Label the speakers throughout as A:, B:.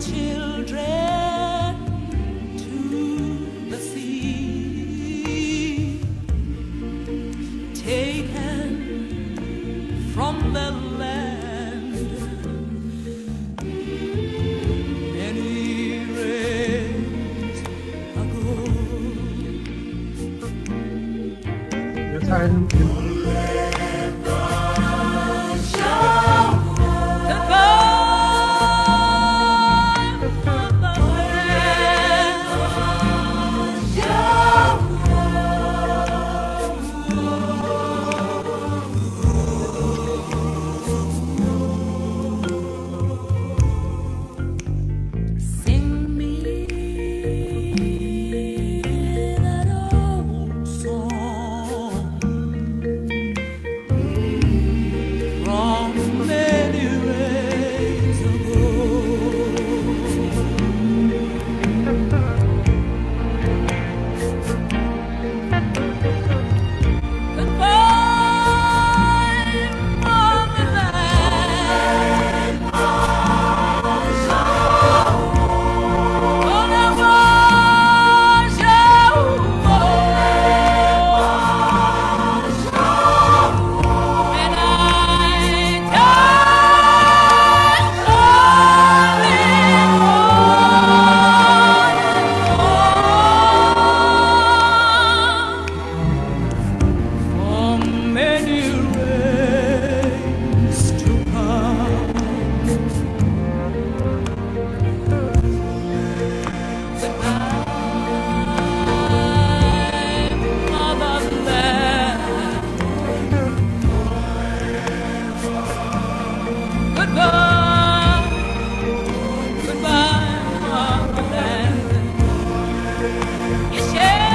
A: children to the sea, taken from the land, many rains ago. Sing me that old song from many rains ago. Goodbye, motherland. Many rains to come. Goodbye, motherland. Goodbye, goodbye, motherland. Yes, yeah.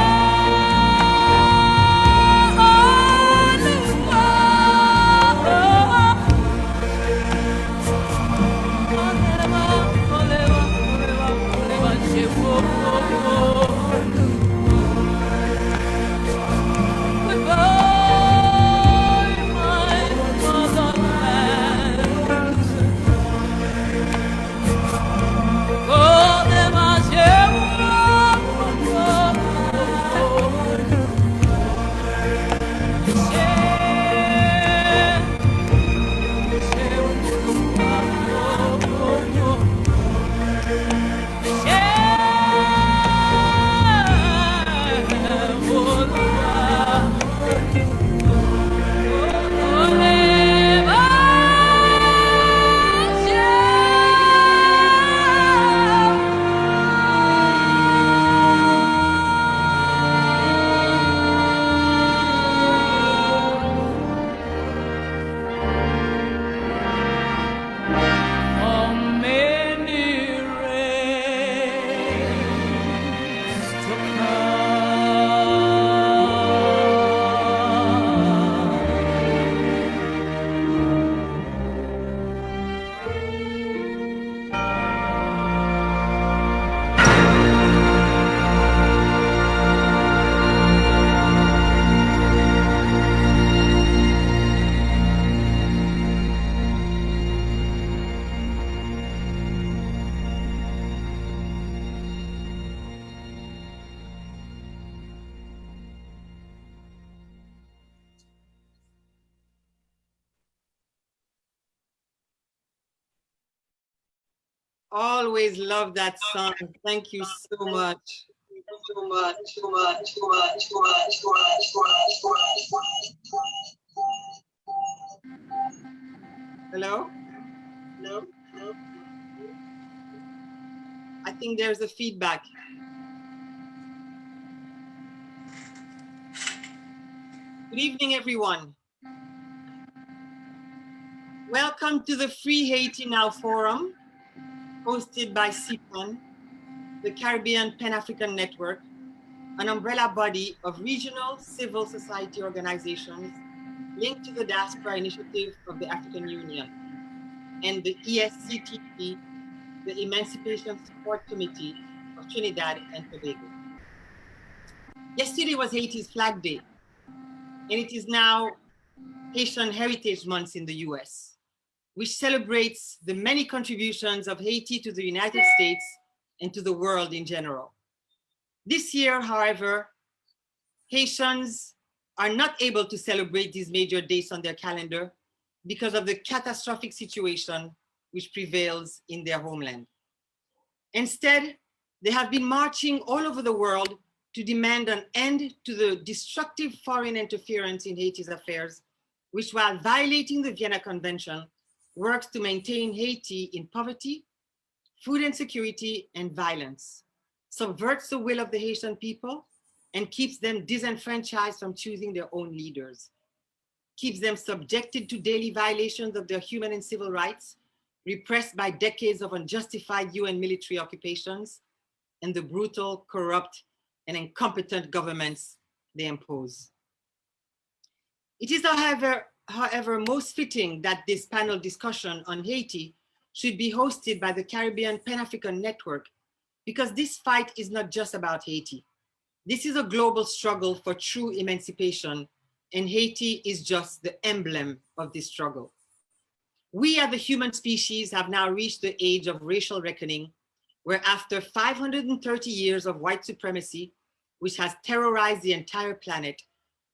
B: Always love that song. Thank you so much. Hello? Hello? I think there's a feedback. Good evening, everyone. Welcome to the Free Haiti Now Forum, hosted by CPAN, the Caribbean Pan-African Network, an umbrella body of regional civil society organizations linked to the Diaspora Initiative of the African Union, and the ESCTP, the Emancipation Support Committee of Trinidad and Tobago. Yesterday was Haiti's Flag Day, and it is now Haitian Heritage Month in the US. which celebrates the many contributions of Haiti to the United States and to the world in general. This year, however, Haitians are not able to celebrate these major dates on their calendar because of the catastrophic situation which prevails in their homeland. Instead, they have been marching all over the world to demand an end to the destructive foreign interference in Haiti's affairs, which, while violating the Vienna Convention, works to maintain Haiti in poverty, food insecurity, and violence, subverts the will of the Haitian people, and keeps them disenfranchised from choosing their own leaders, keeps them subjected to daily violations of their human and civil rights, repressed by decades of unjustified UN military occupations, and the brutal, corrupt, and incompetent governments they impose. It is, however, most fitting that this panel discussion on Haiti should be hosted by the Caribbean Pan-African Network, because this fight is not just about Haiti. This is a global struggle for true emancipation, and Haiti is just the emblem of this struggle. We as the human species have now reached the age of racial reckoning, where after 530 years of white supremacy, which has terrorized the entire planet,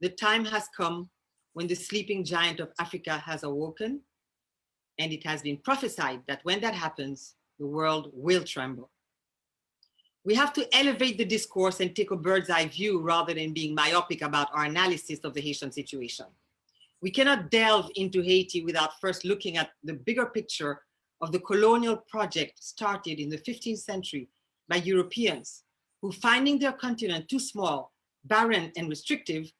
B: the time has come when the sleeping giant of Africa has awoken, and it has been prophesied that when that happens, the world will tremble. We have to elevate the discourse and take a bird's eye view rather than being myopic about our analysis of the Haitian situation. We cannot delve into Haiti without first looking at the bigger picture of the colonial project started in the 15th century by Europeans who, finding their continent too small, barren, and restrictive,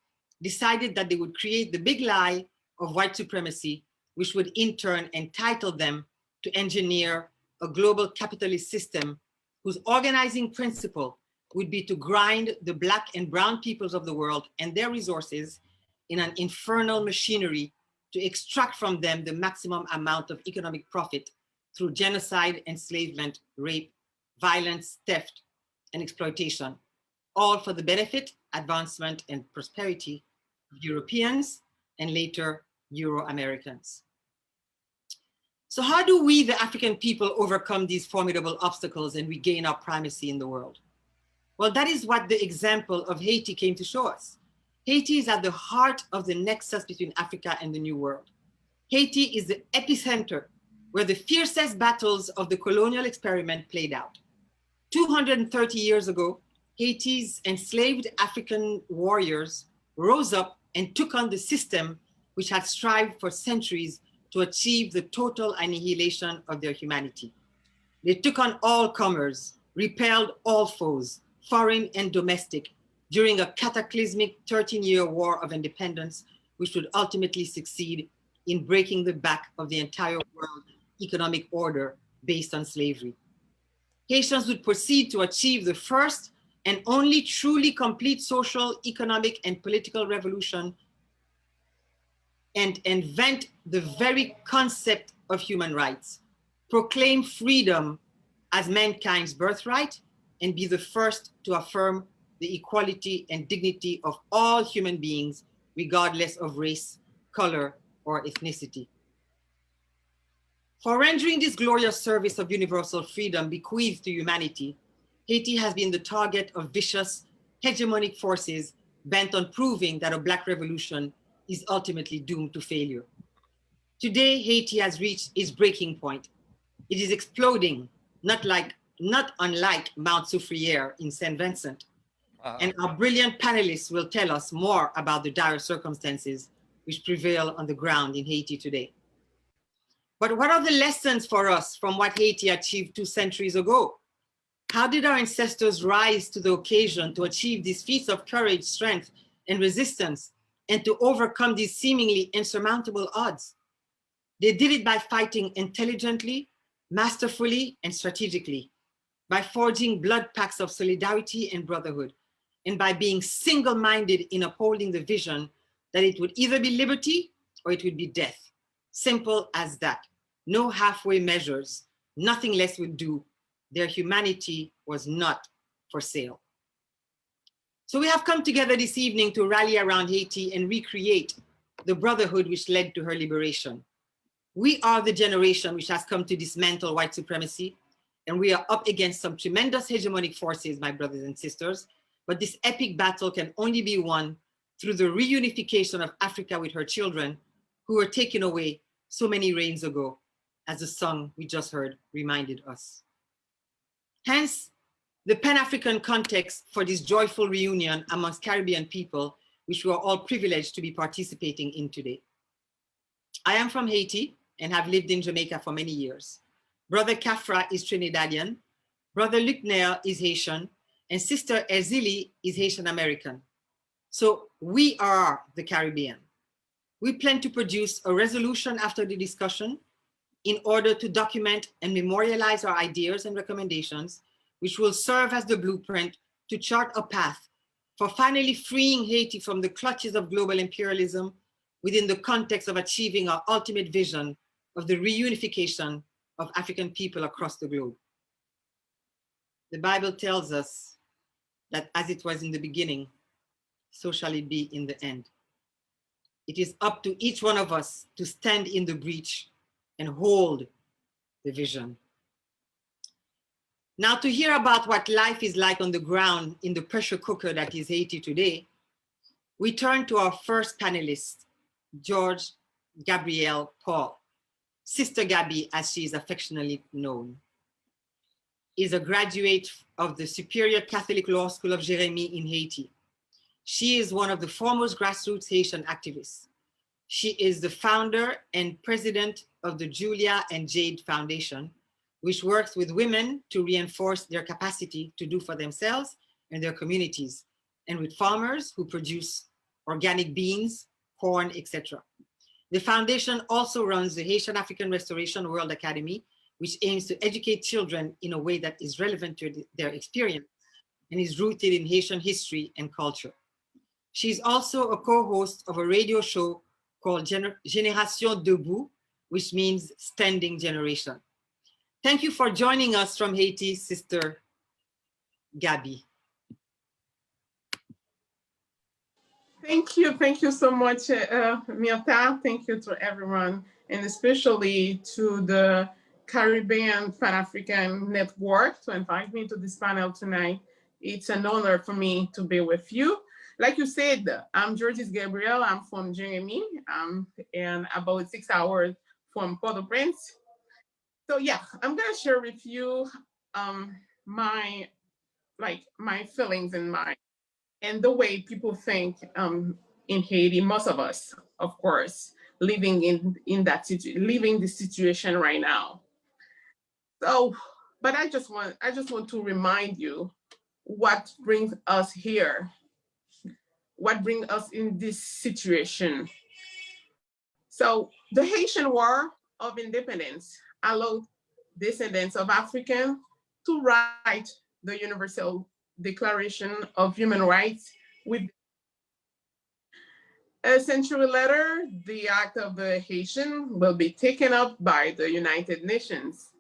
B: decided that they would create the big lie of white supremacy, which would in turn entitle them to engineer a global capitalist system whose organizing principle would be to grind the Black and brown peoples of the world and their resources in an infernal machinery to extract from them the maximum amount of economic profit through genocide, enslavement, rape, violence, theft, and exploitation, all for the benefit, advancement, and prosperity of Europeans and later Euro-Americans. So how do we, the African people, overcome these formidable obstacles and regain our primacy in the world? Well, that is what the example of Haiti came to show us. Haiti is at the heart of the nexus between Africa and the New World. Haiti is the epicenter where the fiercest battles of the colonial experiment played out. 230 years ago, Haiti's enslaved African warriors rose up and took on the system which had strived for centuries to achieve the total annihilation of their humanity. They took on all comers, repelled all foes, foreign and domestic, during a cataclysmic 13-year war of independence, which would ultimately succeed in breaking the back of the entire world economic order based on slavery. Haitians would proceed to achieve the first and only truly complete social, economic, and political revolution and invent the very concept of human rights, proclaim freedom as mankind's birthright, and be the first to affirm the equality and dignity of all human beings, regardless of race, color, or ethnicity. For rendering this glorious service of universal freedom bequeathed to humanity, Haiti has been the target of vicious hegemonic forces bent on proving that a Black revolution is ultimately doomed to failure. Today, Haiti has reached its breaking point. It is exploding, not unlike Mount Soufriere in St. Vincent. And our brilliant panelists will tell us more about the dire circumstances which prevail on the ground in Haiti today. But what are the lessons for us from what Haiti achieved 2 centuries ago? How did our ancestors rise to the occasion to achieve these feats of courage, strength, and resistance, and to overcome these seemingly insurmountable odds? They did it by fighting intelligently, masterfully, and strategically, by forging blood pacts of solidarity and brotherhood, and by being single-minded in upholding the vision that it would either be liberty or it would be death. Simple as that. No halfway measures, nothing less would do. Their humanity was not for sale. So we have come together this evening to rally around Haiti and recreate the brotherhood which led to her liberation. We are the generation which has come to dismantle white supremacy, and we are up against some tremendous hegemonic forces, my brothers and sisters. But this epic battle can only be won through the reunification of Africa with her children, who were taken away so many reigns ago, as the song we just heard reminded us. Hence, the Pan-African context for this joyful reunion amongst Caribbean people, which we are all privileged to be participating in today. I am from Haiti and have lived in Jamaica for many years. Brother Kafra is Trinidadian, Brother Luc Nair is Haitian, and Sister Erzili is Haitian American. So we are the Caribbean. We plan to produce a resolution after the discussion in order to document and memorialize our ideas and recommendations, which will serve as the blueprint to chart a path for finally freeing Haiti from the clutches of global imperialism within the context of achieving our ultimate vision of the reunification of African people across the globe. The Bible tells us that as it was in the beginning, so shall it be in the end. It is up to each one of us to stand in the breach and hold the vision. Now, to hear about what life is like on the ground in the pressure cooker that is Haiti today, we turn to our first panelist, George Gabrielle Paul. Sister Gabby, as she is affectionately known, is a graduate of the Superior Catholic Law School of Jérémie in Haiti. She is one of the foremost grassroots Haitian activists. She is the founder and president of the Julia and Jade Foundation, which works with women to reinforce their capacity to do for themselves and their communities, and with farmers who produce organic beans, corn, etc. The foundation also runs the Haitian African Restoration World Academy, which aims to educate children in a way that is relevant to their experience and is rooted in Haitian history and culture. She's also a co-host of a radio show called Génération Debout, which means standing generation. Thank you for joining us from Haiti, Sister Gabby.
C: Thank you so much, Mirta. Thank you to everyone, and especially to the Caribbean Pan-African Network to invite me to this panel tonight. It's an honor for me to be with you. Like you said, I'm Georges Gabrielle. I'm from Jérémie, and about 6 hours from Port-au-Prince. So yeah, I'm gonna share with you my feelings and the way people think in Haiti. Most of us, of course, living in the situation right now. So, but I just want to remind you what brings us here, what brings us in this situation. So the Haitian War of Independence allowed descendants of Africans to write the Universal Declaration of Human Rights. With a century later, the Act of the Haitian will be taken up by the United Nations,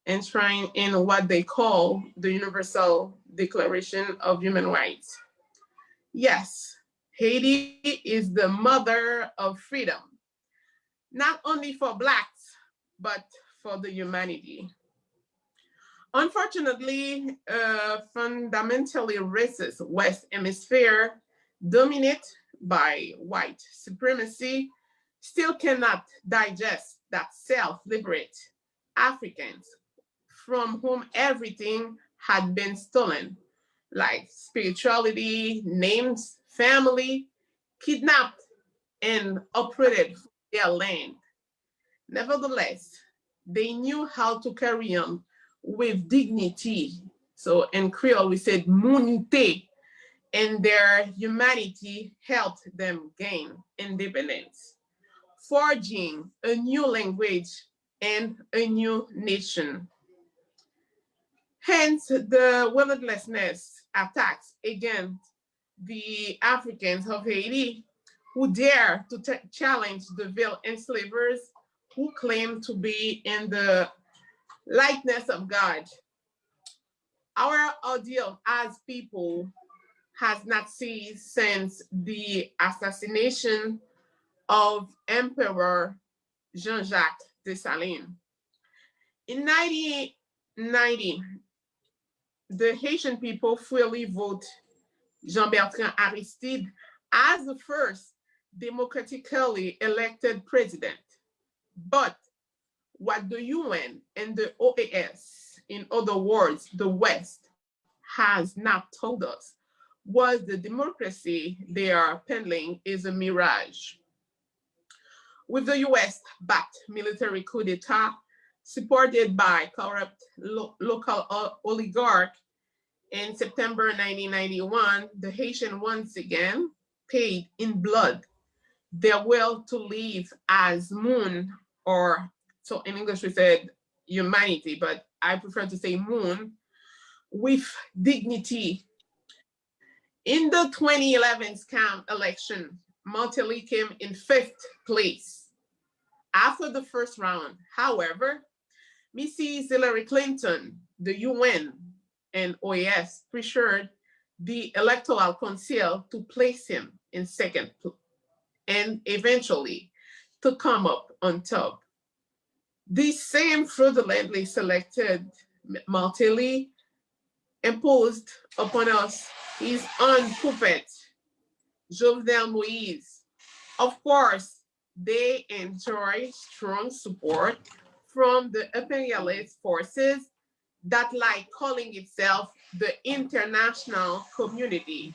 C: enshrined in what they call the Universal Declaration of Human Rights. Yes, Haiti is the mother of freedom, not only for Blacks, but for the humanity. Unfortunately, fundamentally racist West Hemisphere, dominated by white supremacy, still cannot digest that self-liberate Africans from whom everything had been stolen, like spirituality, names, family, kidnapped and uprooted from their land. Nevertheless, they knew how to carry on with dignity. So in Creole, we said munite, and their humanity helped them gain independence, forging a new language and a new nation. Hence, the relentlessness attacks against the Africans of Haiti who dare to challenge the veiled enslavers who claim to be in the likeness of God. Our ordeal as people has not ceased since the assassination of Emperor Jean-Jacques Dessalines. In 1990, the Haitian people freely vote Jean-Bertrand Aristide as the first democratically elected president. But what the UN and the OAS, in other words, the West, has not told us was the democracy they are peddling is a mirage. With the US-backed military coup d'etat supported by corrupt local oligarch in September 1991, the Haitian once again paid in blood their will to live as moon, or so in English we said humanity, but I prefer to say moon, with dignity. In the 2011 scam election, Martelly came in 5th place after the first round. However, Mrs. Hillary Clinton, the UN and OAS pressured the Electoral Council to place him in second and eventually to come up on top. This same fraudulently selected Martelly imposed upon us his own puppet, Jovenel Moïse. Of course, they enjoy strong support from the imperialist forces that like calling itself the international community.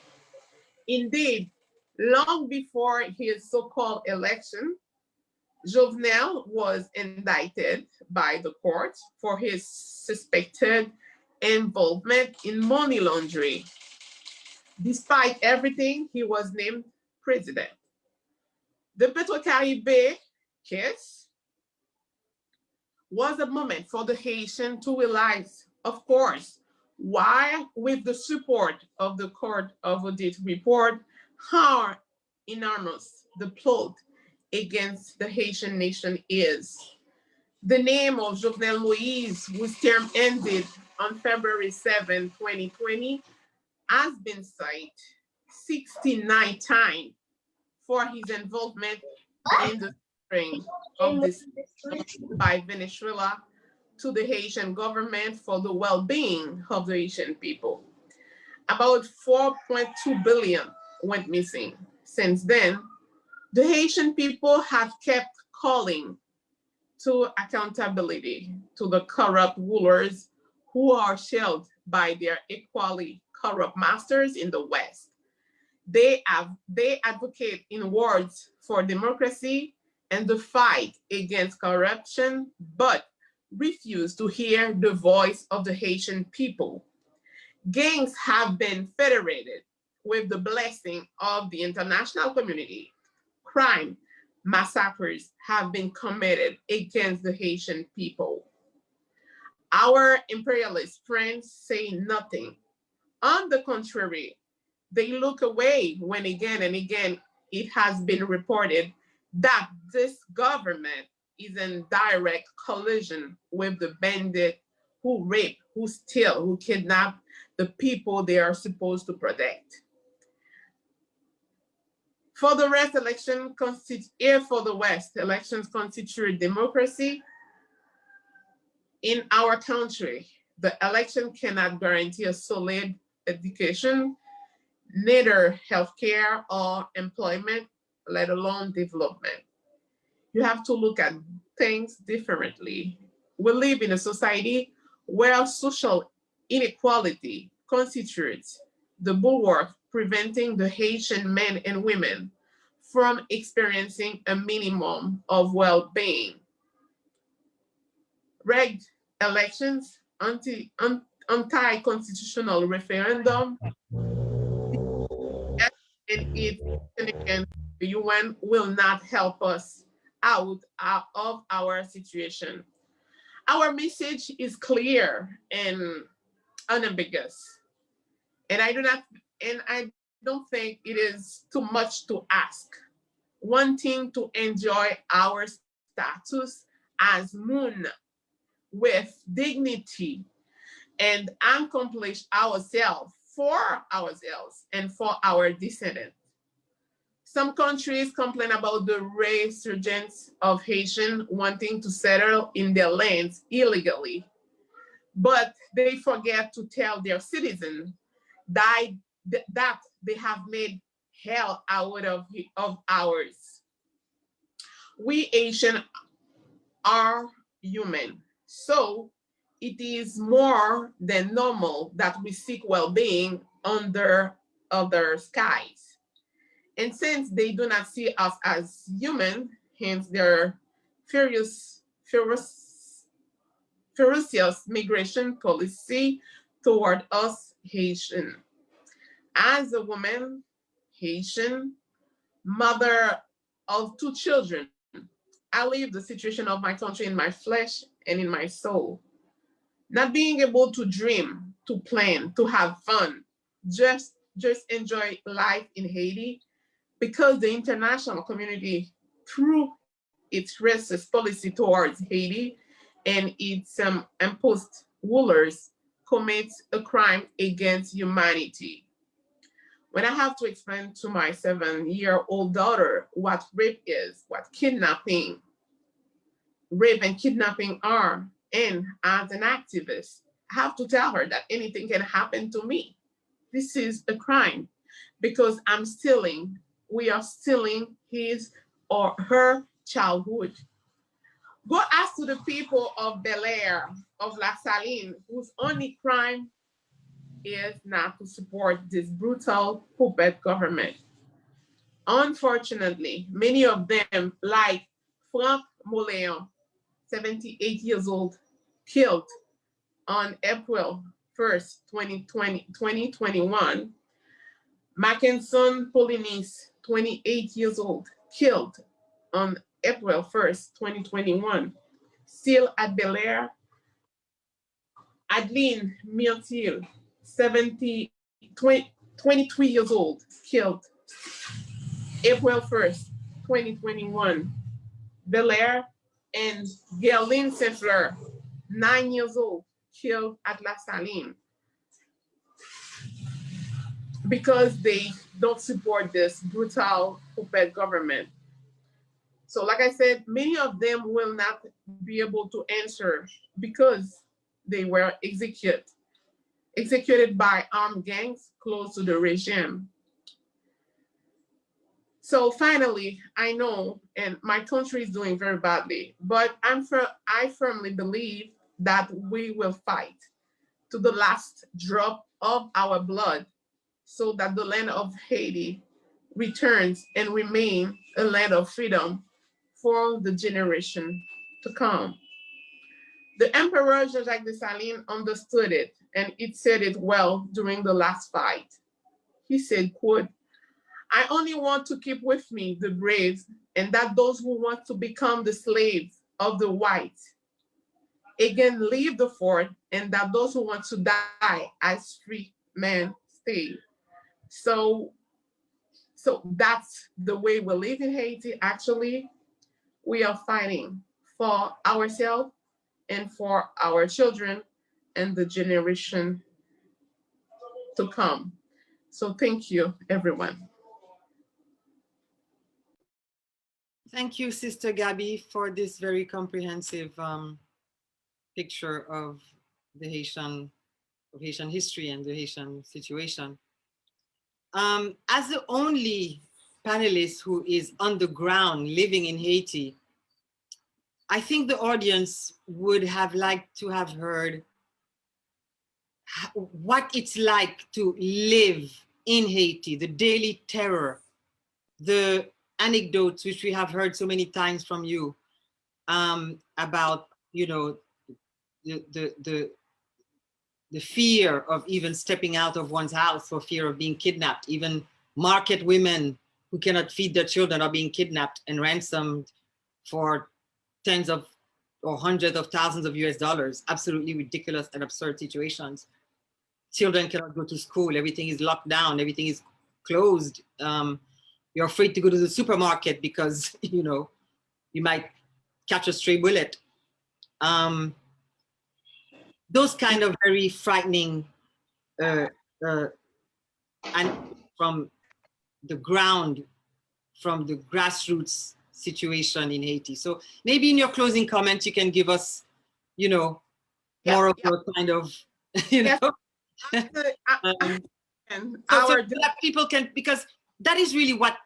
C: Indeed, long before his so-called election, Jovenel was indicted by the court for his suspected involvement in money laundering. Despite everything, he was named president. The Petro-Caribe case was a moment for the Haitian to realize, of course, why, with the support of the Court of Audit report, how enormous the plot against the Haitian nation is. The name of Jovenel Moïse, whose term ended on February 7, 2020, has been cited 69 times for his involvement in the spring of this by Venezuela to the Haitian government for the well-being of the Haitian people. About 4.2 billion went missing. Since then, the Haitian people have kept calling to accountability to the corrupt rulers who are shelled by their equally corrupt masters in the West. They advocate in words for democracy and the fight against corruption, but refuse to hear the voice of the Haitian people. Gangs have been federated with the blessing of the international community. Crime, massacres have been committed against the Haitian people. Our imperialist friends say nothing. On the contrary, they look away when again and again it has been reported that this government is in direct collision with the bandit who rape, who steal, who kidnap the people they are supposed to protect. For the rest, for the West, elections constitute democracy. In our country, the election cannot guarantee a solid education, neither healthcare or employment, let alone development. You have to look at things differently. We live in a society where social inequality constitutes the bulwark preventing the Haitian men and women from experiencing a minimum of well-being. Rigged elections, anti-constitutional referendum, and its against the UN will not help us out of our situation. Our message is clear and unambiguous. And I don't think it is too much to ask. Wanting to enjoy our status as moon with dignity and accomplish ourselves for ourselves and for our descendants. Some countries complain about the resurgence of Haitians wanting to settle in their lands illegally, but they forget to tell their citizens that, that they have made hell out of ours. We Asians are human, so it is more than normal that we seek well-being under other skies. And since they do not see us as human, hence their furious, ferocious, ferocious migration policy toward us Haitian. As a woman, Haitian, mother of 2 children, I live the situation of my country in my flesh and in my soul. Not being able to dream, to plan, to have fun, just enjoy life in Haiti because the international community, through its racist policy towards Haiti and its imposed rulers, commits a crime against humanity. When I have to explain to my 7-year-old daughter what rape is, what rape and kidnapping are, and as an activist, I have to tell her that anything can happen to me. This is a crime because we are stealing his or her childhood. Go ask to the people of Bel Air, of La Saline, whose only crime is not to support this brutal puppet government. Unfortunately, many of them, like Franck Moléon, 78 years old, killed on April 1st, 2021. Mackinson Polinis, 28 years old, killed on April 1st, 2021, still at Bel Air. Adeline Myrtil, 23 years old, killed April 1st, 2021, Bel Air. And Gerline Saint-Fleur, 9 years old, killed at La Saline because they don't support this brutal puppet government. So like I said, many of them will not be able to answer because they were executed by armed gangs close to the regime. So finally, I know, and my country is doing very badly, but I firmly believe that we will fight to the last drop of our blood so that the land of Haiti returns and remain a land of freedom for the generation to come. The Emperor Jean-Jacques Dessalines understood it, and it said it well during the last fight. He said, quote, "I only want to keep with me the brave, and that those who want to become the slaves of the white again leave the fort, and that those who want to die as free men stay." So that's the way we live in Haiti. Actually, we are fighting for ourselves and for our children and the generation to come. So thank you, everyone.
B: Thank you, Sister Gabby, for this very comprehensive picture of the Haitian history and the Haitian situation. As the only panelist who is on the ground living in Haiti, I think the audience would have liked to have heard what it's like to live in Haiti, the daily terror, the anecdotes which we have heard so many times from you about, you know, the fear of even stepping out of one's house for fear of being kidnapped. Even market women who cannot feed their children are being kidnapped and ransomed for tens of or hundreds of thousands of US dollars. Absolutely ridiculous and absurd situations. Children cannot go to school. Everything is locked down. Everything is closed. You're afraid to go to the supermarket because, you know, you might catch a stray bullet. Those kind of very frightening and from the ground from the grassroots situation in Haiti. So maybe in your closing comments, you can give us, you know, more of a kind of, you know,
C: And
B: so that people can, because that is really what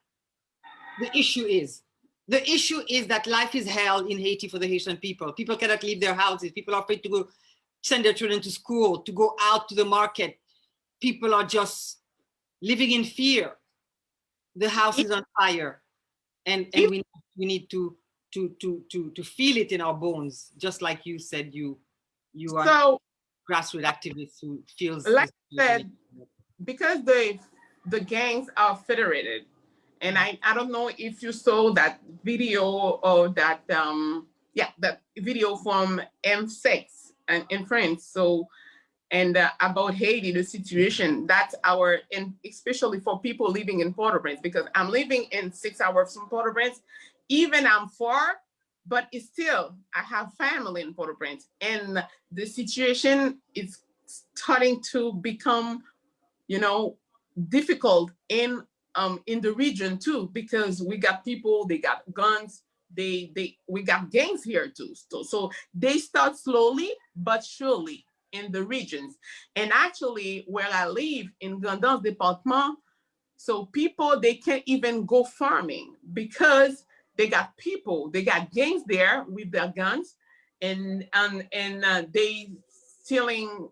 B: the issue is. The issue is that life is hell in Haiti for the Haitian people. People cannot leave their houses. People are afraid to go send their children to school, to go out to the market. People are just living in fear. The house is on fire, and we need to feel it in our bones, just like you said. You are
C: so
B: grassroots activists who feels
C: like I said, because the gangs are federated. And I don't know if you saw that video or that that video from M6 and in France. So and about Haiti, the situation that's and especially for people living in Port-au-Prince, because I'm living in 6 hours from Port-au-Prince. Even I'm far, but it's still I have family in Port-au-Prince, and the situation is starting to become, you know, difficult in the region too, because we got people, they got guns, we got gangs here too. So they start slowly but surely in the regions. And actually where I live in Gandance Department, so people, they can't even go farming because they got people, they got gangs there with their guns, and they stealing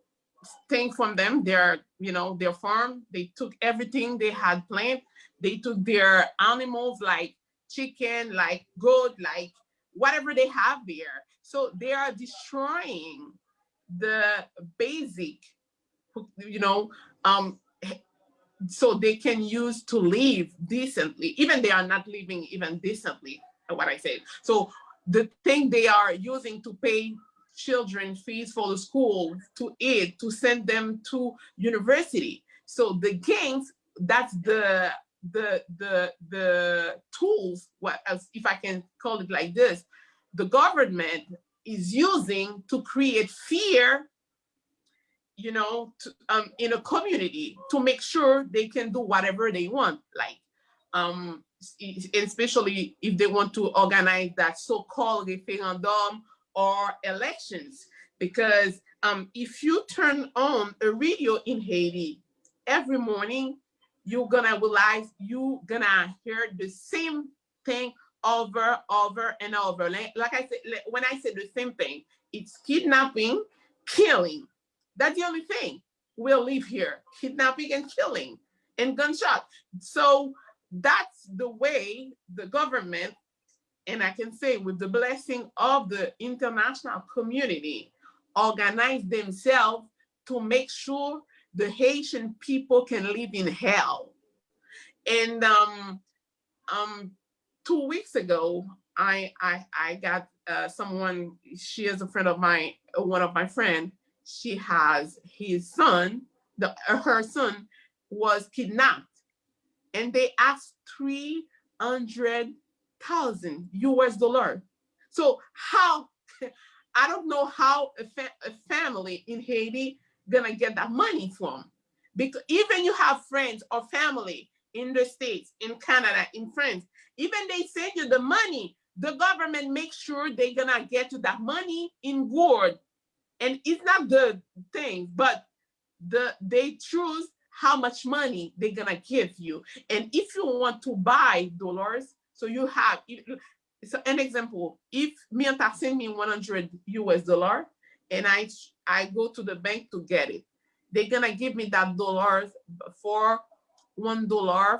C: things from them, their, you know, their farm. They took everything they had planned. They took their animals like chicken, like goat, like whatever they have there. So they are destroying the basic, you know, so they can use to live decently. Even they are not living even decently, what I said. So the thing they are using to pay children fees for the school, to eat, to send them to university. So the gangs, that's the tools, what else, if I can call it like this, the government is using to create fear, you know, in a community, to make sure they can do whatever they want, like especially if they want to organize that so-called referendum or elections. Because if you turn on a radio in Haiti every morning, you're gonna realize you're gonna hear the same thing over and over. Like I said, when I say the same thing, it's kidnapping, killing. That's the only thing we'll live here: kidnapping and killing and gunshot. So that's the way the government, and I can say with the blessing of the international community, organize themselves to make sure the Haitian people can live in hell. And 2 weeks ago, I got someone. She is a friend of mine, one of my friends. She has his son. Her son was kidnapped, and they asked $300,000 US. So how? I don't know how a family in Haiti gonna get that money from, because even you have friends or family in the States, in Canada, in France, even they send you the money, the government makes sure they're gonna get you that money in word. And it's not the thing, but they choose how much money they're gonna give you. And if you want to buy dollars, so you have, so an example, if Mianta send me $100 US and I go to the bank to get it, they're gonna give me that dollars for $1,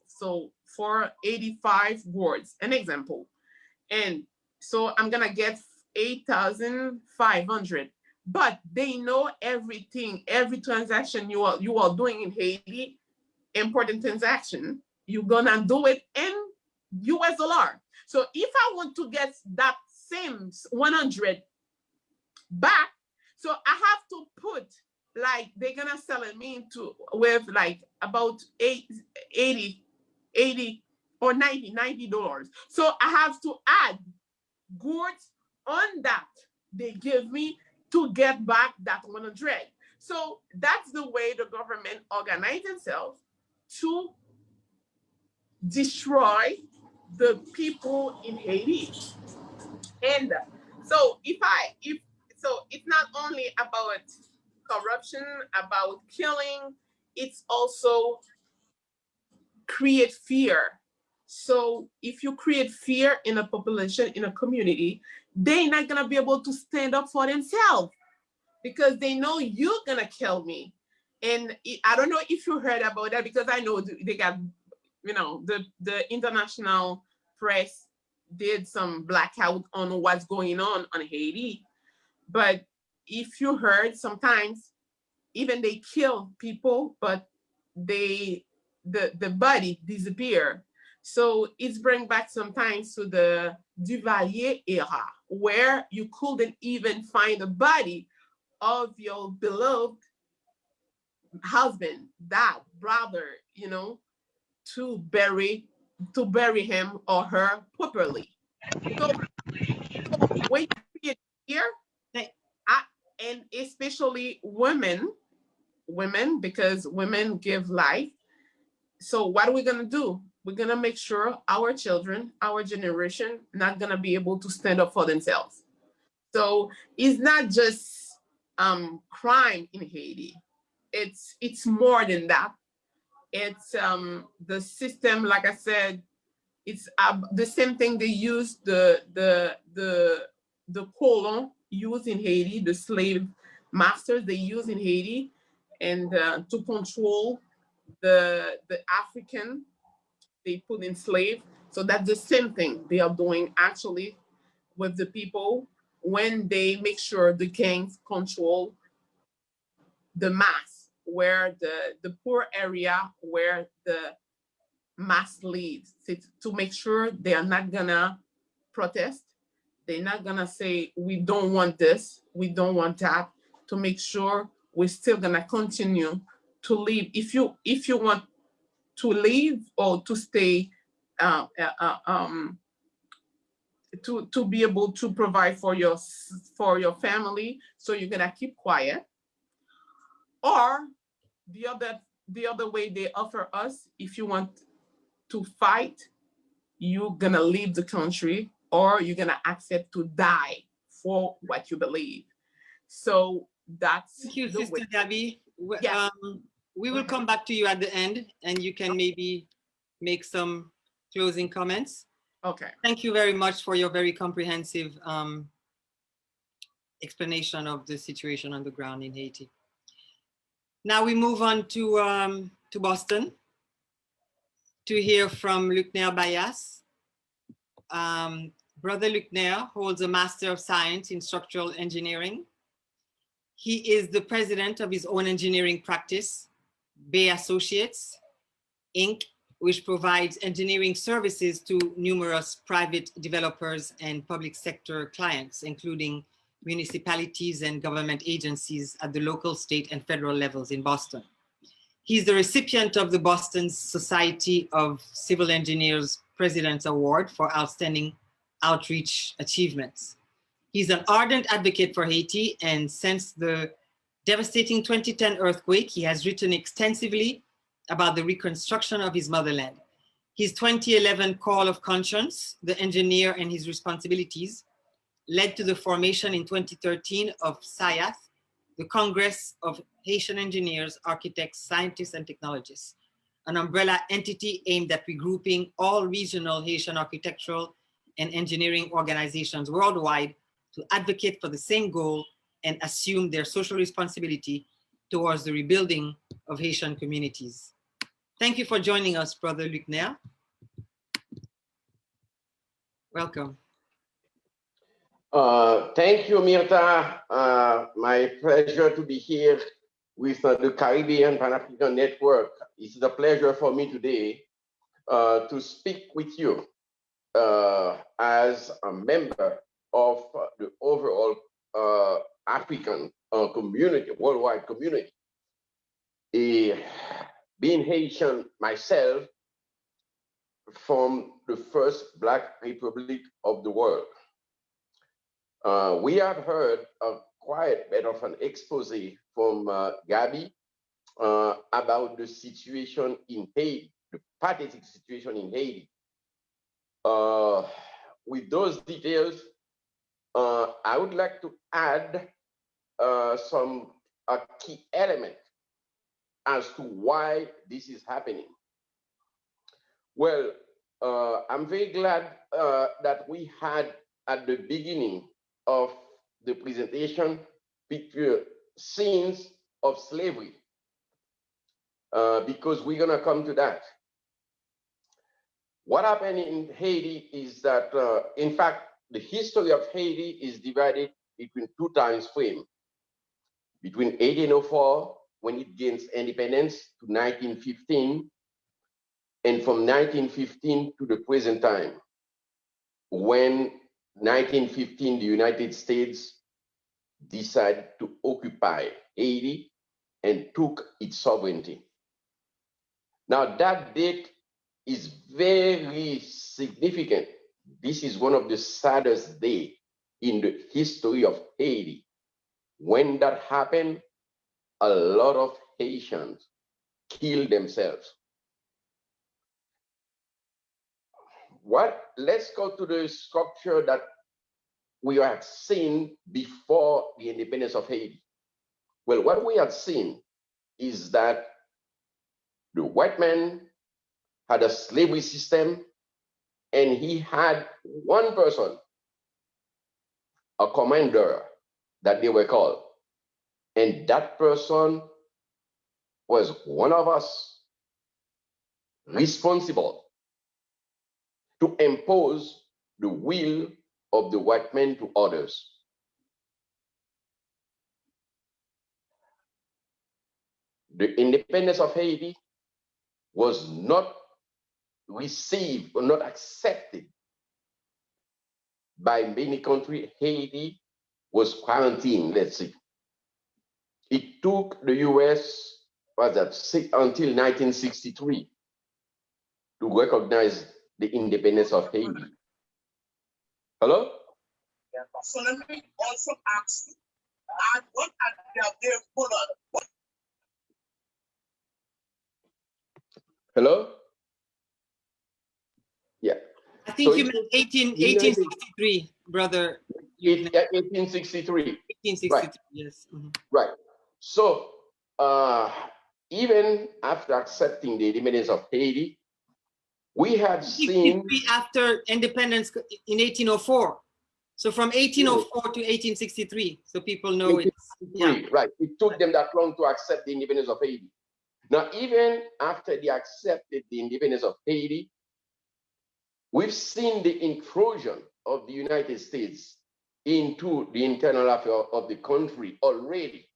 C: so for 85 words, an example. And so I'm gonna get 8,500. But they know everything, every transaction you are doing in Haiti, important transaction, you're gonna do it in US. So if I want to get that same 100 back, so I have to put, like, they're gonna sell it me to with like about 80 or $90. So I have to add goods on that they give me to get back that 100. So that's the way the government organizes itself to destroy the people in Haiti. And so if so it's not only about corruption, about killing, it's also create fear. So if you create fear in a population, in a community, they're not gonna be able to stand up for themselves because they know you're gonna kill me. And I don't know if you heard about that, because I know they got, the international press did some blackout on what's going on Haiti. But if you heard, sometimes even they kill people, but the body disappear. So it's bring back sometimes to the Duvalier era, where you couldn't even find the body of your beloved husband, dad, brother, to bury him or her properly. So when you create fear, and especially women, because women give life. So what are we gonna do? We're gonna make sure our children, our generation, not gonna be able to stand up for themselves. So it's not just crime in Haiti. It's more than that. It's the system, like I said, it's the same thing they use the colon used in Haiti, the slave masters they use in Haiti, and to control the African they put in slave. So that's the same thing they are doing actually with the people when they make sure the gangs control the mass, where the poor area where the mass lives, to make sure they are not gonna protest. They're not gonna say we don't want this, we don't want that, to make sure we're still gonna continue to live. If you want to live or to stay, to be able to provide for your family, so you're gonna keep quiet. Or the other way they offer us, if you want to fight, you're gonna leave the country or you're gonna accept to die for what you believe. So that's
B: Thank you,
C: the
B: Sister
C: way.
B: Gabby.
C: Yes.
B: We will come back to you at the end, and you can maybe make some closing comments.
C: Okay.
B: Thank you very much for your very comprehensive explanation of the situation on the ground in Haiti. Now we move on to Boston to hear from Luckner Bayas. Brother Luckner holds a Master of Science in Structural Engineering. He is the president of his own engineering practice, Bay Associates, Inc., which provides engineering services to numerous private developers and public sector clients, including municipalities and government agencies at the local, state, and federal levels in Boston. He's the recipient of the Boston Society of Civil Engineers President's Award for Outstanding Outreach Achievements. He's an ardent advocate for Haiti, and since the devastating 2010 earthquake, he has written extensively about the reconstruction of his motherland. His 2011 Call of Conscience, The Engineer and His Responsibilities, led to the formation in 2013 of SAIAT, the Congress of Haitian Engineers, Architects, Scientists, and Technologists, an umbrella entity aimed at regrouping all regional Haitian architectural and engineering organizations worldwide to advocate for the same goal and assume their social responsibility towards the rebuilding of Haitian communities. Thank you for joining us, Brother Luckner. Welcome.
D: Thank you, Mirta. My pleasure to be here with the Caribbean Pan-African Network. It's a pleasure for me today to speak with you as a member of the overall African community, worldwide community. Being Haitian myself, from the first Black Republic of the world. We have heard quite a bit of an expose from Gabby about the situation in Haiti, pathetic situation in Haiti. With those details, I would like to add some key element as to why this is happening. Well, I'm very glad that we had at the beginning of the presentation picture scenes of slavery, because we're gonna come to that. What happened in Haiti is that, in fact, the history of Haiti is divided between two time frames, between 1804, when it gains independence, to 1915, and from 1915 to the present time, when 1915, the United States decided to occupy Haiti and took its sovereignty. Now that date is very significant. This is one of the saddest days in the history of Haiti. When that happened, a lot of Haitians killed themselves. Let's go to the structure that we had seen before the independence of Haiti. Well, what we had seen is that the white man had a slavery system, and he had one person, a commander that they were called. And that person was one of us, responsible to impose the will of the white man to others. The independence of Haiti was not received or not accepted by many countries. Haiti was quarantined, let's see. It took the US until 1963 to recognize the independence of Haiti. Hello?
E: Yeah. So let me also ask you, what are their products?
D: Hello? Yeah.
B: I think
D: So
B: you meant 1863, brother.
D: 1863.
B: 1863,
D: Right.
B: yes. Mhm.
D: Right. So even after accepting the independence of Haiti, we have seen
B: 63 after independence in 1804. So from 1804 to 1863, so people know it. Yeah.
D: Right. It took them that long to accept the independence of Haiti. Now, even after they accepted the independence of Haiti, we've seen the intrusion of the United States into the internal affairs of the country already,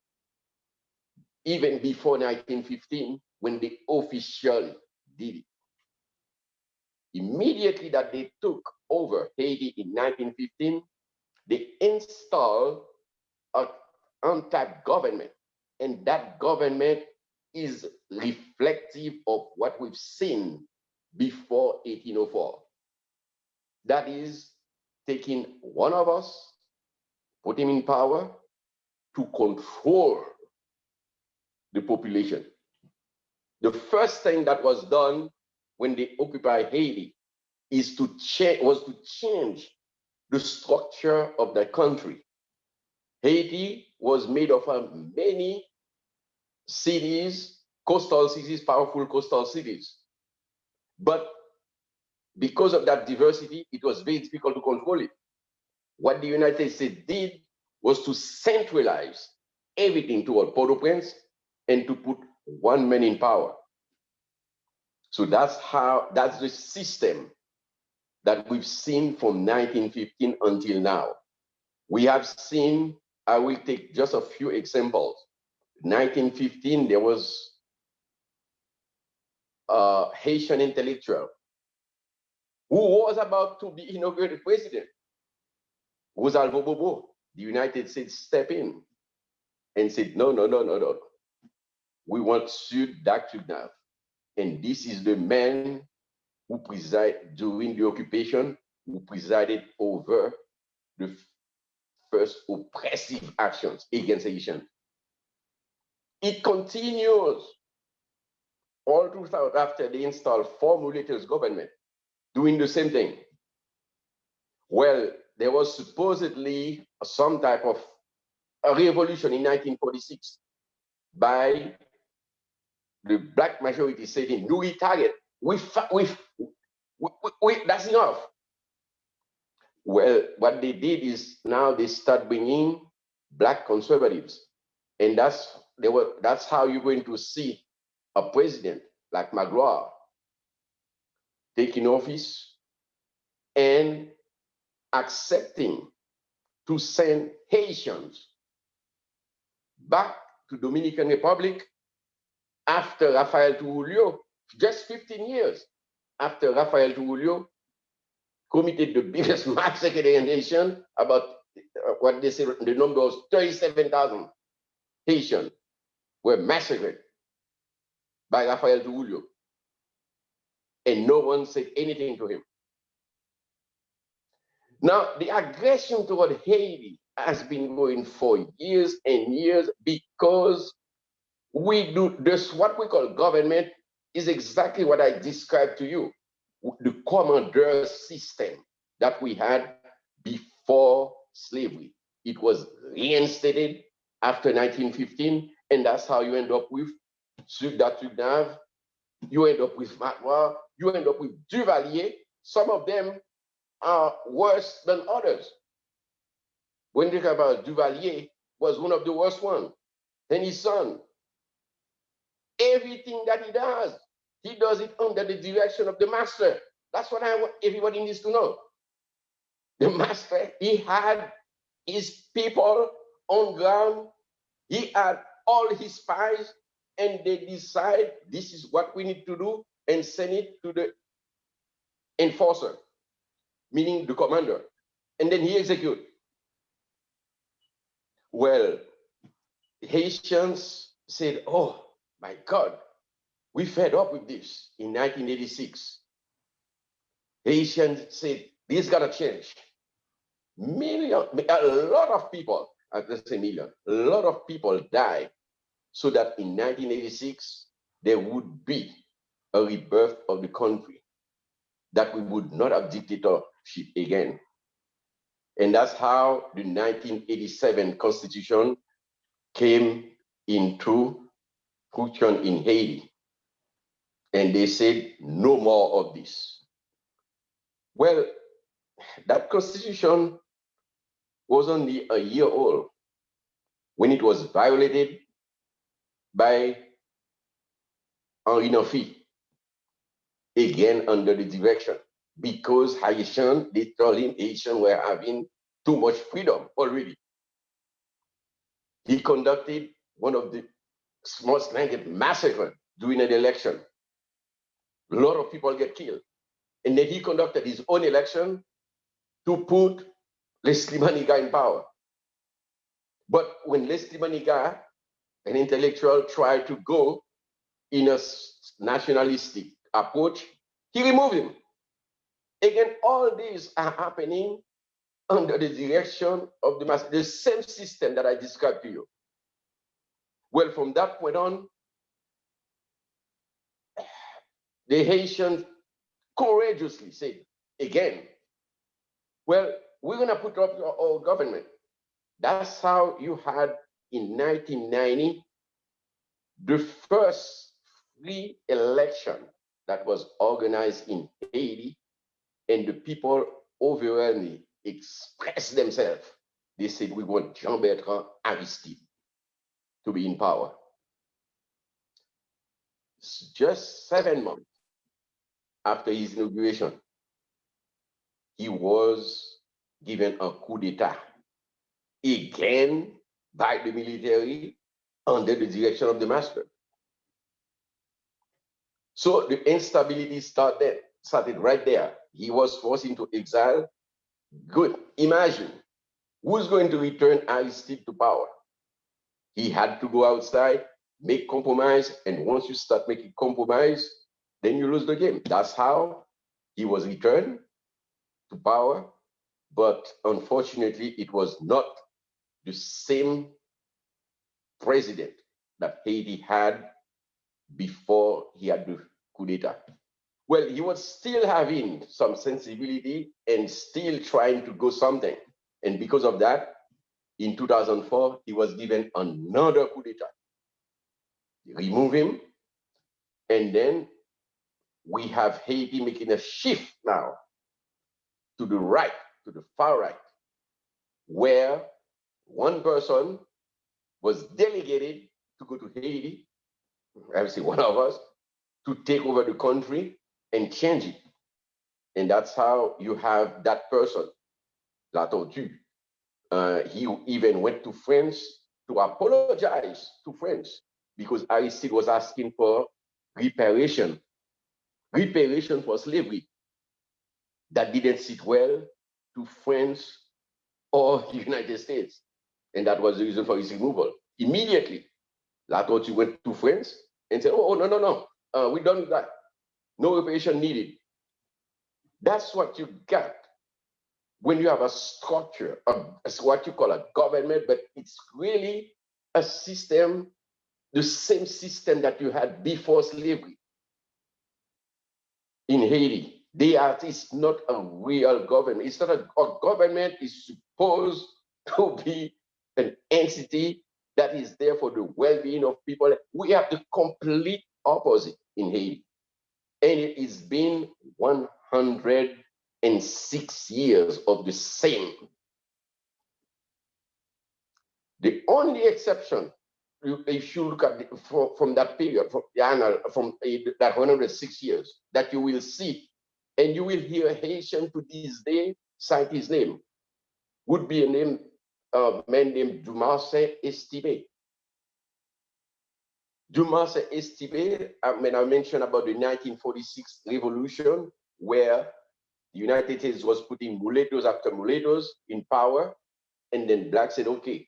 D: even before 1915, when they officially did it. Immediately that they took over Haiti in 1915, they installed an anti-government, and that government is reflective of what we've seen before 1804. That is taking one of us, put him in power to control the population. The first thing that was done when they occupied Haiti was to change the structure of the country. Haiti was made of many cities, coastal cities, powerful coastal cities. But because of that diversity, it was very difficult to control it. What the United States did was to centralize everything toward Port-au-Prince and to put one man in power. So that's the system that we've seen from 1915 until now. We have seen, I will take just a few examples. 1915, there was a Haitian intellectual who was about to be inaugurated president. Rosalvo Bobo. The United States stepped in and said, no. We want Sud Dakunav. And this is the man who presided during the occupation, who presided over the first oppressive actions against Haitians. It continues all through South Africa, they installed 4 Mulattoes government doing the same thing. Well, there was supposedly some type of a revolution in 1946 by the black majority saying, "Do we target? That's enough." Well, what they did is now they start bringing black conservatives, and that's how you're going to see a president like Magloire taking office and accepting to send Haitians back to Dominican Republic after Rafael Trujillo, just 15 years after Rafael Trujillo committed the biggest massacre in the nation. About what they say, the number was 37,000 Haitians were massacred by Rafael Trujillo, and no one said anything to him. Now, the aggression toward Haiti has been going for years and years because we do this, what we call government is exactly what I described to you, the commandeur system that we had before slavery. It was reinstated after 1915, and that's how you end up with Sugdat, you end up with Magloire, you end up with Duvalier. Some of them are worse than others. When you think about Duvalier, was one of the worst ones. Then his son, everything that he does it under the direction of the master. That's what I want everybody needs to know. The master, he had his people on ground, he had all his spies, and they decide this is what we need to do and send it to the enforcer, meaning the commander, and then he execute. Well, Haitians said, "Oh my God, we fed up with this." In 1986, Haitians said, "This gotta change." A lot of people, let's say million, a lot of people died so that in 1986 there would be a rebirth of the country, that we would not have dictatorship again. And that's how the 1987 Constitution came into fruition in Haiti. And they said, no more of this. Well, that Constitution was only a year old when it was violated by Henri Nafi, again under the direction, because Haitian, they told him Haitians were having too much freedom already. He conducted one of the most massacre during an election. A lot of people get killed. And then he conducted his own election to put Leslie Maniga in power. But when Leslie Maniga, an intellectual, tried to go in a nationalistic approach, he removed him. Again, all these are happening under the direction of the same system that I described to you. Well, from that point on, the Haitians courageously said, again, well, we're gonna put up our government. That's how you had in 1990, the first free election that was organized in Haiti, and the people overwhelmingly expressed themselves. They said, we want Jean-Bertrand Aristide to be in power. Just 7 months after his inauguration, he was given a coup d'etat, again by the military under the direction of the master. So the instability started right there. He was forced into exile. Good. Imagine who's going to return Aristide to power. He had to go outside, make compromise, and once you start making compromise, then you lose the game. That's how he was returned to power, but unfortunately, it was not the same president that Haiti had before he had the coup d'etat. Well, he was still having some sensibility and still trying to go something. And because of that, in 2004, he was given another coup d'etat. Remove him, and then we have Haiti making a shift now to the right, to the far right, where one person was delegated to go to Haiti, I would say one of us, to take over the country and change it. And that's how you have that person, La Tortue. He even went to France to apologize to France because Aristide was asking for reparation for slavery. That didn't sit well to France or the United States. And that was the reason for his removal. Immediately, La Tortue went to France and said, oh, no, we're done with that. No reparation needed. That's what you got when you have a structure, what you call a government, but it's really a system, the same system that you had before slavery. In Haiti, it's not a real government. It's not a government is supposed to be an entity that is there for the well-being of people. We have the complete opposite in Haiti. And it has been 106 years of the same. The only exception, if you look at from that period, from that 106 years, that you will see, and you will hear a Haitian to this day cite his name, would be a man named Dumarsais Estimé. Dumarsais Estimé, I mentioned about the 1946 revolution, where the United States was putting mulattoes after mulattoes in power, and then blacks said, okay,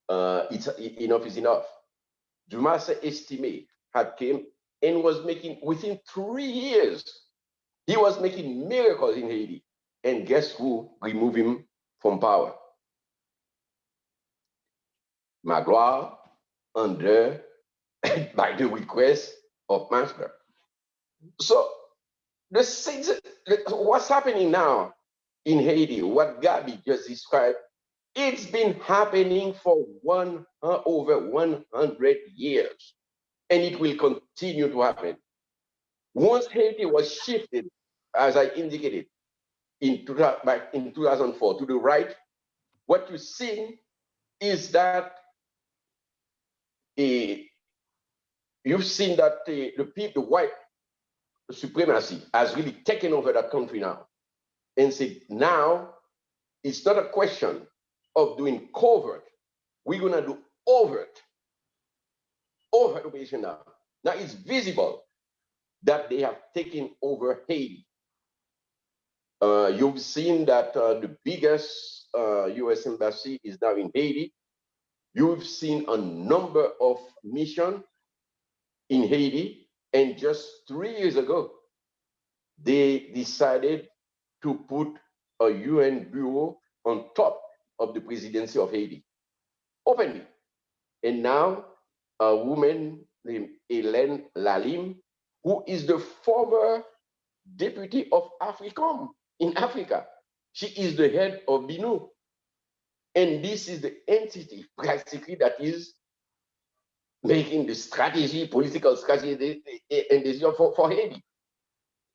D: enough is enough. Dumarsais Estimé had came and was making, within 3 years, he was making miracles in Haiti. And guess who removed him from power? Magloire, under, by the request of Master. So what's happening now in Haiti, what Gabby just described, it's been happening for over 100 years, and it will continue to happen. Once Haiti was shifted, as I indicated, back in 2004 to the right, what you see is that you've seen that the white supremacy has really taken over that country now, and said now it's not a question of doing covert. We're gonna do overt operation now. Now it's visible that they have taken over Haiti. You've seen that the biggest US embassy is now in Haiti. You've seen a number of missions in Haiti, and just 3 years ago, they decided to put a UN bureau on top of the presidency of Haiti, openly. And now a woman named Hélène Lalim, who is the former deputy of AFRICOM in Africa. She is the head of BINU. And this is the entity practically that is making the strategy, political strategy and decision for Haiti.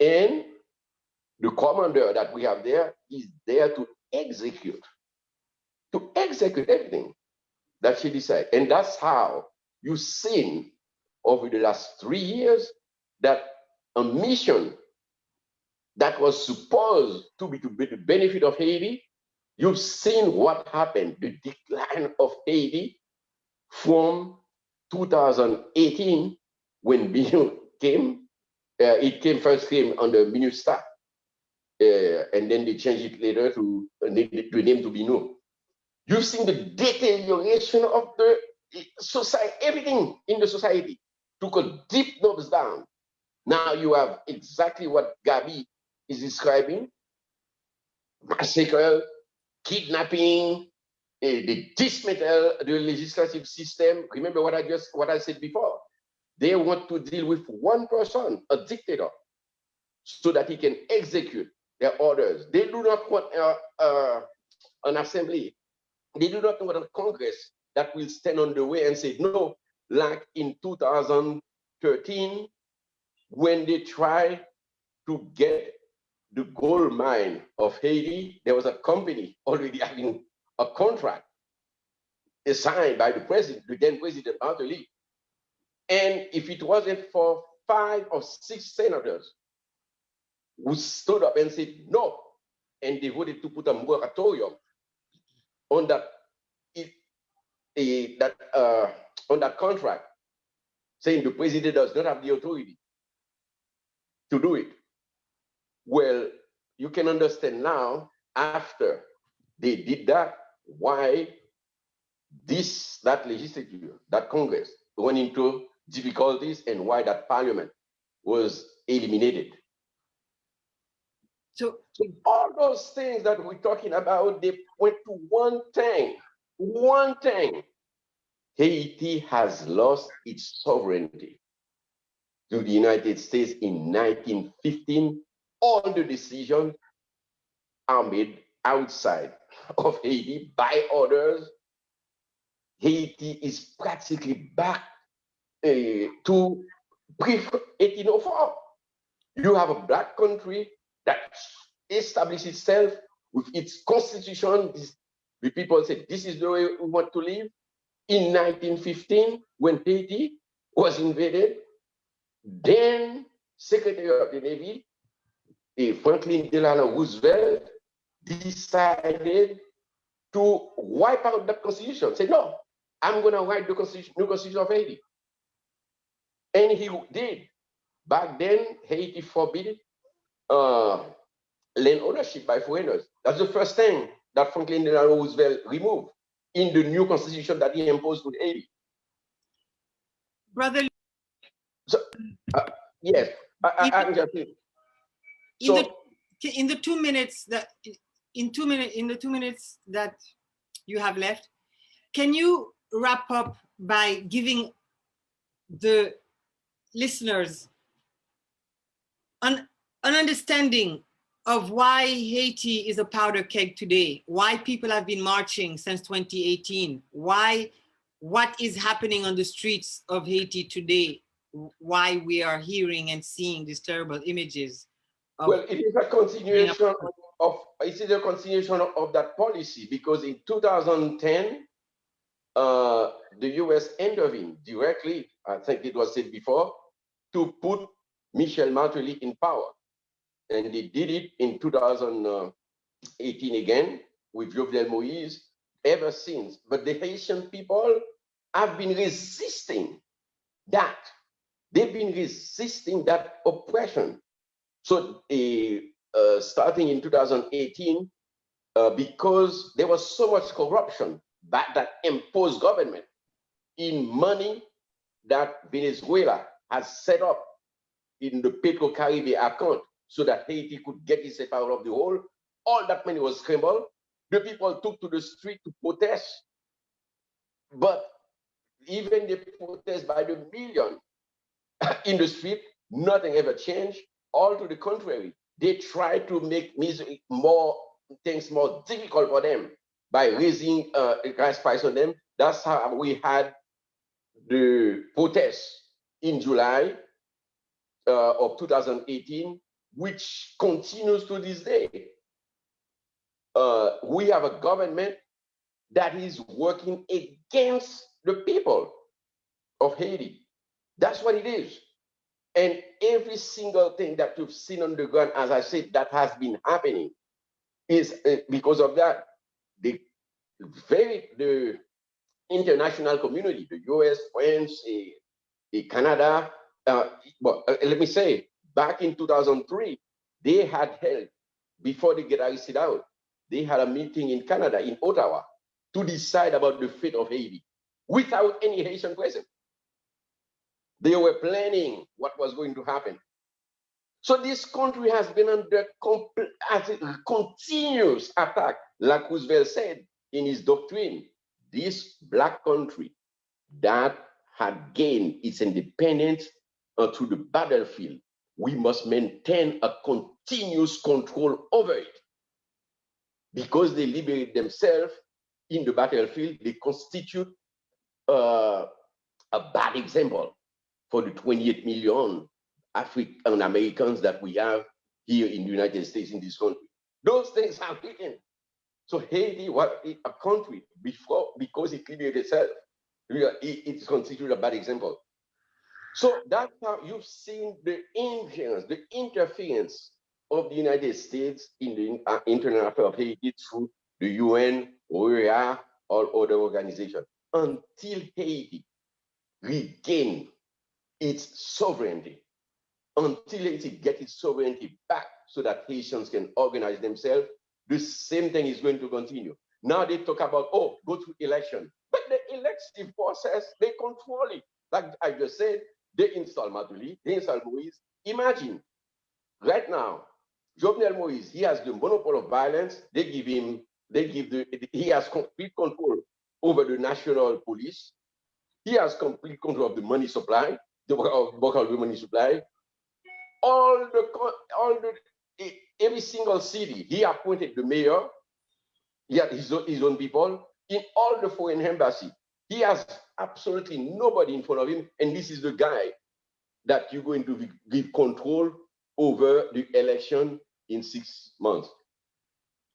D: And the commander that we have there is there to execute everything that she decides. And that's how you've seen over the last 3 years that a mission that was supposed to be the benefit of Haiti, you've seen what happened, the decline of Haiti from 2018 when BINU came. It first came under MINUSTAH, and then they changed it later to name to BINU. You've seen the deterioration of the society, everything in the society took a deep nose down. Now you have exactly what Gabi is describing: massacre, kidnapping, the dismantle the legislative system. Remember what I said before. They want to deal with one person, a dictator, so that he can execute their orders. They do not want an assembly. They do not want a Congress that will stand on the way and say no, like in 2013, when they tried to get the gold mine of Haiti. There was a company already having a contract signed by the president, the then president Martelly. And if it wasn't for 5 or 6 senators who stood up and said no, and they voted to put a moratorium on that, on that contract, saying the president does not have the authority to do it. Well, you can understand now, after they did that, why that legislature, that Congress, went into difficulties and why that parliament was eliminated.
B: So
D: all those things that we're talking about, they point to one thing. Haiti has lost its sovereignty to the United States in 1915. All the decisions are made outside of Haiti by others. Haiti is practically back to pre-1804. You have a black country that established itself with its constitution. The people said, this is the way we want to live. In 1915, when Haiti was invaded, then Secretary of the Navy, Franklin Delano Roosevelt, decided to wipe out that constitution. Said, no, I'm going to write the new constitution of Haiti. And he did. Back then, Haiti forbid land ownership by foreigners. That's the first thing that Franklin Delano Roosevelt removed in the new constitution that he imposed with Haiti.
B: Brother,
D: so, yes, I'm just saying.
B: In the 2 minutes that you have left, can you wrap up by giving the listeners an understanding of why Haiti is a powder keg today, why people have been marching since 2018, what is happening on the streets of Haiti today, why we are hearing and seeing these terrible images?
D: Well, it is a continuation of that policy, because in 2010, the US intervened directly, I think it was said before, to put Michel Martelly in power. And they did it in 2018 again with Jovenel Moïse ever since. But the Haitian people have been resisting that. They've been resisting that oppression. So starting in 2018, because there was so much corruption by that imposed government in money that Venezuela has set up in the Petro-Caribbean account so that Haiti could get itself out of the hole. All that money was scrambled. The people took to the street to protest. But even the protest by the million in the street, nothing ever changed. All to the contrary, they tried to make things more difficult for them by raising the gas price on them. That's how we had the protests in July of 2018, which continues to this day. We have a government that is working against the people of Haiti. That's what it is. And every single thing that you've seen on the ground, as I said, that has been happening is because of that. The international community, the US, France, Canada, let me say, back in 2003, they had held, before they get arrested out, they had a meeting in Canada, in Ottawa, to decide about the fate of Haiti without any Haitian present. They were planning what was going to happen. So this country has been under continuous attack, like Roosevelt said in his doctrine. This black country that had gained its independence to the battlefield, we must maintain a continuous control over it. Because they liberate themselves in the battlefield, they constitute a bad example for the 28 million African Americans that we have here in the United States, in this country. Those things are written. So Haiti was a country before, because it liberated itself, it's considered a bad example. So that's how you've seen the influence, the interference of the United States in the internal affairs of Haiti through the UN, OEA, or other organizations, until Haiti regain its sovereignty, until Haiti gets its sovereignty back so that Haitians can organize themselves. The same thing is going to continue. Now they talk about, oh, go to election. But the elective process, they control it. Like I just said, they install Matuli, they install Moïse. Imagine, right now, Jovenel Moïse, he has the monopoly of violence. He has complete control over the national police. He has complete control of the money supply, the money supply. Every single city, he appointed the mayor. He had his own people. In all the foreign embassy, he has absolutely nobody in front of him. And this is the guy that you're going to give control over the election in 6 months.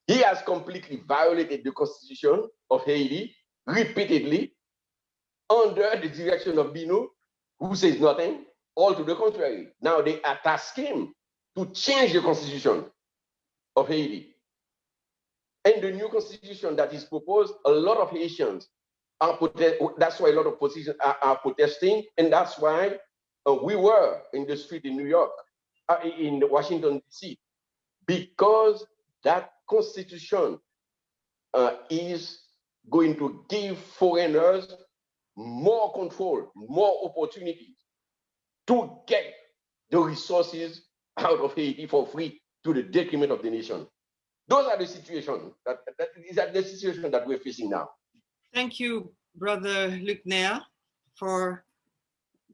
D: He has completely violated the constitution of Haiti repeatedly under the direction of Bino, who says nothing. All to the contrary. Now they task him to change the constitution of Haiti. And the new constitution that is proposed, a lot of Haitians are that's why a lot of politicians are protesting, and that's why we were in the street in New York, in Washington, D.C., because that constitution is going to give foreigners more control, more opportunities to get the resources out of Haiti for free to the detriment of the nation. Those are the situations that we're facing now.
B: Thank you, Brother Luc-Ner, for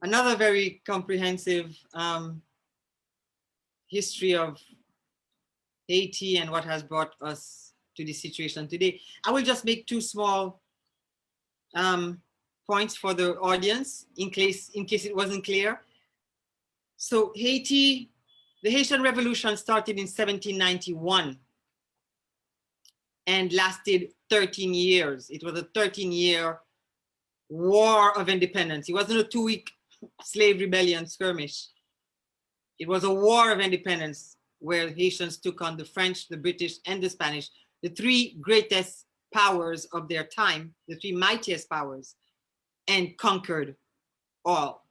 B: another very comprehensive history of Haiti and what has brought us to this situation today. I will just make two small points for the audience in case it wasn't clear. So Haiti, the Haitian Revolution started in 1791 and lasted 13 years. It was a 13-year war of independence. It wasn't a 2-week slave rebellion skirmish. It was a war of independence where Haitians took on the French, the British, and the Spanish, the three greatest powers of their time, the three mightiest powers, and conquered all.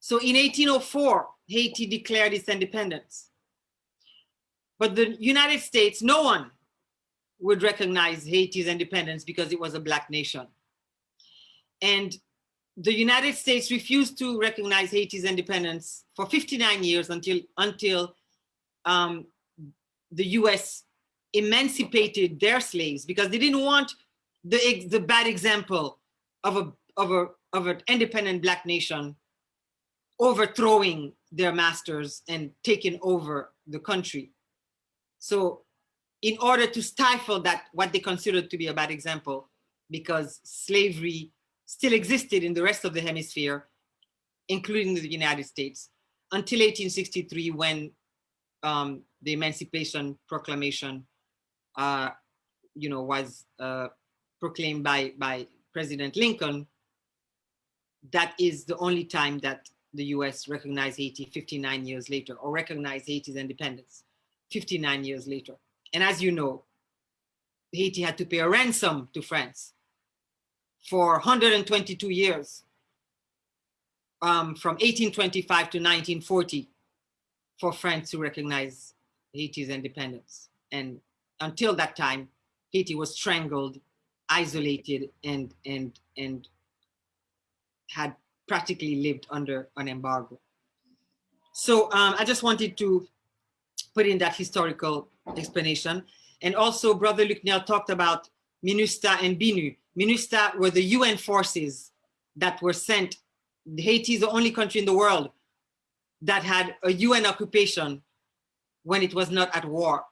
B: So in 1804, Haiti declared its independence. But the United States, no one would recognize Haiti's independence because it was a Black nation. And the United States refused to recognize Haiti's independence for 59 years until the US emancipated their slaves, because they didn't want the bad example of an independent Black nation overthrowing their masters and taking over the country. So in order to stifle that, what they considered to be a bad example, because slavery still existed in the rest of the hemisphere, including the United States, until 1863, when the Emancipation Proclamation was proclaimed by President Lincoln. That is the only time that the US recognized Haiti 59 years later, or recognized Haiti's independence 59 years later. And as you know, Haiti had to pay a ransom to France for 122 years, from 1825 to 1940, for France to recognize Haiti's independence. And until that time, Haiti was strangled, isolated, and had practically lived under an embargo. So I just wanted to put in that historical explanation. And also Brother Luc-Ner talked about MINUSTAH and BINU. MINUSTAH were the UN forces that were sent. Haiti is the only country in the world that had a UN occupation when it was not at war.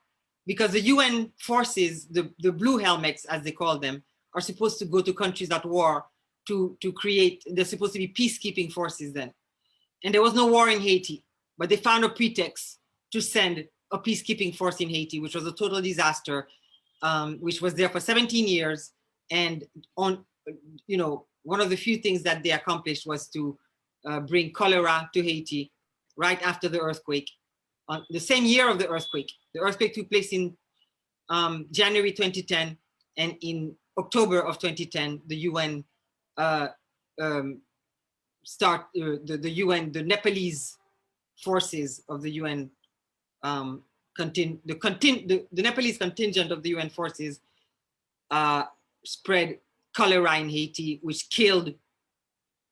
B: Because the UN forces, the blue helmets, as they call them, are supposed to go to countries at war to create, they're supposed to be peacekeeping forces then. And there was no war in Haiti, but they found a pretext to send a peacekeeping force in Haiti, which was a total disaster, which was there for 17 years. And on, you know, one of the few things that they accomplished was to bring cholera to Haiti right after the earthquake. On the same year of the earthquake took place in January 2010, and in October of 2010, the UN the Nepalese forces of the UN, the Nepalese contingent of the UN forces spread cholera in Haiti, which killed,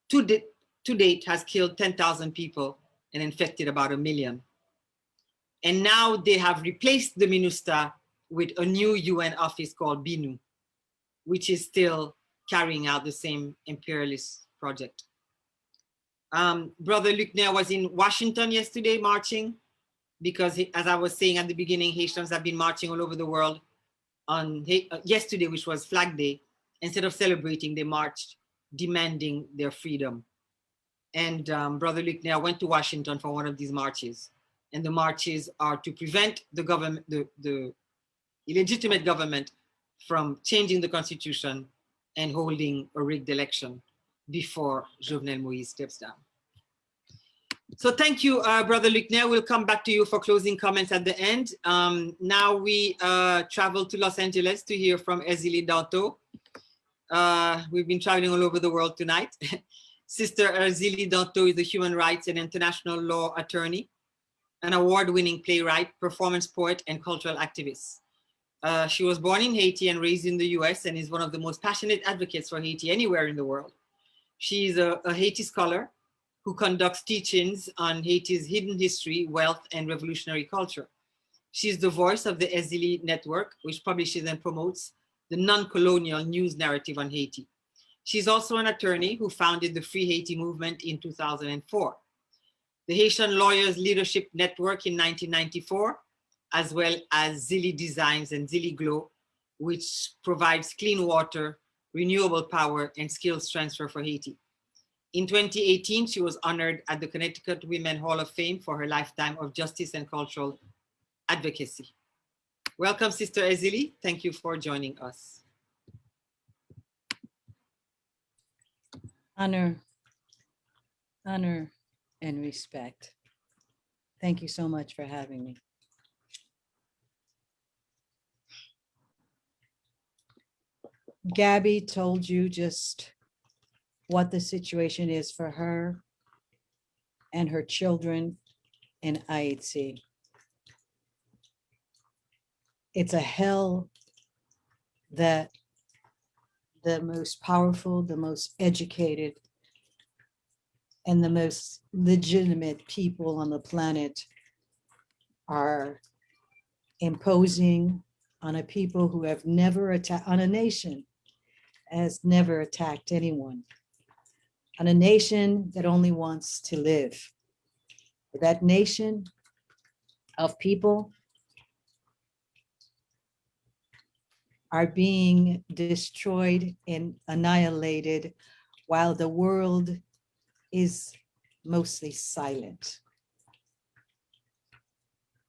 B: to date, has killed 10,000 people and infected about 1 million. And now they have replaced the MINUSTAH with a new UN office called BINU, which is still carrying out the same imperialist project. Brother Luc Nair was in Washington yesterday marching, because as I was saying at the beginning, Haitians have been marching all over the world. On yesterday, which was Flag Day, instead of celebrating, they marched demanding their freedom. And Brother Luc Nair went to Washington for one of these marches. And the marches are to prevent the government, the illegitimate government, from changing the constitution and holding a rigged election before Jovenel Moïse steps down. So thank you, Brother Luc Nair. We'll come back to you for closing comments at the end. Now we travel to Los Angeles to hear from Erzélie Danto. We've been traveling all over the world tonight. Sister Erzélie Danto is a human rights and international law attorney, an award-winning playwright, performance poet, and cultural activist. She was born in Haiti and raised in the US, and is one of the most passionate advocates for Haiti anywhere in the world. She is a Haiti scholar who conducts teachings on Haiti's hidden history, wealth, and revolutionary culture. She's the voice of the Erzélie Network, which publishes and promotes the non-colonial news narrative on Haiti. She's also an attorney who founded the Free Haiti movement in 2004. The Haitian Lawyers Leadership Network in 1994, as well as Zili Designs and Zili Glow, which provides clean water, renewable power, and skills transfer for Haiti. In 2018, she was honored at the Connecticut Women Hall of Fame for her lifetime of justice and cultural advocacy. Welcome, Sister Erzélie. Thank you for joining us.
F: Honor and respect. Thank you so much for having me. Gabby told you just what the situation is for her and her children in Haiti. It's a hell that the most powerful, the most educated, and the most legitimate people on the planet are imposing on a people who have never attacked, on a nation has never attacked anyone, on a nation that only wants to live. That nation of people are being destroyed and annihilated while the world is mostly silent.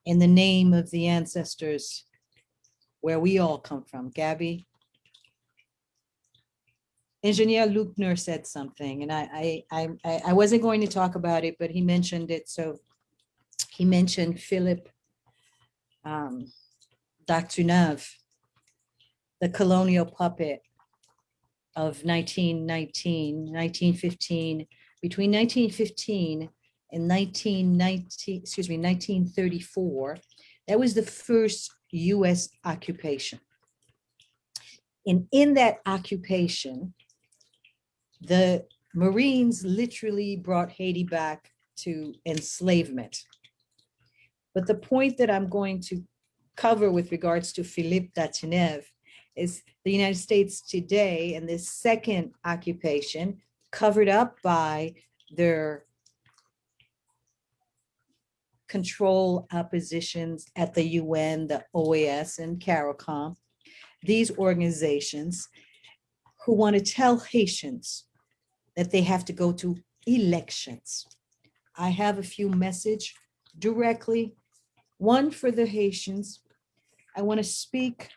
F: In the name of the ancestors where we all come from, Gabby, Engineer Luc Nair said something, and I wasn't going to talk about it, but he mentioned it. So he mentioned Philippe Dactunave, the colonial puppet of 1915, between 1915 and 1934, that was the first US occupation. And in that occupation, the Marines literally brought Haiti back to enslavement. But the point that I'm going to cover with regards to Philippe Dactunave is the United States today, and this second occupation, covered up by their control oppositions at the UN, the OAS, and CARICOM, these organizations who want to tell Haitians that they have to go to elections. I have a few messages directly. One for the Haitians. I want to speak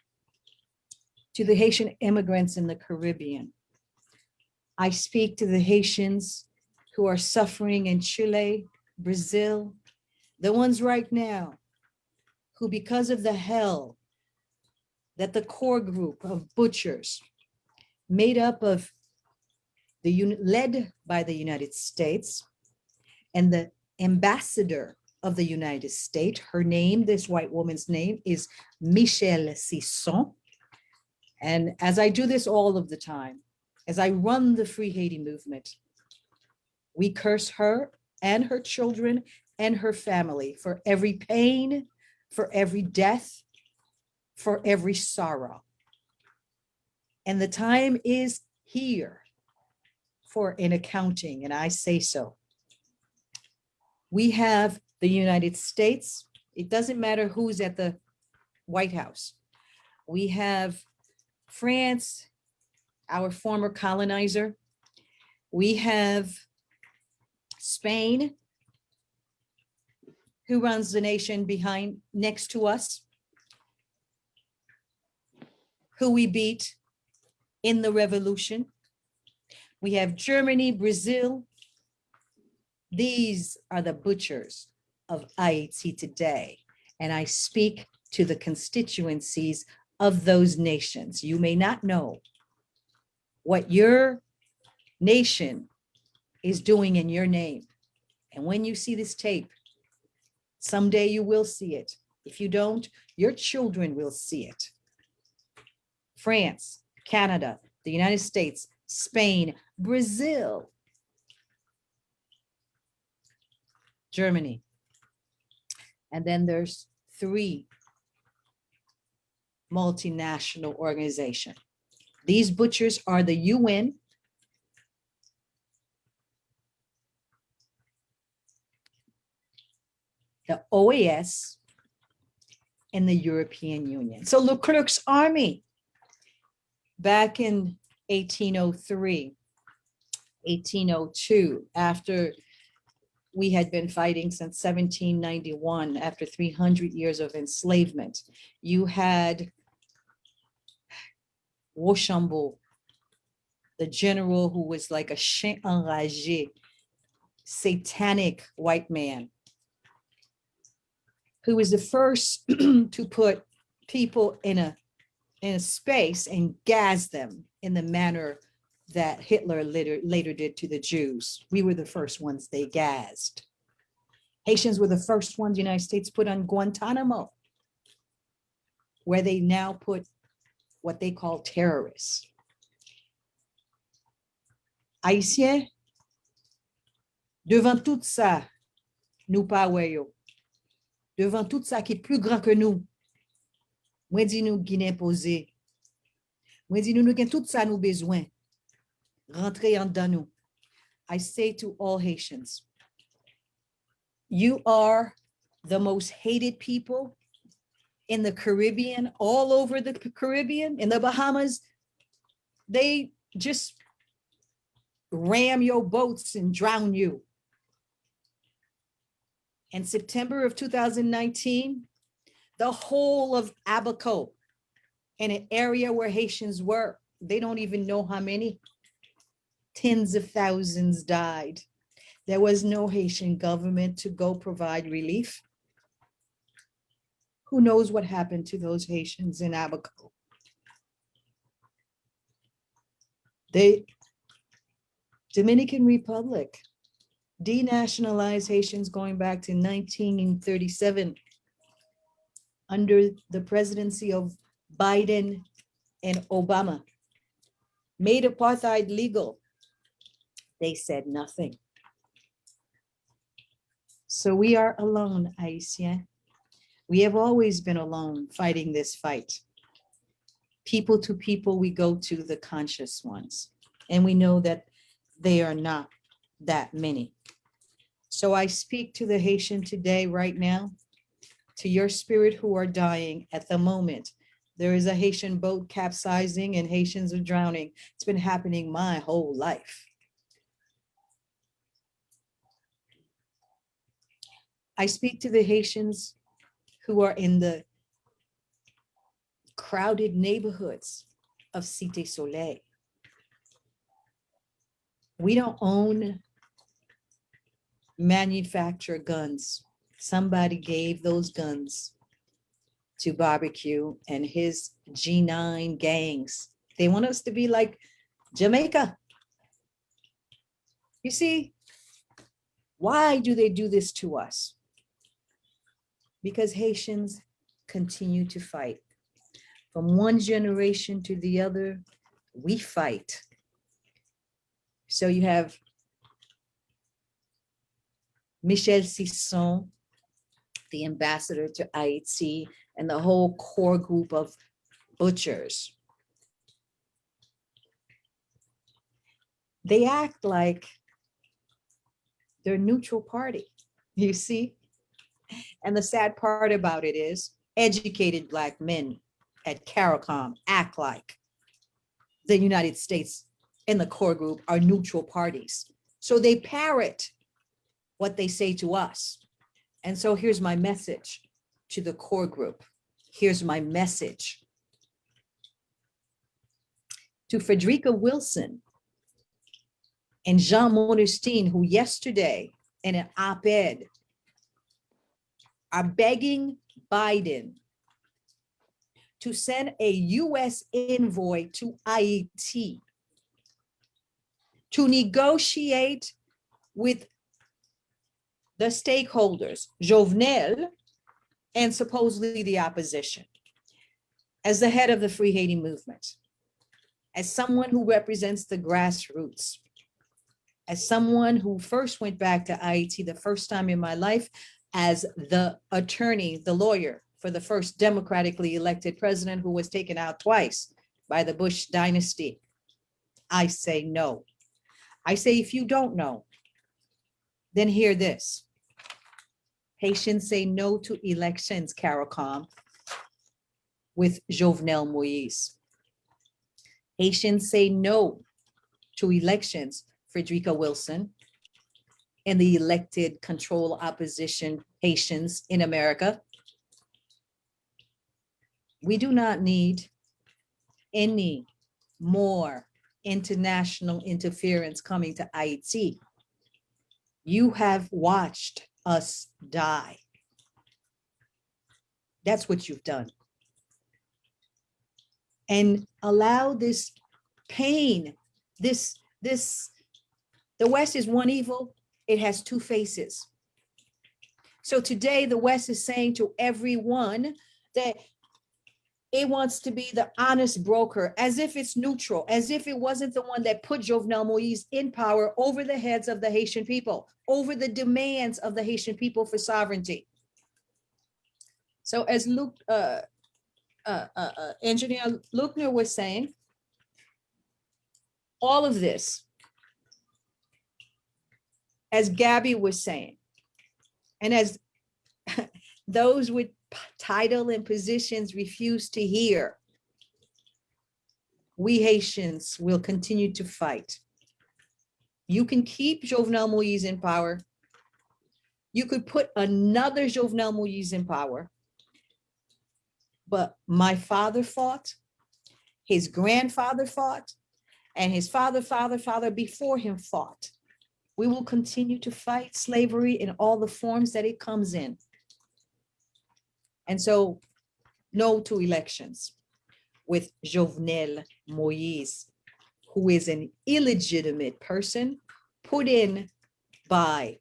F: to the Haitian immigrants in the Caribbean. I speak to the Haitians who are suffering in Chile, Brazil, the ones right now who, because of the hell that the core group of butchers made up of led by the United States and the ambassador of the United States, her name, this white woman's name is Michelle Sisson. And as I do this all of the time, as I run the Free Haiti movement, we curse her and her children and her family for every pain, for every death, for every sorrow. And the time is here for an accounting, and I say so. We have the United States. It doesn't matter who's at the White House. We have France, our former colonizer. We have Spain, who runs the nation next to us, who we beat in the revolution. We have Germany, Brazil. These are the butchers of Haiti today. And I speak to the constituencies of those nations. You may not know what your nation is doing in your name. And when you see this tape, someday you will see it. If you don't, your children will see it. France, Canada, the United States, Spain, Brazil, Germany. And then there's 3 multinational organizations. These butchers are the UN, the OAS, and the European Union. So Leclerc's army back in 1803, 1802, after we had been fighting since 1791, after 300 years of enslavement, you had Rochambeau, the general who was like a chien enragé, satanic white man, who was the first to put people in a space and gas them in the manner that Hitler later did to the Jews. We were the first ones they gassed. Haitians were the first ones the United States put on Guantanamo, where they now put what they call terrorists. Haïtiens, devant tout ça, nous pas weyo. Devant tout ça qui est plus grand que nous, moi dis nous Guinée posé. Moi dis nous gen tout ça nous besoin. Rentrer en dedans nous. I say to all Haitians, you are the most hated people in the Caribbean, all over the Caribbean, in the Bahamas. They just ram your boats and drown you. In September of 2019, the whole of Abaco, in an area where Haitians were, they don't even know how many, tens of thousands died. There was no Haitian government to go provide relief. Who knows what happened to those Haitians in Abaco? The Dominican Republic denationalized Haitians going back to 1937 under the presidency of Biden and Obama, made apartheid legal. They said nothing. So we are alone, Haitian. We have always been alone fighting this fight. People to people, we go to the conscious ones. And we know that They are not that many. So I speak to the Haitian today, right now, to your spirit who are dying at the moment. There is a Haitian boat capsizing and Haitians are drowning. It's been happening my whole life. I speak to the Haitians who are in the crowded neighborhoods of Cité Soleil. We don't own, manufacture guns. Somebody gave those guns to Barbecue and his G9 gangs. They want us to be like Jamaica. You see, why do they do this to us? Because Haitians continue to fight. From one generation to the other, we fight. So you have Michel Sisson, the ambassador to Haiti, and the whole core group of butchers. They act like they're neutral party, you see? And the sad part about it is educated Black men at CARICOM act like the United States and the core group are neutral parties. So they parrot what they say to us. And so here's my message to the core group. Here's my message to Frederica Wilson and Jean Modestine, who yesterday in an op-ed are begging Biden to send a US envoy to Haiti to negotiate with the stakeholders, Jovenel, and supposedly the opposition. As the head of the Free Haiti movement, as someone who represents the grassroots, as someone who first went back to Haiti the first time in my life as the attorney, the lawyer for the first democratically elected president who was taken out twice by the Bush dynasty, I say no. I say, if you don't know, then hear this. Haitians say no to elections, CARICOM, with Jovenel Moïse. Haitians say no to elections, Frederica Wilson, and the elected control opposition Haitians in America. We do not need any more international interference coming to Haiti. You have watched us die. That's what you've done. And allow this pain, the West is one evil, it has two faces. So today the West is saying to everyone that it wants to be the honest broker, as if it's neutral, as if it wasn't the one that put Jovenel Moïse in power over the heads of the Haitian people, over the demands of the Haitian people for sovereignty. So as Engineer Luckner was saying, all of this, as Gabby was saying, and as those with title and positions refuse to hear, we Haitians will continue to fight. You can keep Jovenel Moïse in power. You could put another Jovenel Moïse in power. But my father fought, his grandfather fought, and his father before him fought. We will continue to fight slavery in all the forms that it comes in. And so, no to elections with Jovenel Moïse, who is an illegitimate person put in by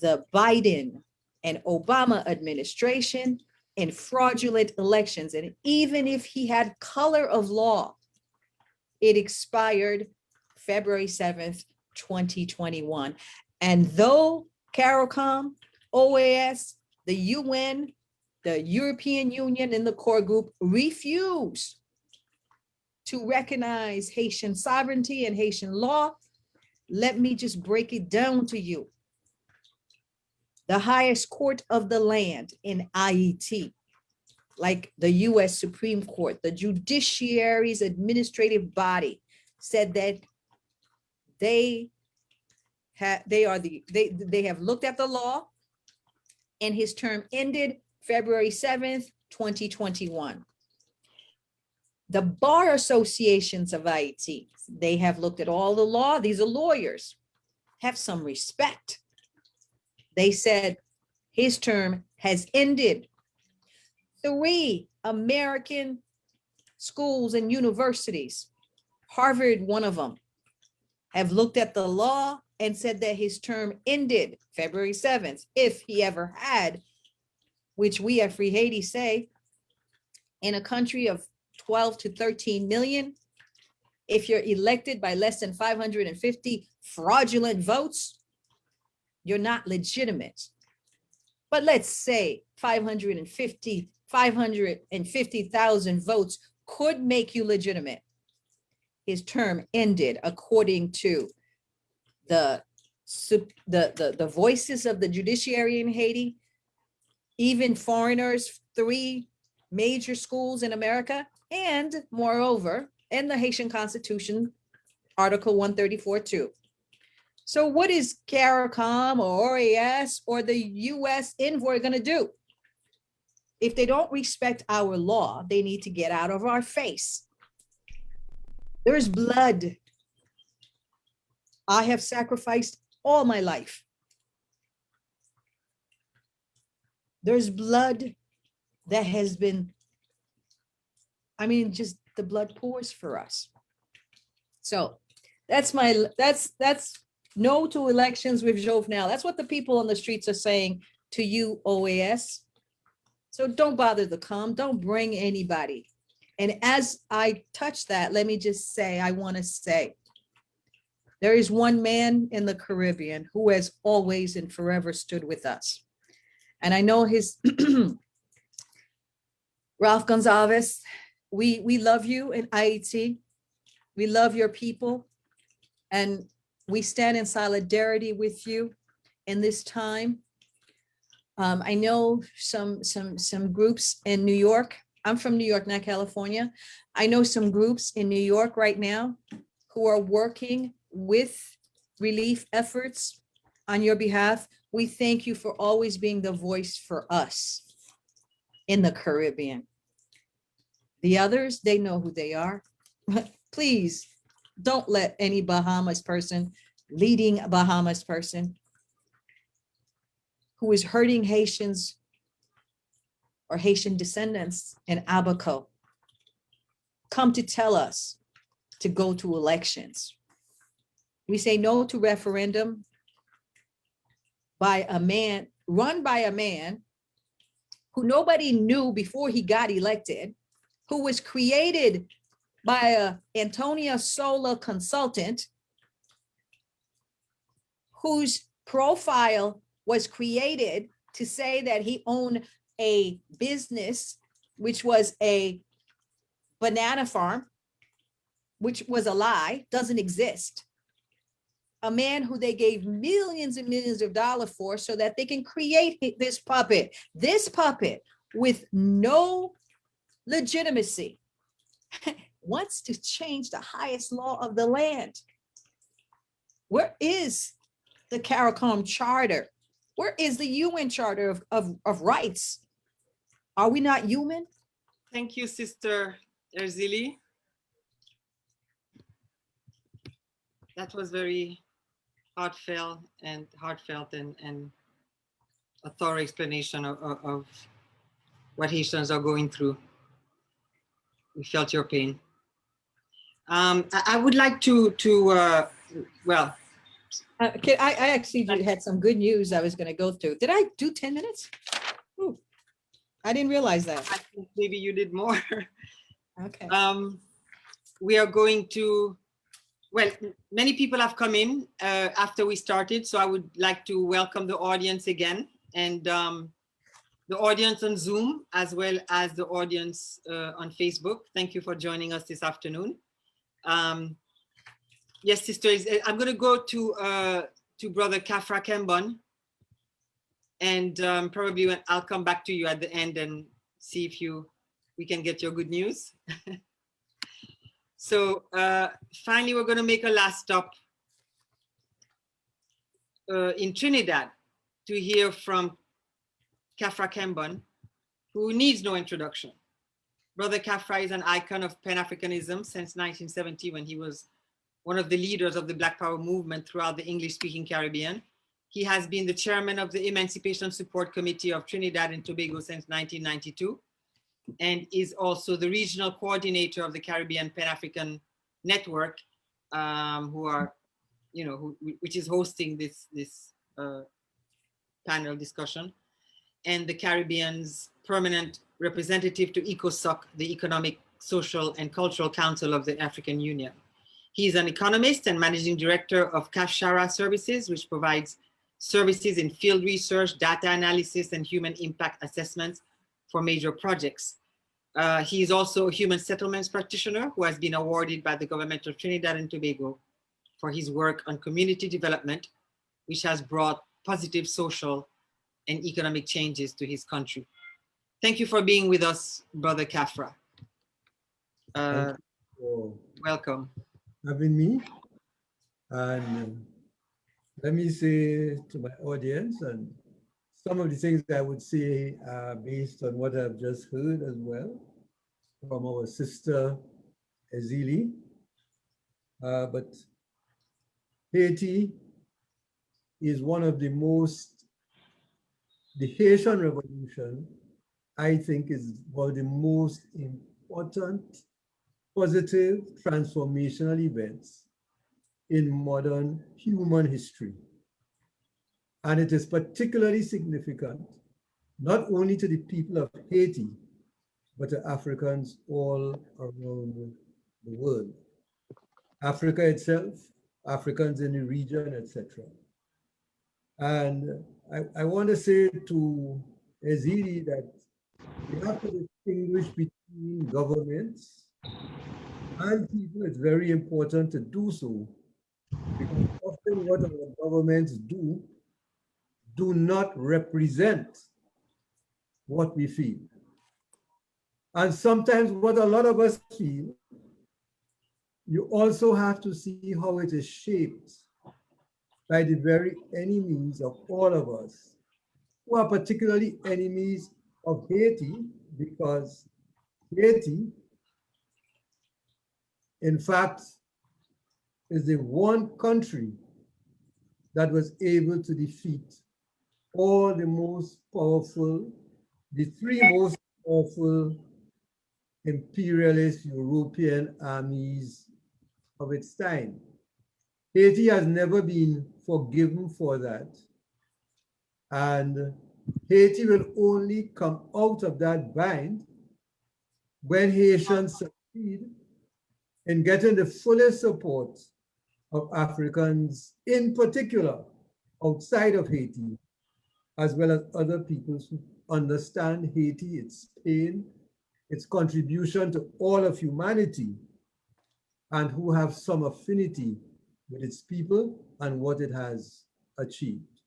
F: the Biden and Obama administration in fraudulent elections. And even if he had color of law, it expired February 7th, 2021. And though CARICOM, OAS, the UN, the European Union, and the core group refuse to recognize Haitian sovereignty and Haitian law, Let me just break it down to you. The highest court of the land in IET, like the US Supreme Court, the judiciary's administrative body, said that they have looked at the law, and his term ended February 7th, 2021. The bar associations of IET, they have looked at all the law. These are lawyers. Have some respect. They said his term has ended. 3 American schools and universities, Harvard, one of them, have looked at the law and said that his term ended February 7th, if he ever had, which we at Free Haiti say, in a country of 12 to 13 million, if you're elected by less than 550 fraudulent votes, you're not legitimate. But let's say 550,000 votes could make you legitimate. His term ended according to the voices of the judiciary in Haiti, even foreigners, 3 major schools in America, and moreover, in the Haitian Constitution, Article 134.2. So what is CARICOM or OAS or the US envoy going to do? If they don't respect our law, they need to get out of our face. There's blood. I have sacrificed all my life. There's blood that has been, just the blood pours for us. So that's no to elections with Jovenel. That's what the people on the streets are saying to you, OAS. So don't bother to come. Don't bring anybody. And as I touch that, let me just say, I want to say, there is one man in the Caribbean who has always and forever stood with us. And I know his, Ralph Gonzalez, we love you in IET. We love your people. And we stand in solidarity with you in this time. I know some groups in New York. I'm from New York, not California. I know some groups in New York right now who are working with relief efforts on your behalf. We thank you for always being the voice for us in the Caribbean. The others, they know who they are. Please don't let any Bahamas person, leading Bahamas person, who is hurting Haitians or Haitian descendants in Abaco, come to tell us to go to elections. We say no to referendum by a man, run by a man who nobody knew before he got elected, who was created by a Antonia Sola consultant, whose profile was created to say that he owned a business, which was a banana farm, which was a lie, doesn't exist. A man who they gave millions and millions of dollars for so that they can create this puppet with no legitimacy, wants to change the highest law of the land. Where is the CARICOM Charter? Where is the UN Charter of Rights? Are we not human?
B: Thank you, Sister Erzili. That was very heartfelt and a thorough explanation of what Haitians are going through. We felt your pain. I would like to
F: I actually had some good news I was going to go through. Did I do 10 minutes? Ooh, I didn't realize that.
B: I think maybe you did more.
F: Okay.
B: We are going to, well, many people have come in after we started, so I would like to welcome the audience again, and the audience on Zoom, as well as the audience on Facebook. Thank you for joining us this afternoon. Yes, sister. I'm going to go to Brother Kafra Kembon, and probably I'll come back to you at the end and see if we can get your good news. So finally, we're going to make a last stop in Trinidad to hear from Kafra Kembon, who needs no introduction. Brother Kafra is an icon of Pan-Africanism since 1970, when he was one of the leaders of the Black Power movement throughout the English-speaking Caribbean. He has been the chairman of the Emancipation Support Committee of Trinidad and Tobago since 1992, and is also the regional coordinator of the Caribbean Pan-African Network, which is hosting this panel discussion, and the Caribbean's permanent representative to ECOSOC, the Economic, Social, and Cultural Council of the African Union. He's an economist and managing director of Kafshara Services, which provides services in field research, data analysis, and human impact assessments for major projects. He is also a human settlements practitioner who has been awarded by the government of Trinidad and Tobago for his work on community development, which has brought positive social and economic changes to his country. Thank you for being with us, Brother Kafra. Welcome.
G: Having me. And let me say to my audience, and some of the things I would say are based on what I've just heard as well from our sister Ezili. But Haiti is one of the Haitian Revolution, I think, is one of the most important, positive, transformational events in modern human history. And it is particularly significant, not only to the people of Haiti, but to Africans all around the world. Africa itself, Africans in the region, etc. And I want to say to Ezili that we have to distinguish between governments and people. It's very important to do so, because often what our governments do not represent what we feel. And sometimes what a lot of us feel, you also have to see how it is shaped by the very enemies of all of us, who are particularly enemies of Haiti, because Haiti, in fact, is the one country that was able to defeat all the most powerful, the three most powerful imperialist European armies of its time. Haiti has never been forgiven for that. And Haiti will only come out of that bind when Haitians succeed in getting the fullest support of Africans, in particular, outside of Haiti, as well as other peoples who understand Haiti, its pain, its contribution to all of humanity, and who have some affinity with its people and what it has achieved.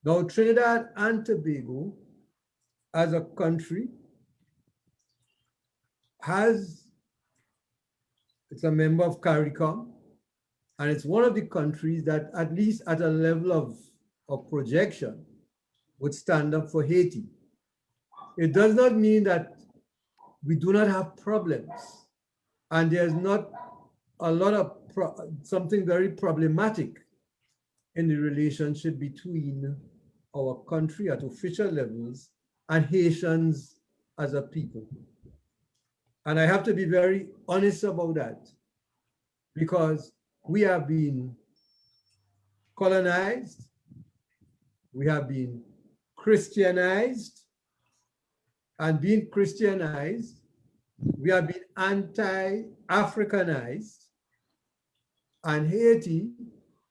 G: Now, Trinidad and Tobago, as a country, it's a member of CARICOM, and it's one of the countries that, at least at a level of projection, would stand up for Haiti. It does not mean that we do not have problems, and there's not a lot of something very problematic in the relationship between our country at official levels and Haitians as a people. And I have to be very honest about that, because we have been colonized, we have been Christianized, and being Christianized, we have been anti-Africanized. And Haiti,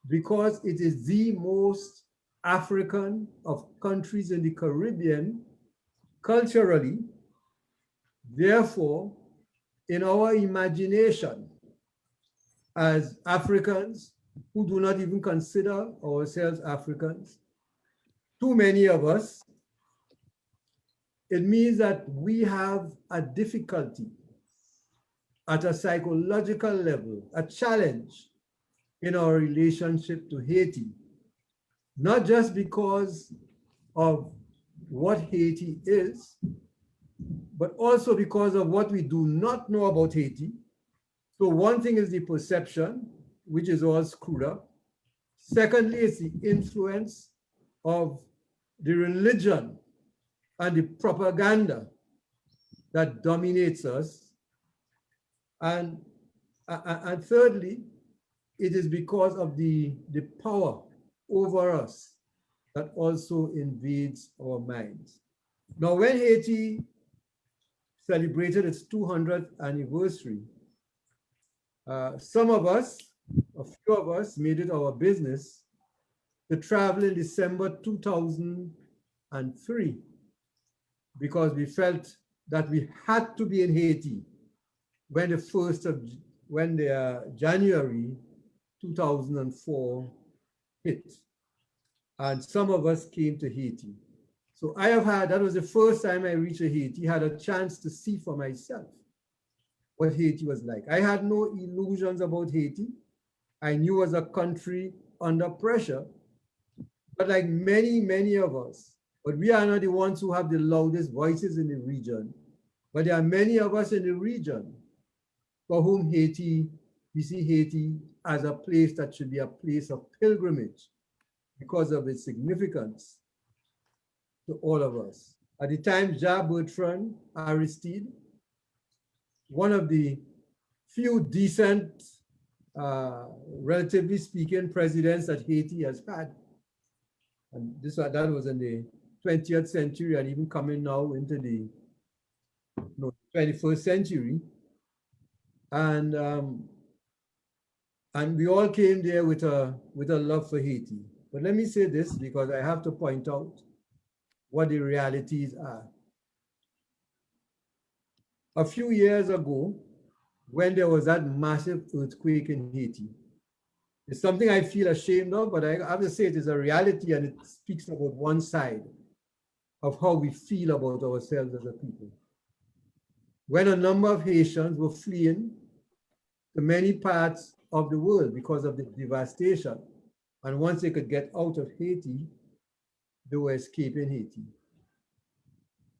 G: because it is the most African of countries in the Caribbean, culturally, therefore, in our imagination, as Africans who do not even consider ourselves Africans, too many of us, it means that we have a difficulty at a psychological level, a challenge in our relationship to Haiti, not just because of what Haiti is, but also because of what we do not know about Haiti. So one thing is the perception, which is all screwed up. Secondly, it's the influence of the religion and the propaganda that dominates us. And thirdly, it is because of the power over us that also invades our minds. Now, when Haiti celebrated its 200th anniversary, some of us, a few of us, made it our business to travel in December 2003 because we felt that we had to be in Haiti when the January 2004 hit, and some of us came to Haiti. So that was the first time I reached Haiti, had a chance to see for myself what Haiti was like. I had no illusions about Haiti. I knew it was a country under pressure, but like many, many of us, but we are not the ones who have the loudest voices in the region, but there are many of us in the region for whom we see Haiti as a place that should be a place of pilgrimage because of its significance to all of us. At the time, Jean-Bertrand Aristide, one of the few decent, relatively speaking, presidents that Haiti has had, and that was in the 20th century and even coming now into the 21st century. And we all came there with a love for Haiti. But let me say this, because I have to point out what the realities are. A few years ago, when there was that massive earthquake in Haiti, it's something I feel ashamed of, but I have to say it is a reality, and it speaks about one side of how we feel about ourselves as a people. When a number of Haitians were fleeing to many parts of the world because of the devastation, and once they could get out of Haiti, they were escaping Haiti.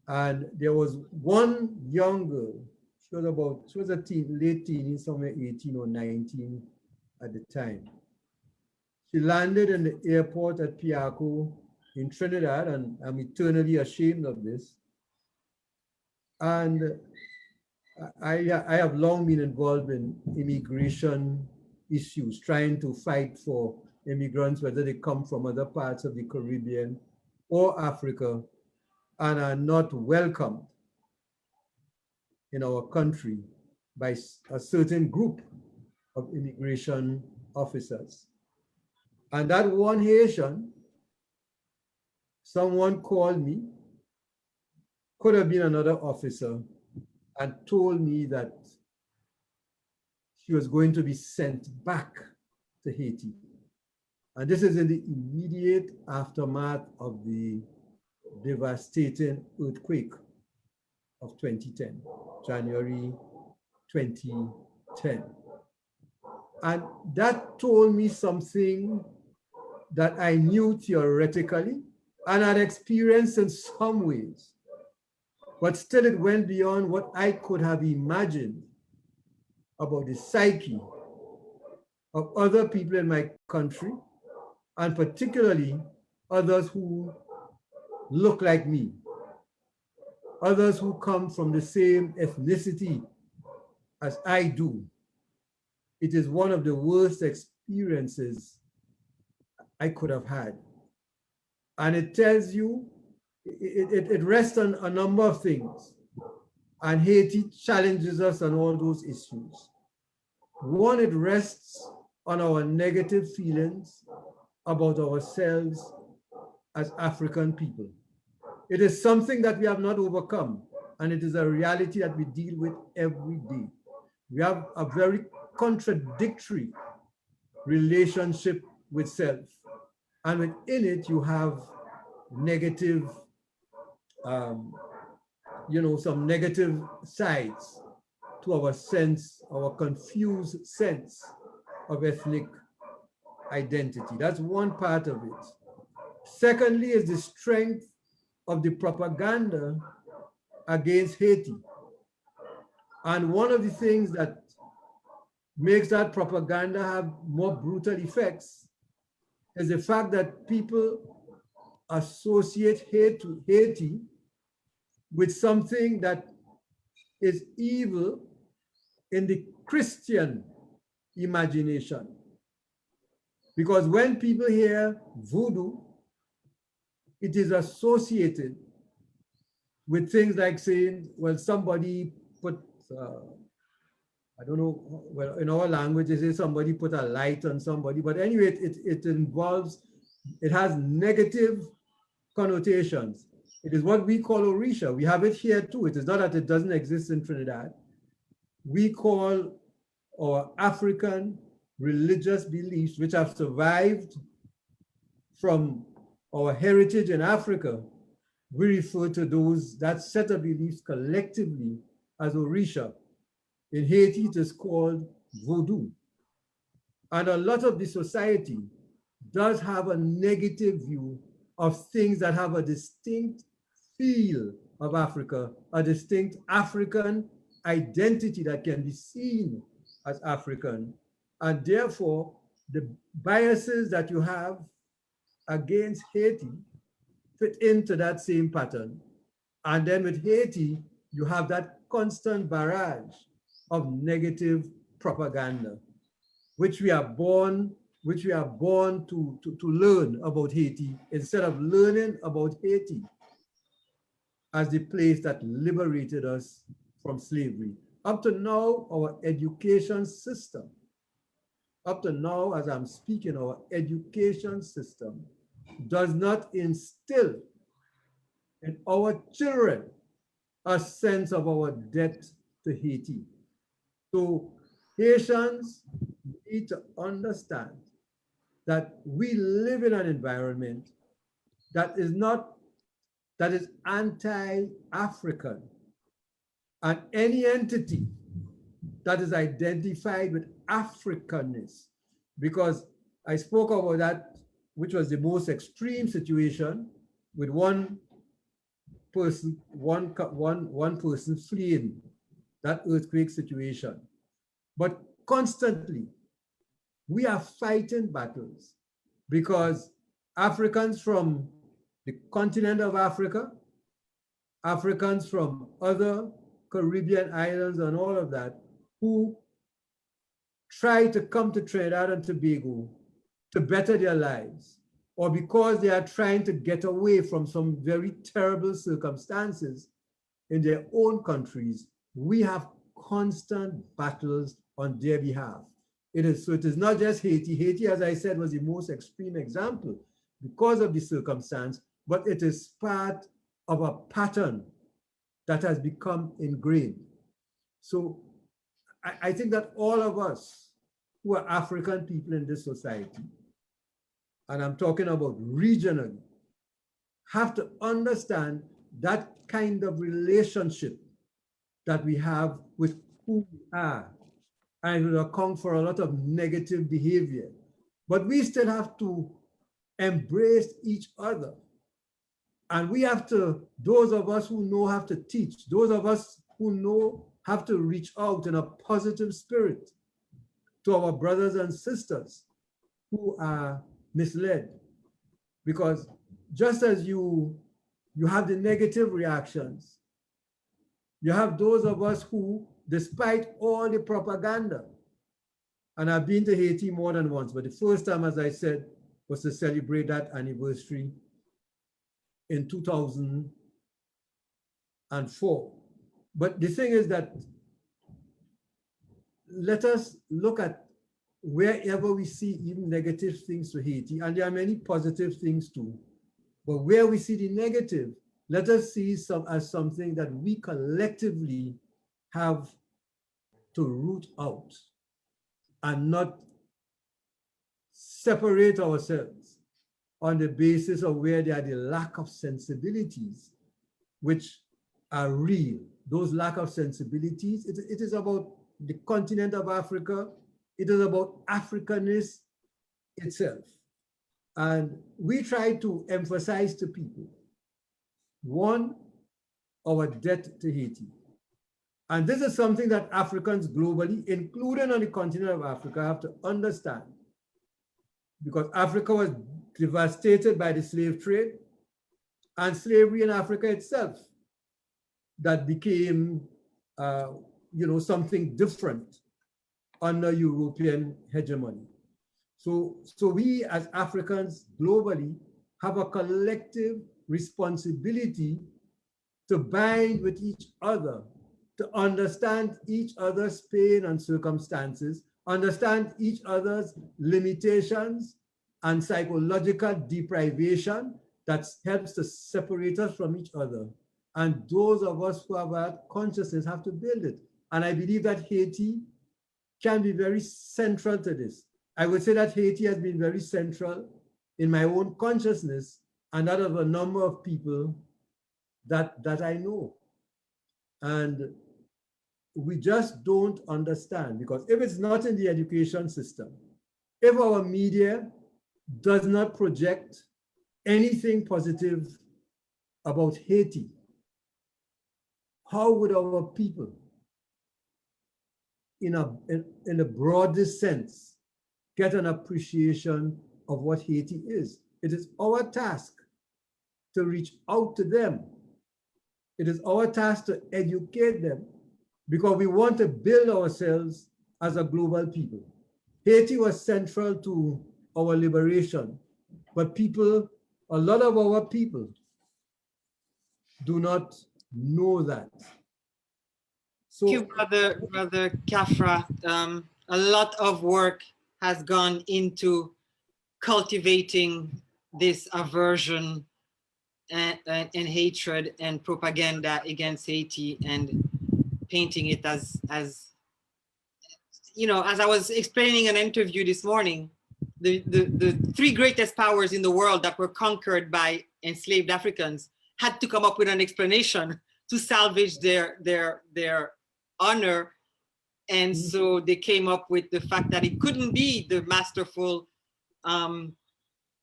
G: And there was one young girl, she was a late teen, somewhere 18 or 19 at the time. She landed in the airport at Piarco in Trinidad, and I'm eternally ashamed of this. And I have long been involved in immigration issues, trying to fight for immigrants, whether they come from other parts of the Caribbean or Africa, and are not welcomed in our country by a certain group of immigration officers. And that one Haitian, someone called me, could have been another officer, and told me that she was going to be sent back to Haiti. And this is in the immediate aftermath of the devastating earthquake of 2010, January 2010. And that told me something that I knew theoretically and had experienced in some ways, but still it went beyond what I could have imagined about the psyche of other people in my country, and particularly others who look like me, others who come from the same ethnicity as I do. It is one of the worst experiences I could have had. And it tells you, it rests on a number of things. And Haiti challenges us on all those issues. One, it rests on our negative feelings about ourselves as African people. It is something that we have not overcome, and it is a reality that we deal with every day. We have a very contradictory relationship with self. And within it, you have negative, some negative sides to our sense, our confused sense of ethnic identity. That's one part of it. Secondly, is the strength of the propaganda against Haiti. And one of the things that makes that propaganda have more brutal effects is the fact that people associate Haiti with something that is evil in the Christian imagination. Because when people hear voodoo, it is associated with things like saying, well, somebody put, I don't know, well, in our language, they say somebody put a light on somebody, but anyway, it involves, it has negative connotations. It is what we call Orisha. We have it here too. It is not that it doesn't exist in Trinidad. We call our African religious beliefs, which have survived from our heritage in Africa, we refer to that set of beliefs collectively as Orisha. In Haiti, it is called Vodou. And a lot of the society does have a negative view of things that have a distinct feel of Africa, a distinct African identity that can be seen as African. And therefore, the biases that you have against Haiti fit into that same pattern. And then with Haiti, you have that constant barrage of negative propaganda, which we are born to learn about Haiti instead of learning about Haiti as the place that liberated us from slavery. Up to now, our education system, up to now, as I'm speaking, our education system does not instill in our children a sense of our debt to Haiti. So Haitians need to understand that we live in an environment that is anti-African, and any entity that is identified with Africanness, because I spoke about that, which was the most extreme situation with one person fleeing that earthquake situation. But constantly, we are fighting battles because Africans from the continent of Africa, Africans from other Caribbean islands and all of that, who try to come to Trinidad and Tobago to better their lives, or because they are trying to get away from some very terrible circumstances in their own countries, we have constant battles on their behalf. It is not just Haiti. Haiti, as I said, was the most extreme example because of the circumstance, but it is part of a pattern that has become ingrained. So I think that all of us who are African people in this society, and I'm talking about regionally, have to understand that kind of relationship that we have with who we are, and it will account for a lot of negative behavior. But we still have to embrace each other. And we have to, those of us who know have to teach, those of us who know have to reach out in a positive spirit to our brothers and sisters who are misled. Because just as you have the negative reactions, you have those of us who, despite all the propaganda, and I've been to Haiti more than once, but the first time, as I said, was to celebrate that anniversary in 2004. But the thing is that let us look at wherever we see even negative things to Haiti, and there are many positive things too, but where we see the negative, let us see as something that we collectively have to root out. and not separate ourselves on the basis of where there are the lack of sensibilities which are real. Those lack of sensibilities, it is about the continent of Africa. It is about Africanness itself. And we try to emphasize to people, one, our debt to Haiti. And this is something that Africans globally, including on the continent of Africa, have to understand. Because Africa was devastated by the slave trade and slavery in Africa itself that became something different under European hegemony. So we as Africans globally have a collective responsibility to bind with each other, to understand each other's pain and circumstances, understand each other's limitations and psychological deprivation that helps to separate us from each other. And those of us who have that consciousness have to build it. And I believe that Haiti can be very central to this. I would say that Haiti has been very central in my own consciousness and that of a number of people that I know. And we just don't understand, because if it's not in the education system, if our media does not project anything positive about Haiti, how would our people, in the broadest sense, get an appreciation of what Haiti is? It is our task to reach out to them. It is our task to educate them, because we want to build ourselves as a global people. Haiti was central to our liberation, but people, a lot of our people do not know that. So,
B: Thank you, Brother Kafra. A lot of work has gone into cultivating this aversion and hatred and propaganda against Haiti, and painting it as I was explaining in an interview this morning, the three greatest powers in the world that were conquered by enslaved Africans had to come up with an explanation to salvage their honor. And so they came up with the fact that it couldn't be the masterful,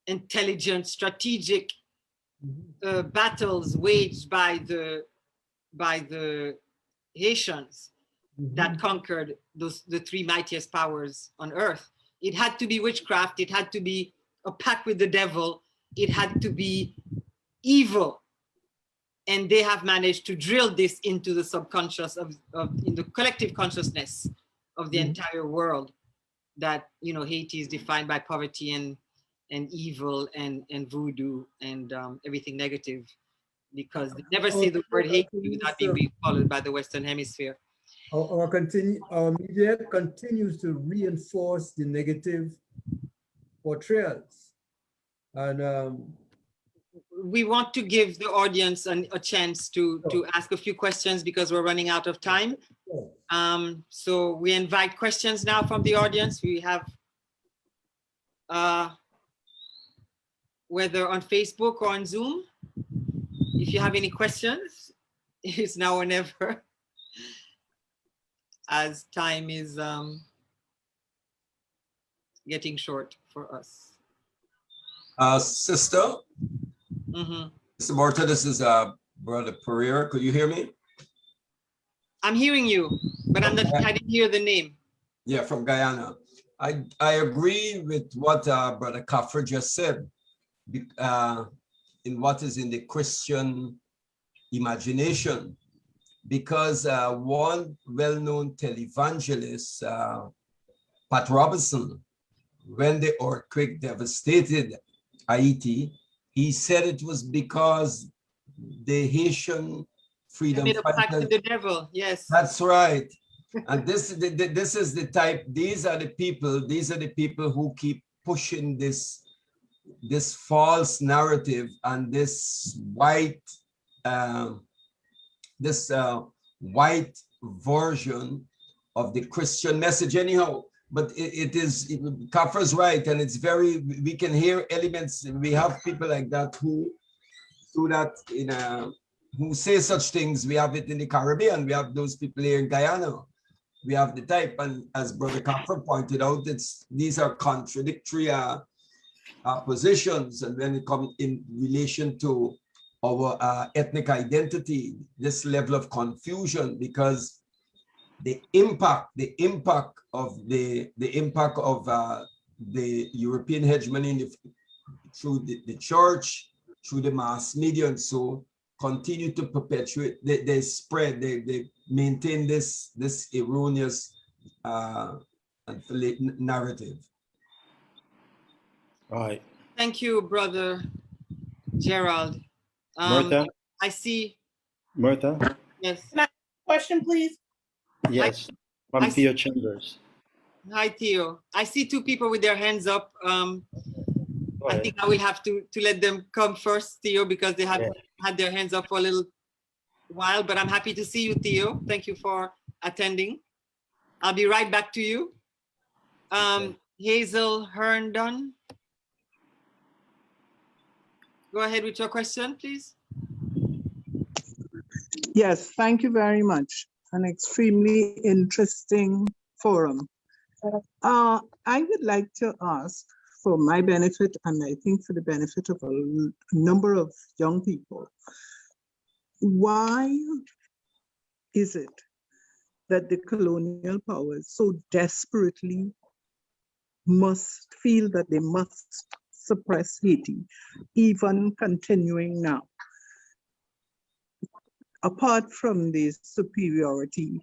B: intelligent, strategic battles waged by the Haitians that conquered the three mightiest powers on earth. It had to be witchcraft. It had to be a pact with the devil. It had to be evil. And they have managed to drill this into the subconscious in the collective consciousness of the entire world, that Haiti is defined by poverty and evil and voodoo and everything negative, because they never say the word Haiti without being followed by the Western Hemisphere.
G: Our media continues to reinforce the negative portrayals. And
B: we want to give the audience a chance to ask a few questions, because we're running out of time. So we invite questions now from the audience. We have, whether on Facebook or on Zoom, if you have any questions, it's now or never, as time is getting short for us.
H: Sister, Mr. Morta, this is Brother Pereira. Could you hear me?
B: I'm hearing you, but I didn't hear the name.
H: Yeah, from Guyana. I agree with what Brother Kafra just said, in what is in the Christian imagination, because one well-known televangelist, Pat Robertson, when the earthquake devastated Haiti, he said it was because the Haitian freedom
B: made a pact
H: fighters.
B: with the devil. Yes,
H: that's right. And this is the type. These are the people who keep pushing this false narrative and this white white version of the Christian message. Anyhow, but Kafra's right, and it's very, we can hear elements, and we have people like that who do that who say such things. We have it in the Caribbean, we have those people here in Guyana. We have the type, and as Brother Kafra pointed out, these are contradictory positions, and when it comes in relation to our ethnic identity, this level of confusion, because the impact of the European hegemony through the church, through the mass media, and so continue to perpetuate, they spread, they maintain this erroneous narrative.
I: All right.
B: Thank you, Brother Gerald.
I: Martha?
B: I see.
I: Martha?
B: Yes.
C: Question, please.
I: Yes. From Theo Chambers.
B: Hi, Theo. I see two people with their hands up.
I: Go
B: I
I: ahead.
B: think I will have to let them come first, Theo, because they have had their hands up for a little while, but I'm happy to see you, Theo. Thank you for attending. I'll be right back to you. Hazel Herndon. Go ahead with your question, please.
J: Yes, thank you very much. An extremely interesting forum. I would like to ask, for my benefit, and I think for the benefit of a number of young people, why is it that the colonial powers so desperately must feel that they must suppress Haiti, even continuing now? Apart from the superiority,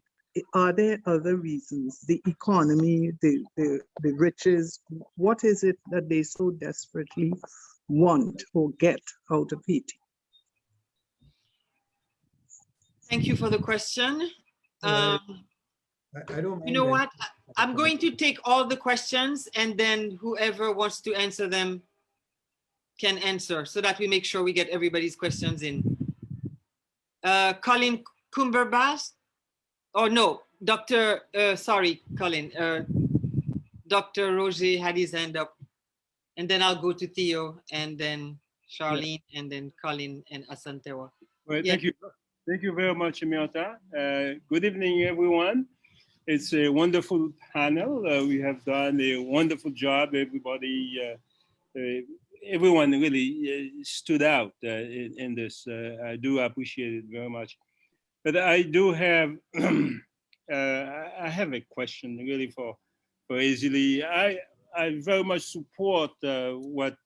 J: are there other reasons? The economy, the riches, what is it that they so desperately want or get out of Haiti?
B: Thank you for the question.
G: I don't
B: You know
G: mind
B: what? I'm going to take all the questions, and then whoever wants to answer them can answer, so that we make sure we get everybody's questions in. Colin Cumberbatch, or no, Dr. Sorry, Colin. Dr. Roger had his hand up, and then I'll go to Theo, and then Charlene, and then Colin and Asantewa.
K: Well,
B: Yeah.
K: thank you. Thank you very much, Miota. Good evening, everyone. It's a wonderful panel. We have done a wonderful job. Everybody, everyone really stood out in this. I do appreciate it very much. But I do have, I have a question really for Ezili. I very much support what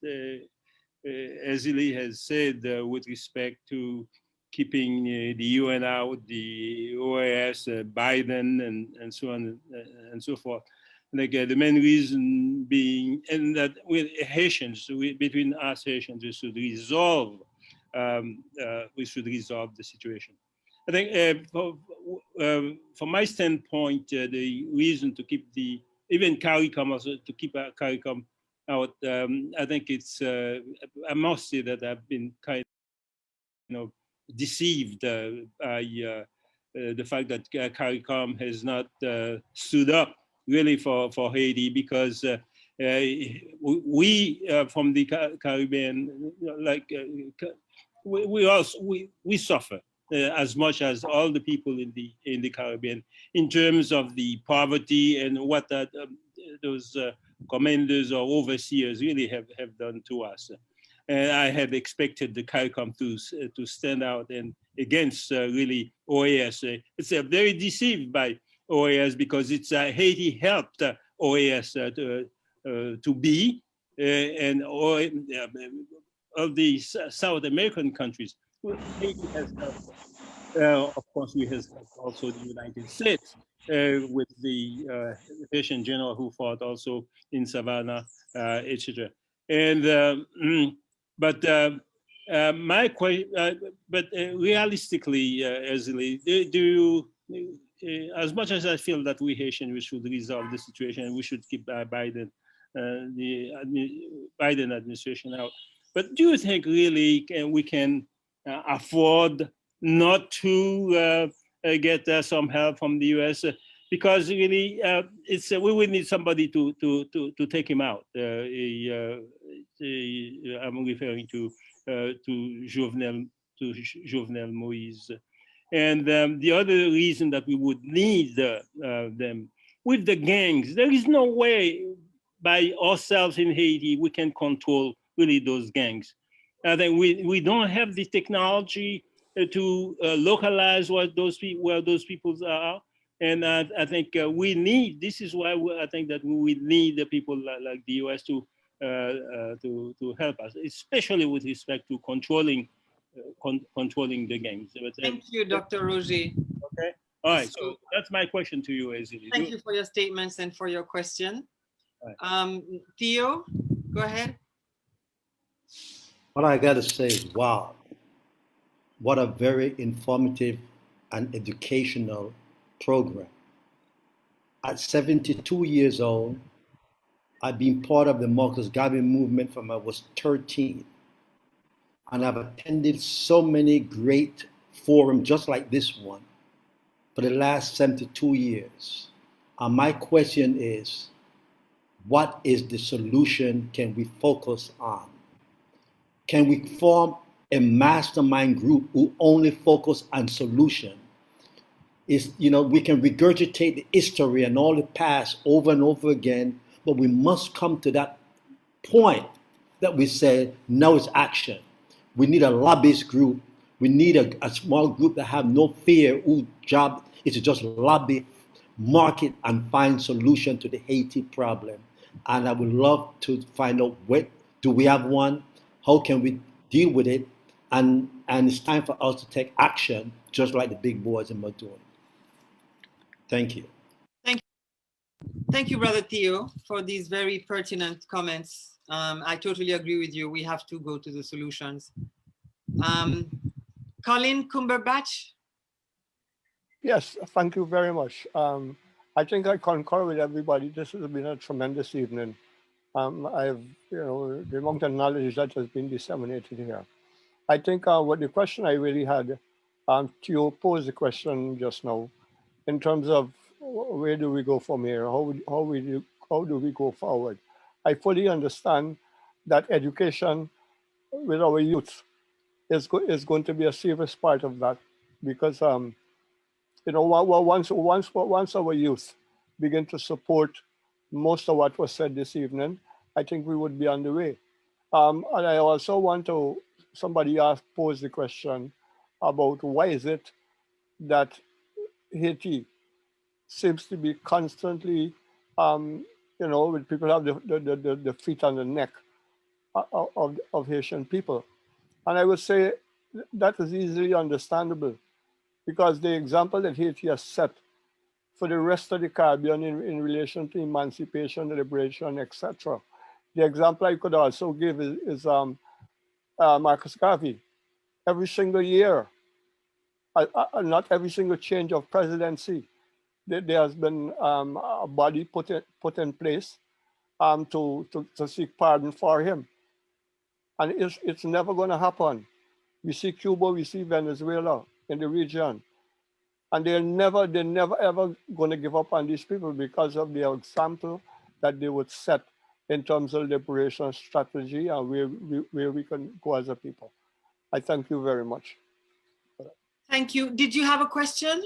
K: Ezili has said with respect to keeping the UN out, the OAS, Biden, and so on and so forth. Like the main reason being, and that with Haitians, between us Haitians, we should resolve the situation. I think from my standpoint, the reason to keep even CARICOM, also to keep CARICOM out, I think it's, I must say that I've been kind of deceived by the fact that CARICOM has not stood up really for Haiti, because we from the Caribbean, like we suffer as much as all the people in the Caribbean in terms of the poverty and what those commanders or overseers really have done to us. And I had expected the CARICOM to stand out and against really OAS. It's very deceived by OAS, because it's Haiti helped OAS to be, and all the South American countries. Haiti has helped. Of course, we have also the United States with the Haitian general who fought also in Savannah, etc. And my question, but realistically, Ezili, as much as I feel that we Haitians, we should resolve the situation, we should keep Biden, the Biden administration out. But do you think really we can afford not to get some help from the US? because really we would need somebody to take him out. I'm referring to Jovenel Moise. And the other reason that we would need them with the gangs, there is no way by ourselves in Haiti we can control really those gangs. I think we don't have the technology to localize where those people are. And I think we need, this is why I think that we need the people like the US to help us, especially with respect to controlling the gangs.
B: Thank you, Dr. Roger.
K: Okay. All right. So that's my question to you, Ezili.
B: Thank you for your statements and for your question.
K: Right.
B: Theo, go ahead.
I: What I got to say, wow, what a very informative and educational program. At 72 years old, I've been part of the Marcus Garvey movement from I was 13. And I've attended so many great forums just like this one for the last 72 years. And my question is, what is the solution can we focus on? Can we form a mastermind group who only focus on solution? We can regurgitate the history and all the past over and over again, but we must come to that point that we say, now it's action. We need a lobbyist group. We need a small group that have no fear, whose job is to just lobby, market, and find solution to the Haiti problem. And I would love to find out, do we have one? How can we deal with it? And it's time for us to take action, just like the big boys are doing. Thank you.
B: Thank you, Brother Theo, for these very pertinent comments. I totally agree with you. We have to go to the solutions. Colin Cumberbatch.
L: Yes, thank you very much. I think I concur with everybody. This has been a tremendous evening. The amount of knowledge that has been disseminated here. I think what the question I really had, Theo posed the question just now, in terms of where do we go from here? How do we go forward? I fully understand that education with our youth is going to be a serious part of that, because once our youth begin to support most of what was said this evening, I think we would be on the way. And I also want to, somebody posed the question about why is it that Haiti seems to be constantly, when people have the feet on the neck of Haitian people. And I would say that is easily understandable, because the example that Haiti has set for the rest of the Caribbean in relation to emancipation, liberation, etc. The example I could also give is Marcus Garvey. Every single year, not every single change of presidency, there has been a body put in place to seek pardon for him. And it's never going to happen. We see Cuba, we see Venezuela in the region. And they're never ever going to give up on these people because of the example that they would set in terms of liberation strategy and where we can go as a people. I thank you very much.
B: Thank you. Did you have a question?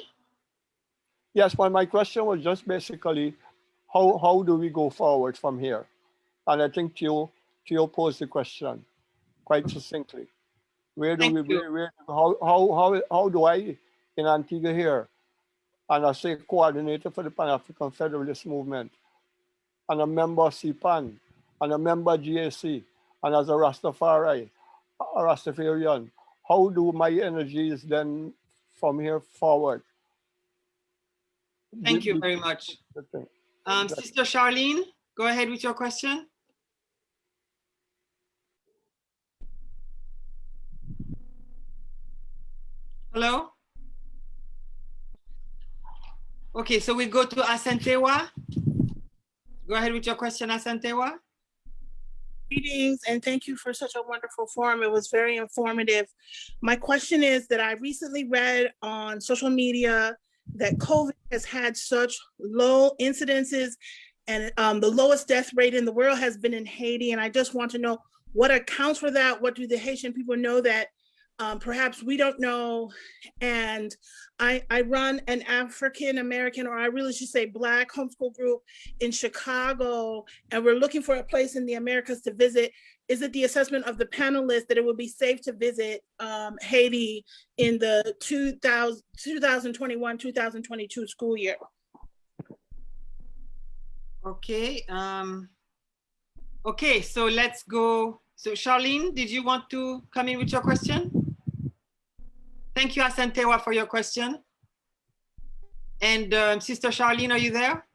L: Yes, well, my question was just basically, how do we go forward from here? And I think Theo posed the question quite succinctly. How do I, in Antigua here, and I say coordinator for the Pan-African Federalist Movement, and a member of CPAN, and a member of GAC, and as a Rastafarian, how do my energies then from here forward?
B: Thank you very much. Sister Charlene, go ahead with your question. Hello? Okay, so we go to Asantewa. Go ahead with your question, Asantewa.
M: Greetings, and thank you for such a wonderful forum. It was very informative. My question is that I recently read on social media that COVID has had such low incidences, and the lowest death rate in the world has been in Haiti. And I just want to know what accounts for that. What do the Haitian people know that perhaps we don't know? And I run an African American, or I really should say Black homeschool group in Chicago, and we're looking for a place in the Americas to visit. Is it the assessment of the panelists that it would be safe to visit Haiti in the 2021-2022 school year?
B: Okay. Okay, so let's go. So Charlene, did you want to come in with your question? Thank you, Asantewa, for your question. And Sister Charlene, are you there?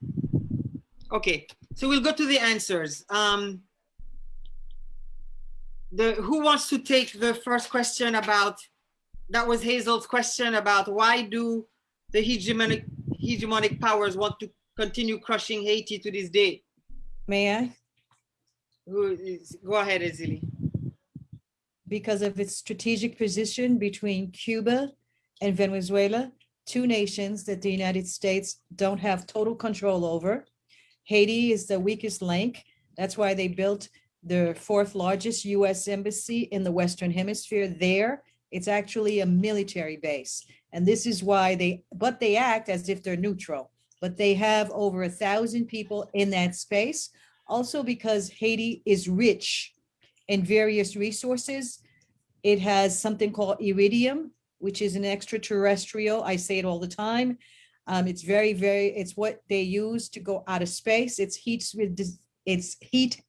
B: Okay, so we'll go to the answers. Who wants to take the first question about, that was Hazel's question about why do the hegemonic powers want to continue crushing Haiti to this day?
F: May I?
B: Go ahead, Ezili.
F: Because of its strategic position between Cuba and Venezuela, two nations that the United States don't have total control over. Haiti is the weakest link. That's why they built the fourth largest US embassy in the Western Hemisphere there. It's actually a military base. And this is why they act as if they're neutral, but they have over 1,000 people in that space. Also because Haiti is rich in various resources. It has something called iridium, which is an extraterrestrial. I say it all the time. It's it's what they use to go out of space. It's heat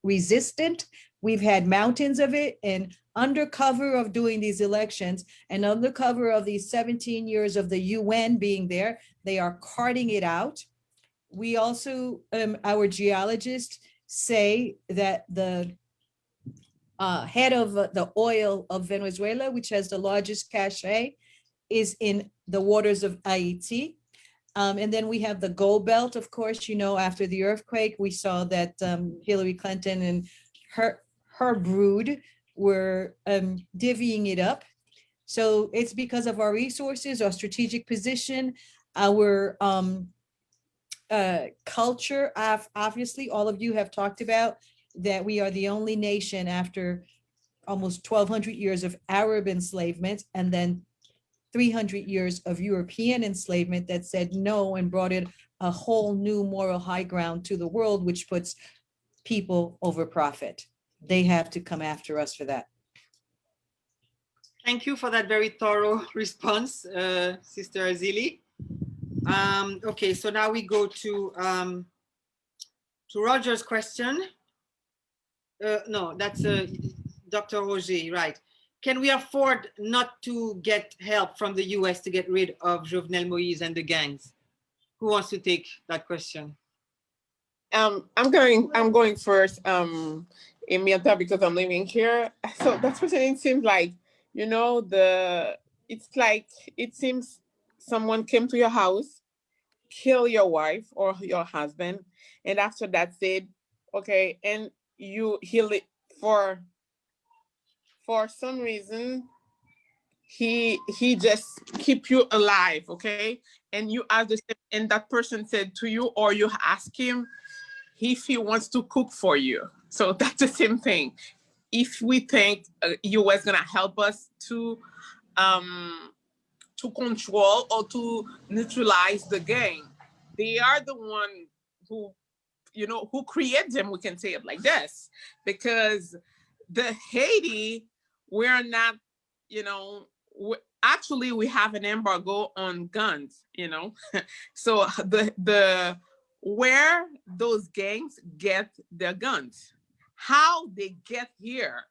F: resistant. We've had mountains of it, and under cover of doing these elections and under cover of these 17 years of the UN being there, they are carting it out. We also, our geologists say that the head of the oil of Venezuela, which has the largest cache, is in the waters of Haiti. And then we have the gold belt, of course, you know, after the earthquake, we saw that Hillary Clinton and her brood were divvying it up. So it's because of our resources, our strategic position, our culture. Obviously, all of you have talked about that we are the only nation after almost 1,200 years of Arab enslavement and then 300 years of European enslavement that said no and brought it a whole new moral high ground to the world, which puts people over profit. They have to come after us for that.
B: Thank you for that very thorough response, Sister Azili. Okay, so now we go to Roger's question. No, that's Dr. Roger, right. Can we afford not to get help from the US to get rid of Jovenel Moïse and the gangs? Who wants to take that question?
C: I'm going first, Emiata, because I'm living here. So that's what it seems like, you know, it seems someone came to your house, kill your wife or your husband, and after that said, okay, and you heal it for some reason, he just keep you alive, okay? And you ask the same, and that person said to you, or you ask him if he wants to cook for you. So that's the same thing. If we think US gonna help us to control or to neutralize the gang, they are the one who, you know, who create them, we can say it like this, because the Haiti, we're not, you know, actually we have an embargo on guns, you know. So the where those gangs get their guns, how they get here,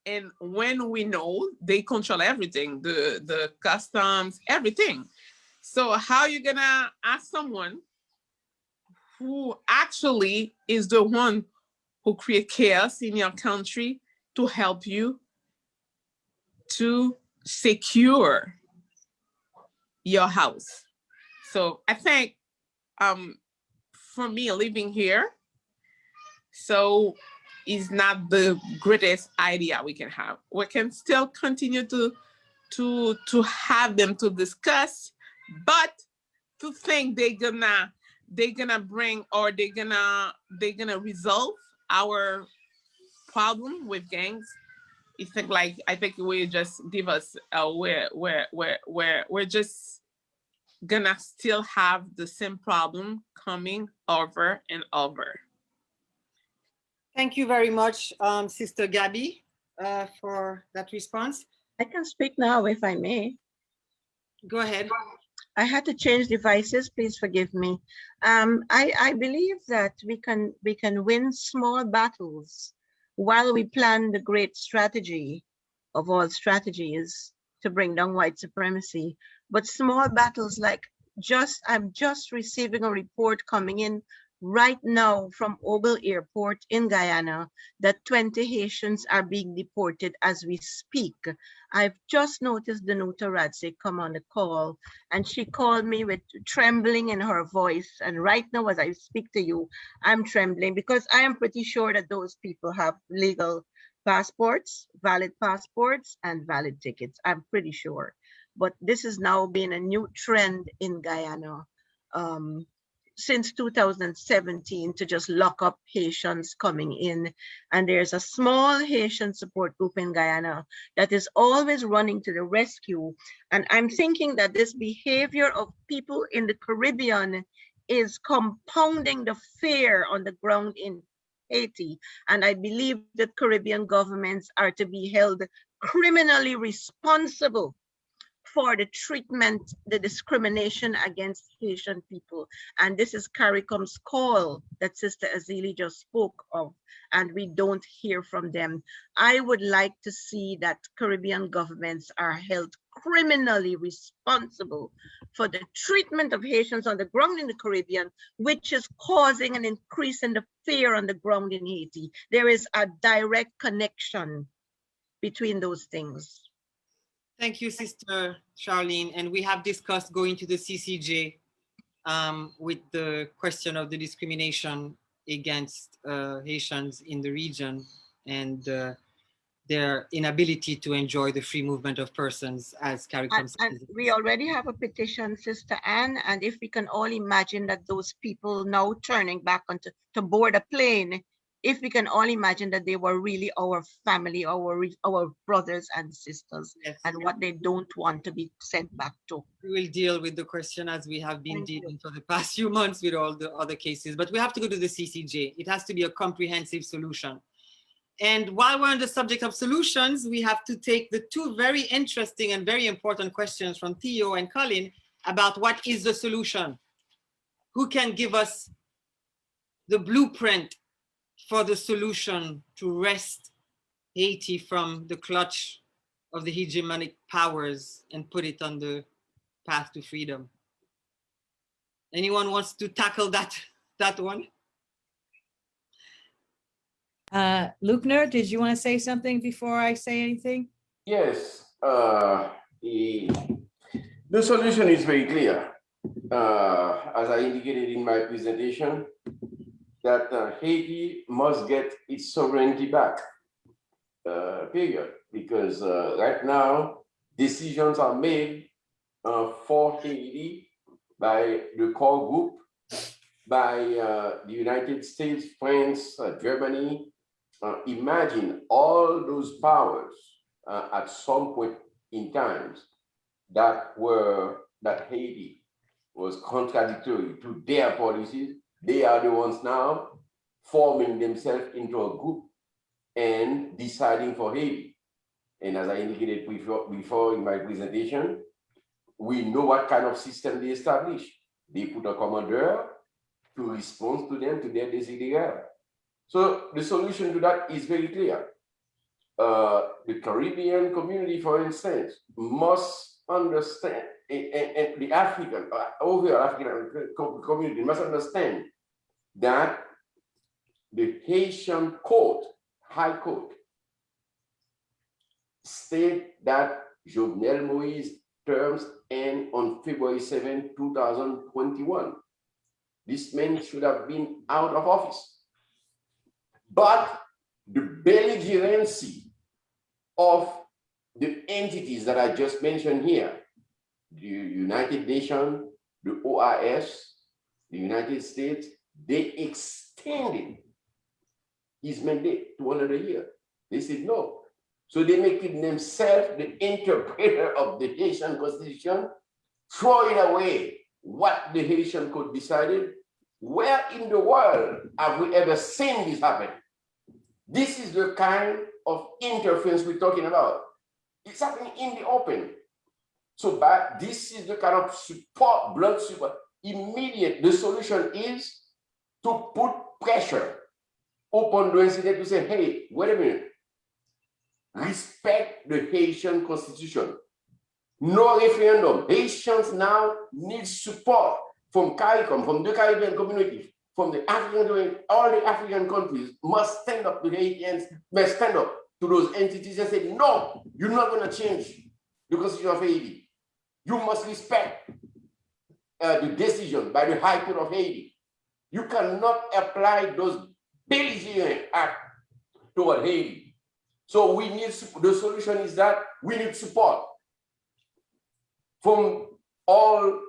C: and when we know they control everything, the customs, everything. So how you gonna ask someone who actually is the one who create chaos in your country to help you to secure your house? So I think for me, living here, so is not the greatest idea we can have. We can still continue to have them to discuss, but to think they're gonna bring, or they're gonna resolve our problem with gangs. It's like, I think we just give us we're just gonna still have the same problem coming over and over.
B: Thank you very much, Sister Gabby, for that response.
N: I can speak now if I may.
B: Go ahead.
N: I had to change devices, please forgive me. I believe that we can win small battles while we plan the great strategy of all strategies to bring down white supremacy. But small battles like I'm just receiving a report coming in right now from Ogle Airport in Guyana that 20 Haitians are being deported as we speak. I've just noticed Danuta Radze come on the call, and she called me with trembling in her voice. And right now, as I speak to you, I'm trembling because I am pretty sure that those people have legal passports, valid passports, and valid tickets. I'm pretty sure. But this has now been a new trend in Guyana since 2017 to just lock up Haitians coming in. And there's a small Haitian support group in Guyana that is always running to the rescue. And I'm thinking that this behavior of people in the Caribbean is compounding the fear on the ground in Haiti. And I believe that Caribbean governments are to be held criminally responsible for the treatment, the discrimination against Haitian people. And this is CARICOM's call that Sister Azili just spoke of, and we don't hear from them. I would like to see that Caribbean governments are held criminally responsible for the treatment of Haitians on the ground in the Caribbean, which is causing an increase in the fear on the ground in Haiti. There is a direct connection between those things.
B: Thank you, Sister Charlene. And we have discussed going to the CCJ with the question of the discrimination against Haitians in the region and their inability to enjoy the free movement of persons, as CARICOM says.
N: And we already have a petition, Sister Anne, and if we can all imagine that those people now turning back to board a plane, if we can all imagine that they were really our family, our brothers and sisters, yes, and what they don't want to be sent back to.
B: We will deal with the question as we have been dealing for the past few months with all the other cases, but we have to go to the CCJ. It has to be a comprehensive solution. And while we're on the subject of solutions, we have to take the two very interesting and very important questions from Theo and Colin about what is the solution? Who can give us the blueprint for the solution to wrest Haiti from the clutch of the hegemonic powers and put it on the path to freedom? Anyone wants to tackle that one?
F: Lukner, did you want to say something before I say anything?
D: Yes, the solution is very clear. As I indicated in my presentation, that Haiti must get its sovereignty back, period. Because right now, decisions are made for Haiti by the core group, by the United States, France, Germany. Imagine all those powers at some point in time that Haiti was contradictory to their policies. They are the ones now forming themselves into a group and deciding for Haiti. And as I indicated before in my presentation, we know what kind of system they establish. They put a commander to respond to them, to their desiderata. So the solution to that is very clear. The Caribbean community, for instance, must understand, and the African, overall African community must understand that the Haitian court, High Court, state that Jovenel Moïse terms end on February 7, 2021. This man should have been out of office. But the belligerency of the entities that I just mentioned here, the United Nations, the OAS, the United States, they extended his mandate to another year. They said no. So they make it themselves the interpreter of the Haitian Constitution, throwing away what the Haitian Code decided. Where in the world have we ever seen this happen? This is the kind of interference we're talking about. It's happening in the open. So but this is the kind of support, blood support, immediate. The solution is to put pressure upon the incident to say, hey, wait a minute. Respect the Haitian Constitution. No referendum. Haitians now need support from CARICOM, from the Caribbean community, from the African community. All the African countries must stand up to the Haitians, must stand up to those entities and say, no, you're not going to change the Constitution of Haiti. You must respect the decision by the High Court of Haiti. You cannot apply those belligerent acts toward Haiti. So we need, the solution is that we need support from all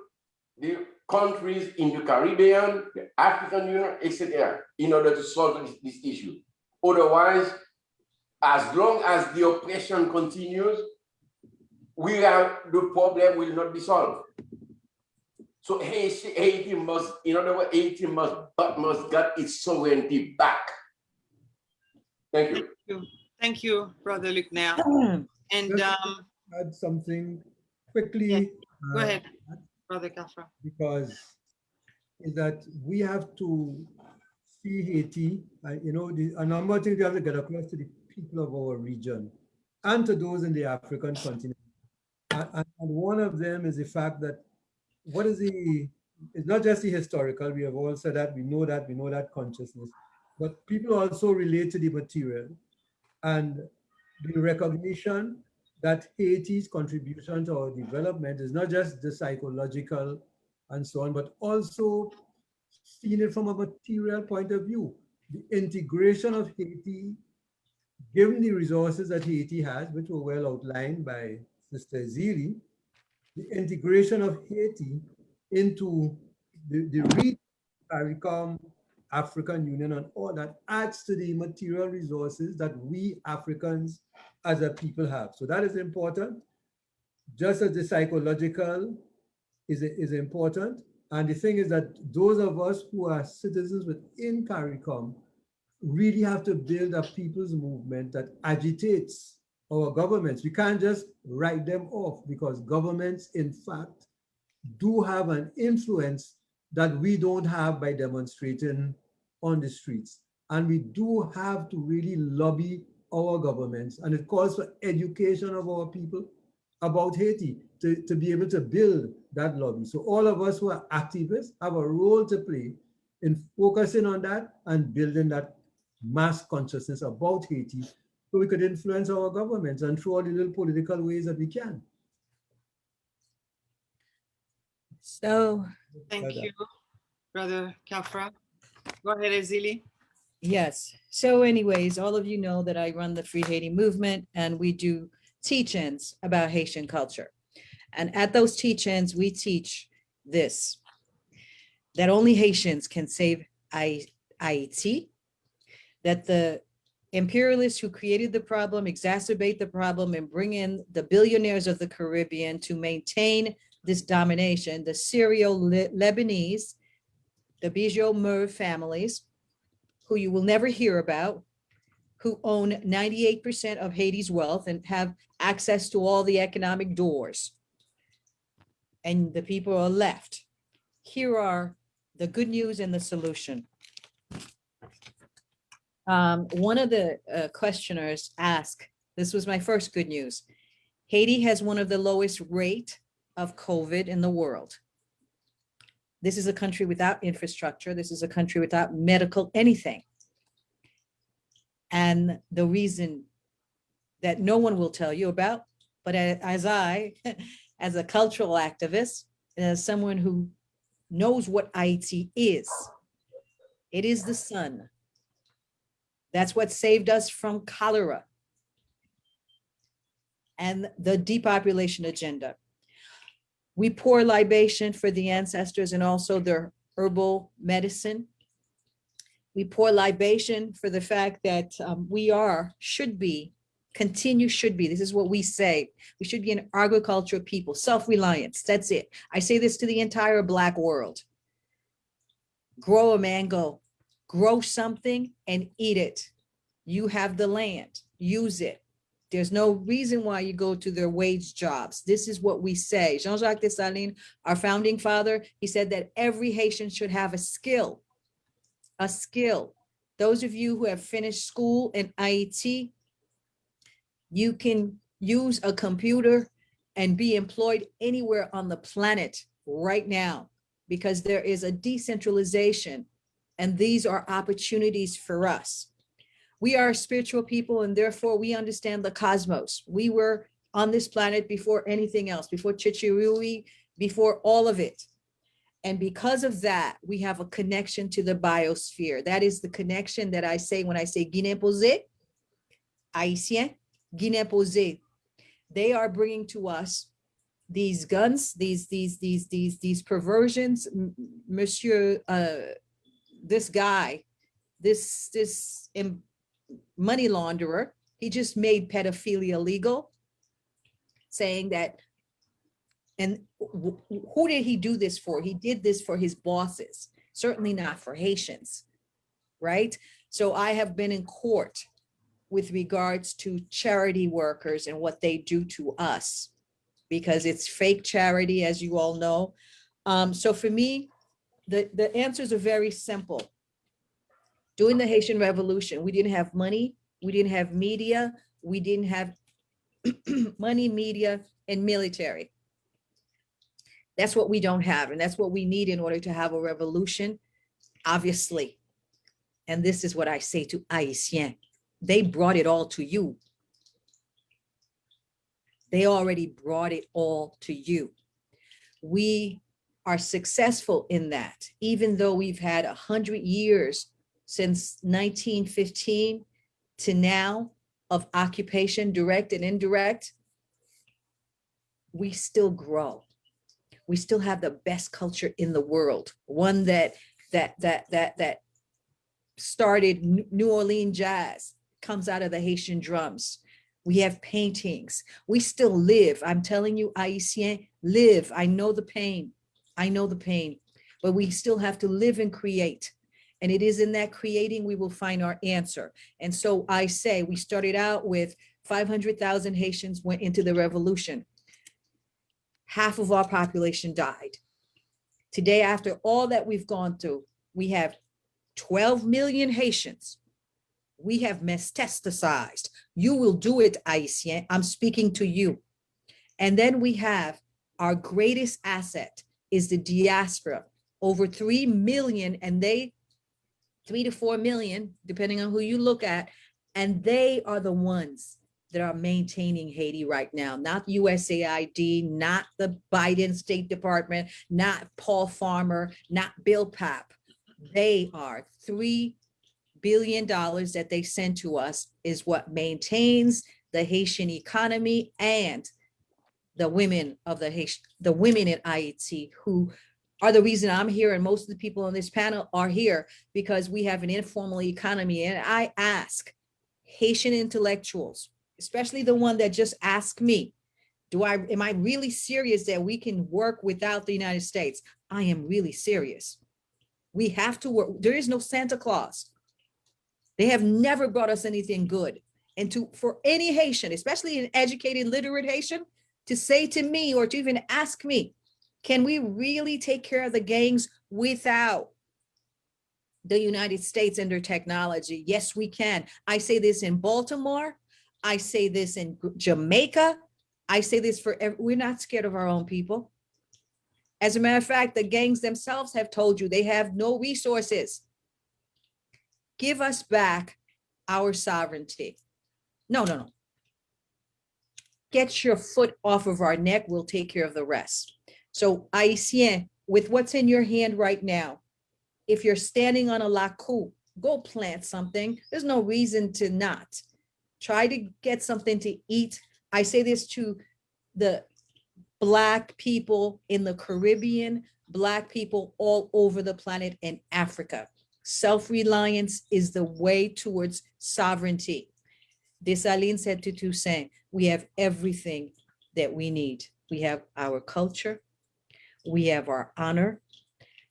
D: the countries in the Caribbean, the African Union, etc., in order to solve this issue. Otherwise, as long as the oppression continues, the problem will not be solved. So Haiti must, in other words, Haiti must get its sovereignty back. Thank you.
B: Thank you, Brother Luckner. And
G: Just add something quickly.
B: yes, go ahead, Brother Kafra.
G: Because is that we have to see Haiti, you know, a number of things we have to get across to the people of our region and to those in the African continent. And one of them is the fact that it's not just the historical, we have all said that, we know that consciousness, but people also relate to the material and the recognition that Haiti's contribution to our development is not just the psychological and so on, but also seeing it from a material point of view. The integration of Haiti, given the resources that Haiti has, which were well outlined by Sister Zili, the integration of Haiti into the region, CARICOM, African Union, and all that adds to the material resources that we Africans as a people have. So that is important, just as the psychological is important. And the thing is that those of us who are citizens within CARICOM really have to build a people's movement that agitates our governments. We can't just write them off, because governments, in fact, do have an influence that we don't have by demonstrating on the streets. And we do have to really lobby our governments, and it calls for education of our people about Haiti to be able to build that lobby. So all of us who are activists have a role to play in focusing on that and building that mass consciousness about Haiti, so we could influence our governments and through all the little political ways that we can.
F: So
B: Thank you, Brother Kafra. Go ahead, Ezili.
F: yes. So anyways, all of you know that I run the Free Haiti movement, and we do teach-ins about Haitian culture. And at those teach-ins, we teach this, that only Haitians can save Haiti, that the imperialists who created the problem exacerbate the problem and bring in the billionaires of the Caribbean to maintain this domination, the Syrio-Lebanese, the Bijou-Merv families, who you will never hear about, who own 98% of Haiti's wealth and have access to all the economic doors. And the people are left. Here are the good news and the solution. One of the questioners asked, this was my first good news, Haiti has one of the lowest rate of COVID in the world. This is a country without infrastructure. This is a country without medical anything. And the reason that no one will tell you about, but as as a cultural activist, and as someone who knows what Haiti is, it is the sun. That's what saved us from cholera and the depopulation agenda. We pour libation for the ancestors and also their herbal medicine. We pour libation for the fact that we should be, this is what we say. We should be an agricultural people, self-reliance, that's it. I say this to the entire Black world. Grow a mango, grow something and eat it. You have the land, use it. There's no reason why you go to their wage jobs. This is what we say. Jean-Jacques Dessalines, our founding father, he said that every Haitian should have a skill. A skill. Those of you who have finished school in Haiti, you can use a computer and be employed anywhere on the planet right now because there is a decentralization and these are opportunities for us. We are spiritual people and therefore we understand the cosmos. We were on this planet before anything else, before Chichirui, before all of it. And because of that, we have a connection to the biosphere. That is the connection that I say when I say Guinée-Posé, Haïtien, Guinée-Posé. They are bringing to us these guns, these perversions. Monsieur, this guy, this money launderer, he just made pedophilia legal, saying that, and who did he do this for? He did this for his bosses, certainly not for Haitians, right? So I have been in court with regards to charity workers and what they do to us, because it's fake charity, as you all know. So for me, the answers are very simple. During the Haitian Revolution, we didn't have money, we didn't have media, we didn't have money, media, and military. That's what we don't have, and that's what we need in order to have a revolution, obviously. And this is what I say to Haitiens. They brought it all to you. They already brought it all to you. We are successful in that, even though we've had 100 years since 1915 to now of occupation, direct and indirect. We still grow. We still have the best culture in the world, one that started New Orleans jazz, comes out of the Haitian drums. We have paintings. We still live. I'm telling you, Haitiens live. I know the pain. I know the pain, but we still have to live and create. And it is in that creating we will find our answer. And so I say we started out with 500,000 Haitians went into the revolution. Half of our population died. Today, after all that we've gone through, we have 12 million Haitians. We have metastasized. You will do it, Haitien. I'm speaking to you. And then we have our greatest asset is the diaspora. Over 3 million, and they 3 to 4 million, depending on who you look at. And they are the ones that are maintaining Haiti right now, not USAID, not the Biden State Department, not Paul Farmer, not Bill Papp. They are $3 billion that they send to us is what maintains the Haitian economy and the women of the women in Haiti who are the reason I'm here, and most of the people on this panel are here because we have an informal economy. And I ask Haitian intellectuals, especially the one that just asked me, am I really serious that we can work without the United States? I am really serious. We have to work. There is no Santa Claus. They have never brought us anything good. And for any Haitian, especially an educated, literate Haitian, to say to me or to even ask me, can we really take care of the gangs without the United States and their technology? Yes, we can. I say this in Baltimore. I say this in Jamaica. I say this we're not scared of our own people. As a matter of fact, the gangs themselves have told you they have no resources. Give us back our sovereignty. No. Get your foot off of our neck. We'll take care of the rest. So Haitien, with what's in your hand right now, if you're standing on a lakou, go plant something. There's no reason to not. Try to get something to eat. I say this to the Black people in the Caribbean, Black people all over the planet, and Africa. Self-reliance is the way towards sovereignty. Dessalines said to Toussaint, we have everything that we need. We have our culture, we have our honor,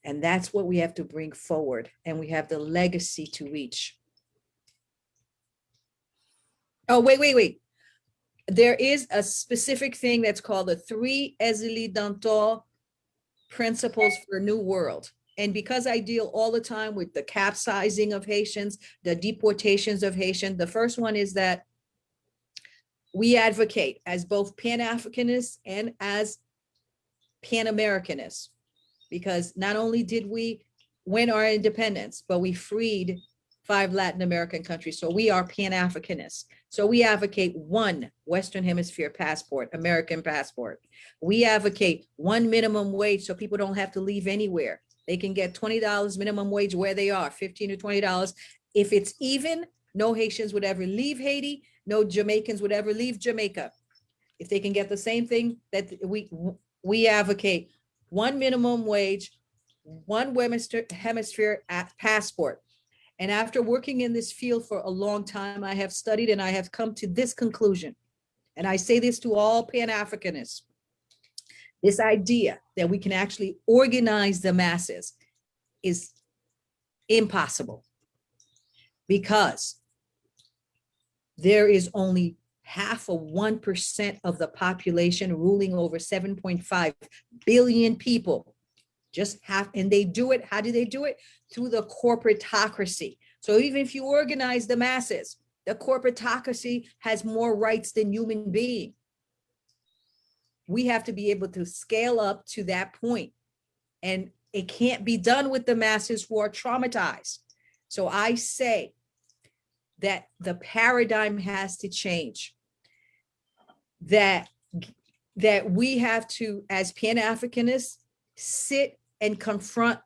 F: and that's what we have to bring forward. And we have the legacy to reach. Oh, wait. There is a specific thing that's called the 3 Ezeli Dantor principles for a new world. And because I deal all the time with the capsizing of Haitians, the deportations of Haitians, the first one is that we advocate as both Pan-Africanists and as Pan-Americanists, because not only did we win our independence, but we freed 5 Latin American countries. So we are Pan-Africanists. So we advocate one Western Hemisphere passport, American passport. We advocate one minimum wage so people don't have to leave anywhere. They can get $20 minimum wage where they are, $15 to $20. If it's even, no Haitians would ever leave Haiti. No Jamaicans would ever leave Jamaica. If they can get the same thing that we advocate, one minimum wage, one hemisphere passport. And after working in this field for a long time, I have studied and I have come to this conclusion. And I say this to all Pan-Africanists. This idea that we can actually organize the masses is impossible, because there is only 0.5% of the population ruling over 7.5 billion people. Just half, and they do it. How do they do it? Through the corporatocracy. So even if you organize the masses, the corporatocracy has more rights than human being. We have to be able to scale up to that point, and it can't be done with the masses who are traumatized. So I say that the paradigm has to change, that we have to, as Pan-Africanists, sit and confront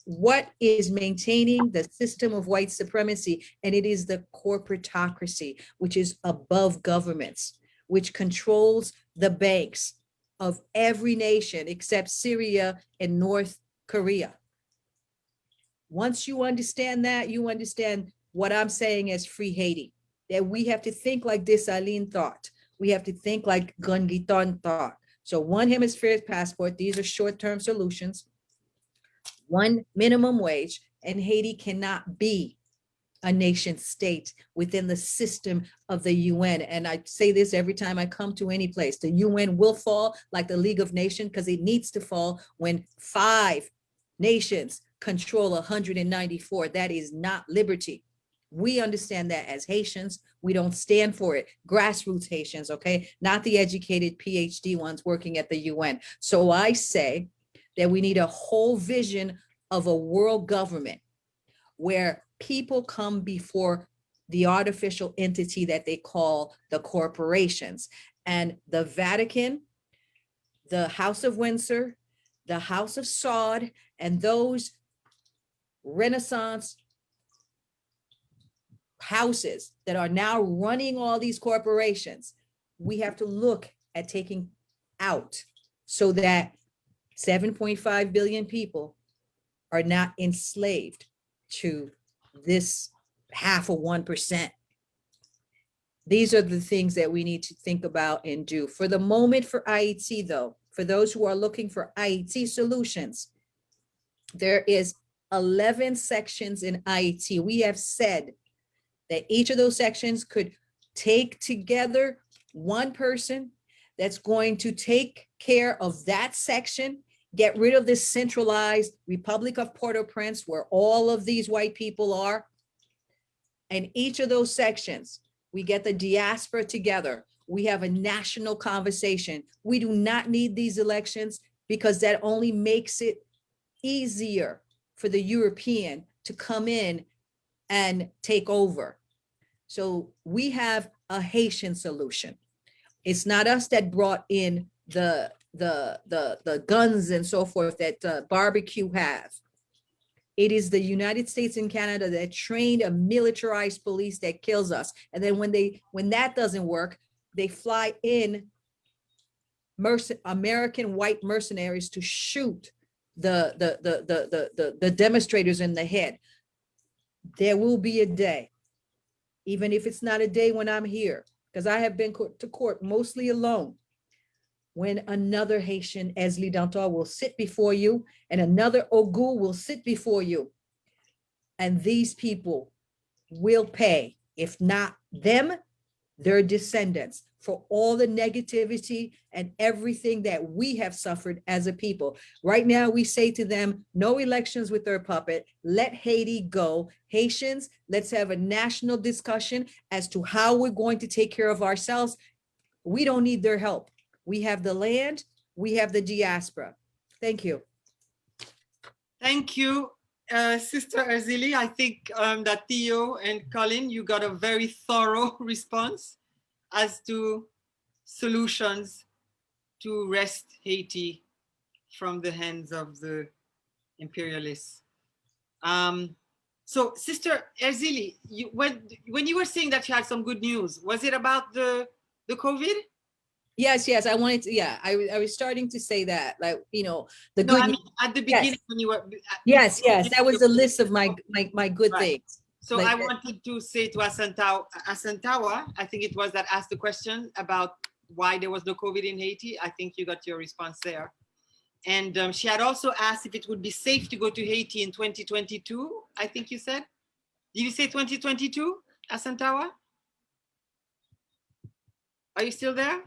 F: what is maintaining the system of white supremacy. And it is the corporatocracy, which is above governments, which controls the banks of every nation except Syria and North Korea. Once you understand that, you understand what I'm saying as Free Haiti, that we have to think like Dessalines thought. We have to think like Gun Guiton thought. So one hemisphere passport, these are short-term solutions, one minimum wage, and Haiti cannot be a nation state within the system of the UN. And I say this every time I come to any place, the UN will fall like the League of Nations, because it needs to fall when 5 nations control 194. That is not liberty. We understand that as Haitians. We don't stand for it. Grassroots Haitians, okay? Not the educated PhD ones working at the UN. So I say that we need a whole vision of a world government where people come before the artificial entity that they call the corporations. And the Vatican, the House of Windsor, the House of Saud, and those Renaissance houses that are now running all these corporations, we have to look at taking out so that 7.5 billion people are not enslaved to this 0.5%. These are the things that we need to think about and do. For the moment, for IET though, for those who are looking for IET solutions, there is 11 sections in IET. We have said that each of those sections could take together one person that's going to take care of that section, get rid of this centralized Republic of Port-au-Prince where all of these white people are. And each of those sections, we get the diaspora together. We have a national conversation. We do not need these elections because that only makes it easier for the European to come in and take over. So we have a Haitian solution. It's not us that brought in the guns and so forth that barbecue have. It is the United States and Canada that trained a militarized police that kills us. And then when that doesn't work, they fly in American white mercenaries to shoot the demonstrators in the head. There will be a day, even if it's not a day when I'm here, because I have been to court mostly alone, when another Haitian Esli Dantor will sit before you and another Ogu will sit before you. And these people will pay, if not them, their descendants, for all the negativity and everything that we have suffered as a people. Right now, we say to them, no elections with their puppet, let Haiti go. Haitians, let's have a national discussion as to how we're going to take care of ourselves. We don't need their help. We have the land, we have the diaspora. Thank you.
B: Thank you, Sister Erzili. I think that Theo and Colin, you got a very thorough response as to solutions to wrest Haiti from the hands of the imperialists. So, Sister Erzili, when you were saying that you had some good news, was it about the COVID?
F: Yes, I wanted to, yeah, I was starting to say that, like, you know, the
B: No,
F: good.
B: I mean, at the beginning when you were.
F: Yes, that was the list of my good
B: Right.
F: things.
B: So
F: Like
B: I
F: that.
B: wanted to say to Asantawa, I think it was that asked the question about why there was no COVID in Haiti. I think you got your response there. And she had also asked if it would be safe to go to Haiti in 2022, I think you said. Did you say 2022, Asantawa? Are you still there?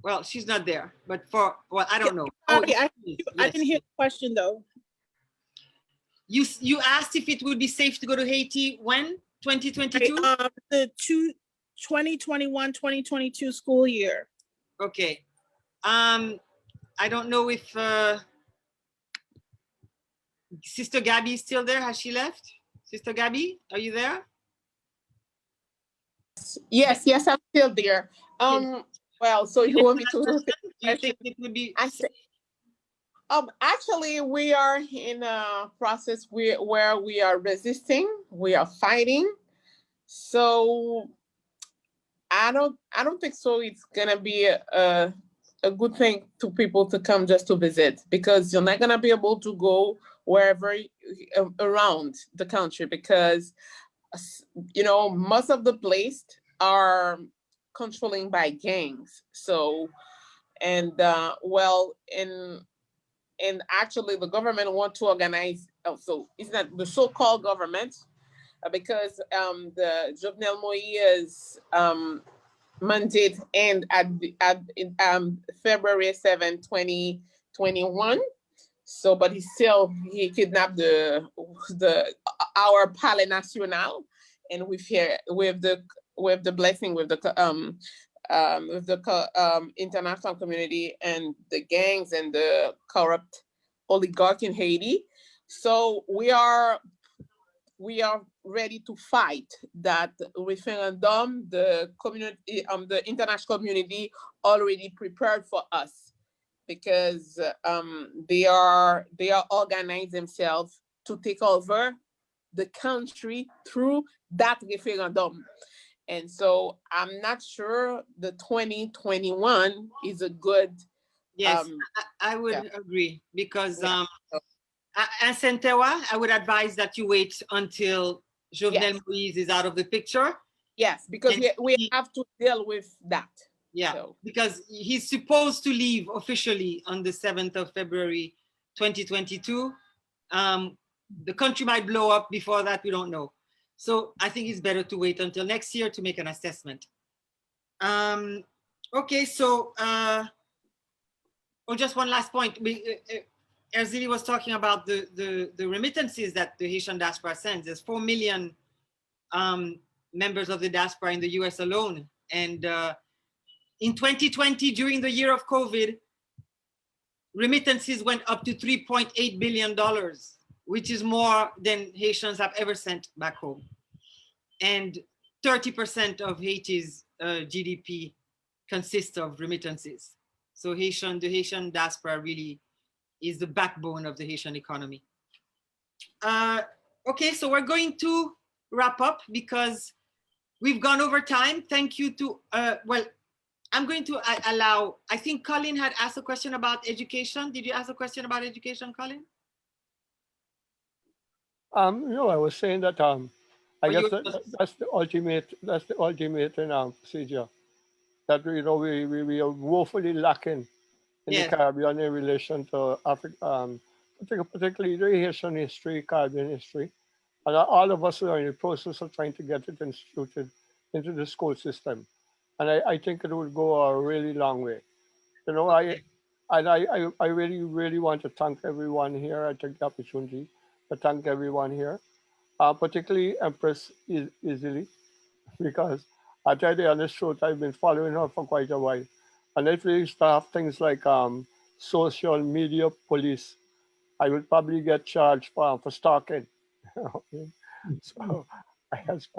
B: Well, she's not there, but I don't know. Oh,
M: I
B: yes.
M: didn't hear the question though.
B: You asked if it would be safe to go to Haiti when? 2022?
M: The 2021-2022 school year.
B: Okay. I don't know if Sister Gabby is still there. Has she left? Sister Gabby, are you there?
C: Yes, I'm still there. Well, so you want me to?
B: Do you think it would be?
C: Actually, we are in a process where we are resisting, we are fighting. So I don't think so. It's gonna be a good thing to people to come just to visit, because you're not gonna be able to go wherever around the country, because you know most of the places are controlling by gangs. So and and actually the government want to organize, so it's not the so-called government, because the Jovenel Moïse mandate end at February 7, 2021. So, but he kidnapped our Palais National, and with the blessing with the international community and the gangs and the corrupt oligarch in Haiti. So we are ready to fight that referendum. The community, the international community already prepared for us, because they are organized themselves to take over the country through that referendum. And so I'm not sure the 2021 is a good.
B: Yes, I would agree, because Asantewa, I would advise that you wait until Jovenel Moïse is out of the picture.
C: Yes, because we have to deal with that.
B: Yeah, so. Because he's supposed to leave officially on the 7th of February, 2022. The country might blow up before that, we don't know. So I think it's better to wait until next year to make an assessment. Okay, so just one last point. Erzili was talking about the remittances that the Haitian diaspora sends. There's 4 million members of the diaspora in the US alone. And in 2020, during the year of COVID, remittances went up to $3.8 billion, which is more than Haitians have ever sent back home. And 30% of Haiti's GDP consists of remittances. So the Haitian diaspora really is the backbone of the Haitian economy. Okay, so we're going to wrap up because we've gone over time. Thank you to, I'm going to allow, I think Colin had asked a question about education. Did you ask a question about education, Colin?
L: No, I was saying that I
B: Or
L: guess
B: you
L: that,
B: just-
L: that's the ultimate procedure. That we are woefully lacking in the
B: Yes.
L: Caribbean in relation to Africa, particularly the Haitian history, Caribbean history. And all of us are in the process of trying to get it instituted into the school system. And I think it would go a really long way. You know,
B: Okay.
L: I really, really want to thank everyone here. I take the opportunity to thank everyone here, particularly Empress Easily, because I tell you the honest truth, I've been following her for quite a while. And if we used to have things like social media police, I would probably get charged for stalking. So I just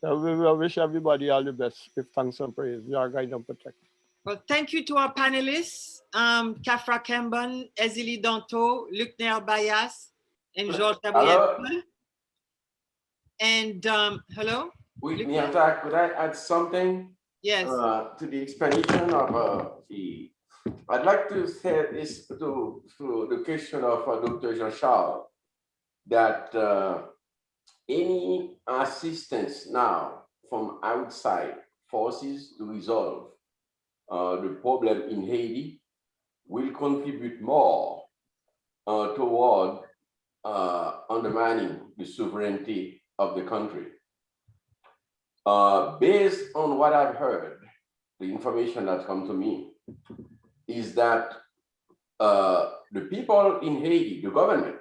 L: I wish everybody all the best. Give thanks and praise. You are guide and protect.
B: Well, thank you to our panelists, Kafra Kemban, Ezili Danto, Luc-Ner Bayas, and Georges Gabriel.
D: Hello?
B: And hello?
D: With Miata, could I add something?
B: Yes.
D: To the explanation of I'd like to say this to the question of Dr. Jean-Charles, that any assistance now from outside forces to resolve the problem in Haiti will contribute more toward undermining the sovereignty of the country. Based on what I've heard, the information that's come to me is that the people in Haiti, the government,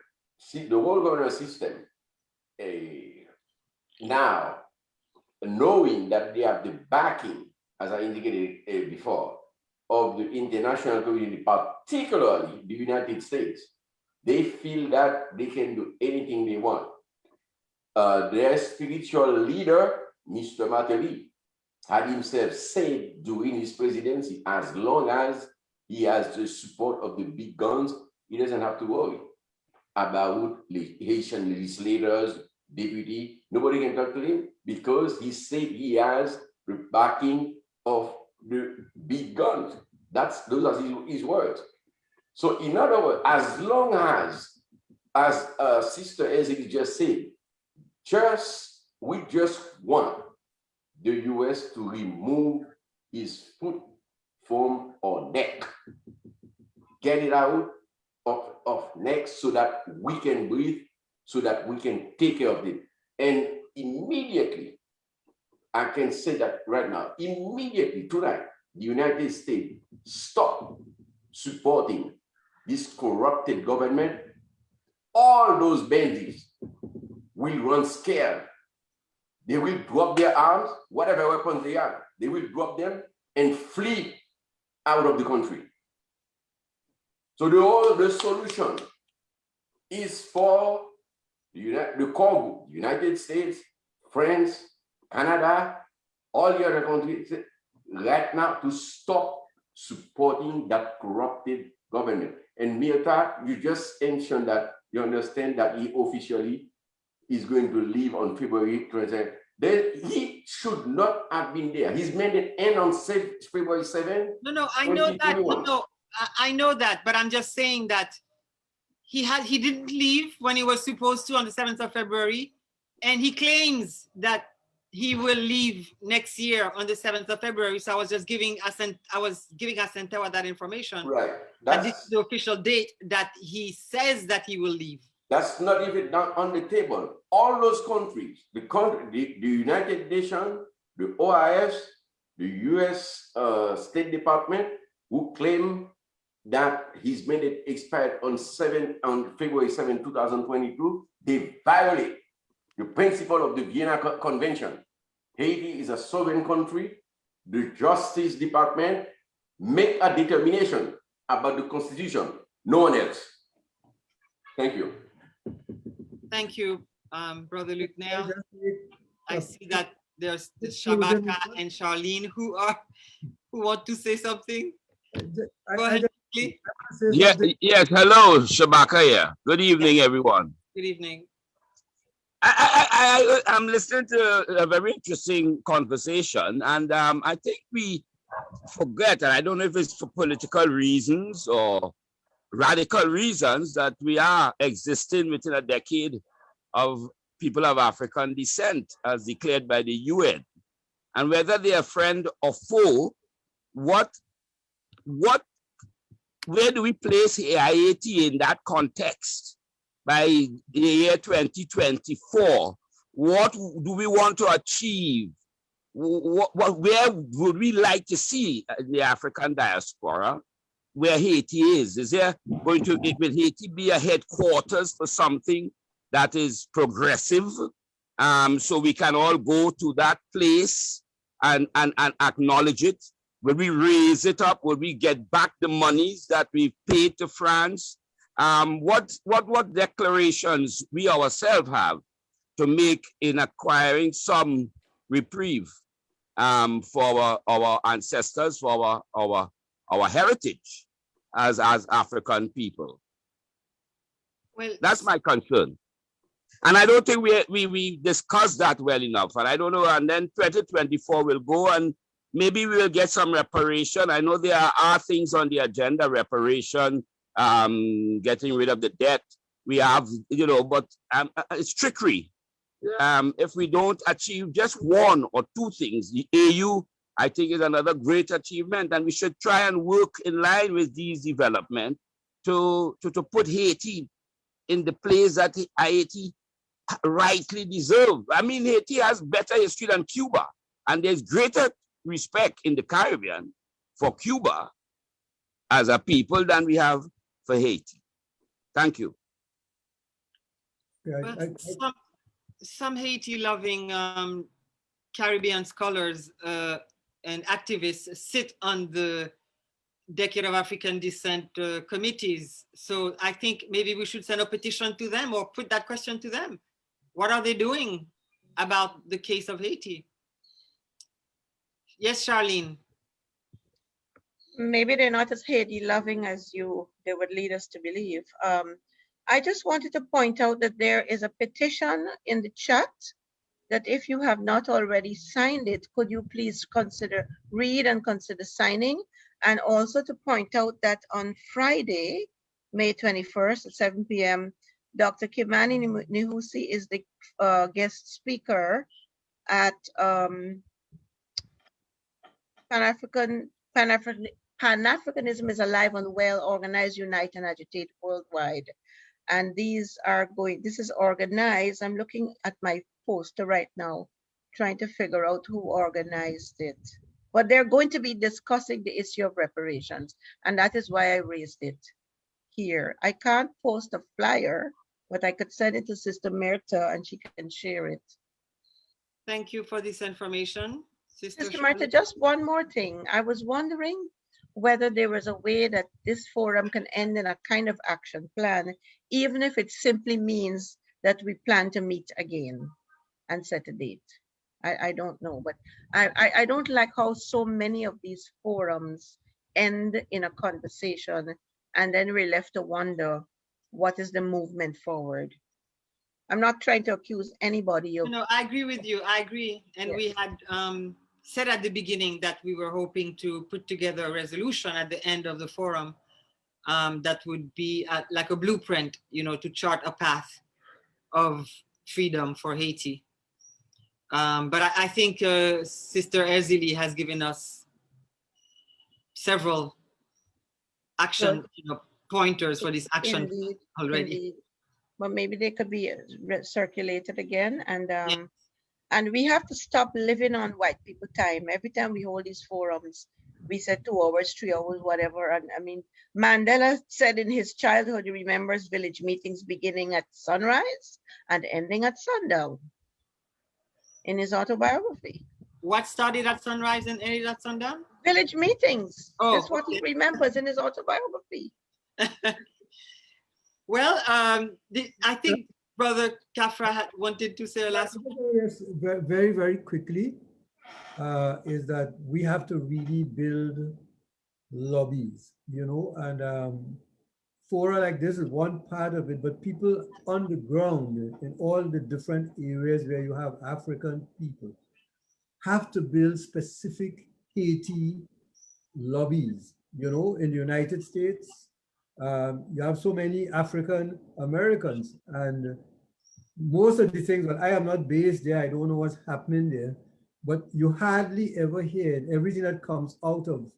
D: the whole government system, now knowing that they have the backing, as I indicated before, of the international community, particularly the United States, they feel that they can do anything they want. Their spiritual leader, Mr. Mateli, had himself said during his presidency, as long as he has the support of the big guns, he doesn't have to worry about Haitian legislators, deputy. Nobody can talk to him because he said he has the backing of the big guns. Those are his words. So in other words, as long as Sister Ezeli just said, we just want the US to remove his foot from our neck, get it out of neck so that we can breathe, so that we can take care of it. And immediately, I can say that right now, immediately tonight, the United States stop supporting this corrupted government. All those bandits will run scared. They will drop their arms, whatever weapons they have, they will drop them and flee out of the country. So the solution is for the core group, United States, France, Canada, all the other countries right now to stop supporting that corrupted government. And Mirta, you just mentioned that you understand that he officially is going to leave on February 20th. Then he should not have been there. His mandate ends on February 7th.
B: No, I know that. No, I know that, but I'm just saying that he didn't leave when he was supposed to on the 7th of February, and he claims that he will leave next year on the 7th of February. So I was just giving Asentewa that information.
D: Right.
B: That this is the official date that he says that he will leave.
D: That's not even on the table. All those countries, the United Nations, the OIS, the US State Department, who claim that his mandate expired on February 7, 2022, they violate the principle of the Vienna Convention. Haiti is a sovereign country. The Justice Department make a determination about the Constitution. No one else. Thank you.
B: Thank you, Brother Luc-Ner. I see that there's Shabaka and Charlene who want to say something. Go ahead, please.
O: Yes, hello, Shabaka here. Good evening, everyone.
B: Good evening.
O: I'm listening to a very interesting conversation, and I think we forget, and I don't know if it's for political reasons or radical reasons, that we are existing within a decade of people of African descent as declared by the UN. And whether they are friend or foe, where do we place Haiti in that context? By the year 2024, what do we want to achieve? Where would we like to see the African diaspora, where Haiti is? Is there going to, will Haiti be a headquarters for something that is progressive? So we can all go to that place and acknowledge it. Will we raise it up? Will we get back the monies that we paid to France? What declarations we ourselves have to make in acquiring some reprieve for our ancestors, for our heritage as African people?
B: Well,
O: that's my concern. And I don't think we discussed that well enough. And I don't know, and then 2024 will go and maybe we will get some reparation. I know there are things on the agenda, reparation, getting rid of the debt. We have, but it's trickery. If we don't achieve just one or two things, the AU, I think, is another great achievement, and we should try and work in line with these developments to put Haiti in the place that Haiti rightly deserves. I mean, Haiti has better history than Cuba, and there's greater respect in the Caribbean for Cuba as a people than we have for Haiti. Thank you.
B: Well, some Haiti-loving Caribbean scholars and activists sit on the Decade of African Descent committees. So I think maybe we should send a petition to them or put that question to them. What are they doing about the case of Haiti? Yes, Charlene.
N: Maybe they're not as Haiti-loving as they would lead us to believe. I just wanted to point out that there is a petition in the chat that if you have not already signed it, could you please read and consider signing? And also to point out that on Friday, May 21st at 7 p.m., Dr. Kimani Nihusi is the guest speaker at Pan-Africanism is alive and well, organize, unite, and agitate worldwide. And this is organized. I'm looking at my poster right now, trying to figure out who organized it. But they're going to be discussing the issue of reparations. And that is why I raised it here. I can't post a flyer, but I could send it to Sister Merta and she can share it.
B: Thank you for this information.
N: Sister Merta, just one more thing. I was wondering whether there was a way that this forum can end in a kind of action plan, even if it simply means that we plan to meet again and set a date. I don't know, but I don't like how so many of these forums end in a conversation and then we're left to wonder what is the movement forward. I'm not trying to accuse anybody of—
B: No, I agree with you. I agree. And
N: Yes.
B: we had said at the beginning that we were hoping to put together a resolution at the end of the forum that would be like a blueprint, to chart a path of freedom for Haiti. But I think Sister Erzili has given us several action pointers for this action
N: Indeed,
B: already.
N: indeed. But maybe they could be circulated again, and we have to stop living on white people time. Every time we hold these forums, we said 2 hours, 3 hours, whatever. And I mean, Mandela said in his childhood, he remembers village meetings beginning at sunrise and ending at sundown in his autobiography.
B: What started at sunrise and ended at sundown?
N: Village meetings.
B: Oh,
N: That's what he remembers in his autobiography.
B: Well, I think Brother Kafra had wanted to say a last word.
G: Yes, very, very quickly, is that we have to really build lobbies, and fora like this is one part of it, but people on the ground in all the different areas where you have African people have to build specific Haiti lobbies. You know, in the United States, you have so many African Americans, and most of the things, well, I am not based there, I don't know what's happening there, but you hardly ever hear everything that comes out of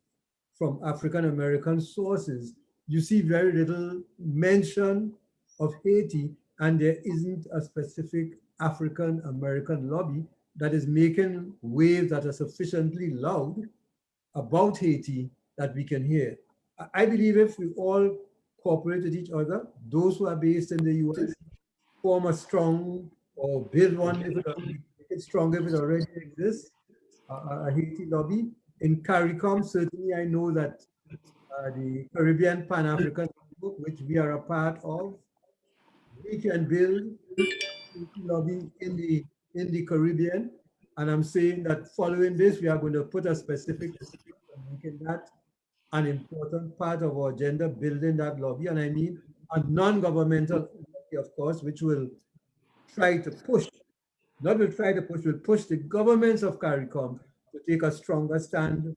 G: from African American sources. You see very little mention of Haiti, and there isn't a specific African American lobby that is making waves that are sufficiently loud about Haiti that we can hear. I believe if we all cooperate with each other, those who are based in the US, form a strong or build one if it's strong if it already exists, a Haiti lobby. In CARICOM, certainly I know that the Caribbean Pan-African Network, which we are a part of, we can build Haiti lobby in the Caribbean. And I'm saying that following this, we are going to put a specific on making that an important part of our agenda, building that lobby. And I mean a non-governmental lobby, of course, which will try to push, not will try to push, will push the governments of CARICOM to take a stronger stand.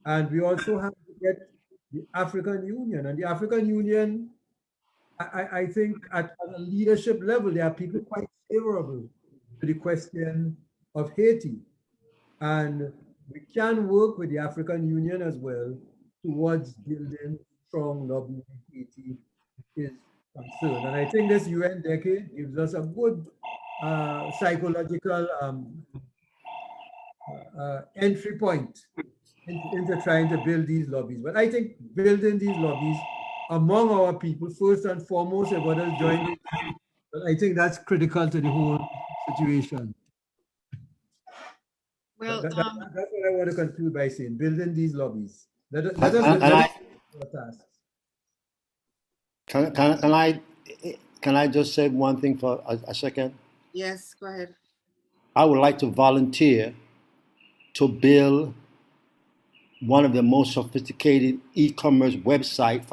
G: And we also have to get the African Union. And the African Union, I think at a leadership level, there are people quite favorable to the question of Haiti. And we can work with the African Union as well towards building strong lobby in Haiti is concerned. And I think this UN decade gives us a good psychological entry point into trying to build these lobbies. But I think building these lobbies among our people, first and foremost, if others join, but I think that's critical to the whole situation.
B: Well,
G: that's what I want to conclude by saying, building these lobbies. Let us
I: Can I just say one thing for a second?
B: yes, go ahead.
I: I would like to volunteer to build one of the most sophisticated e-commerce website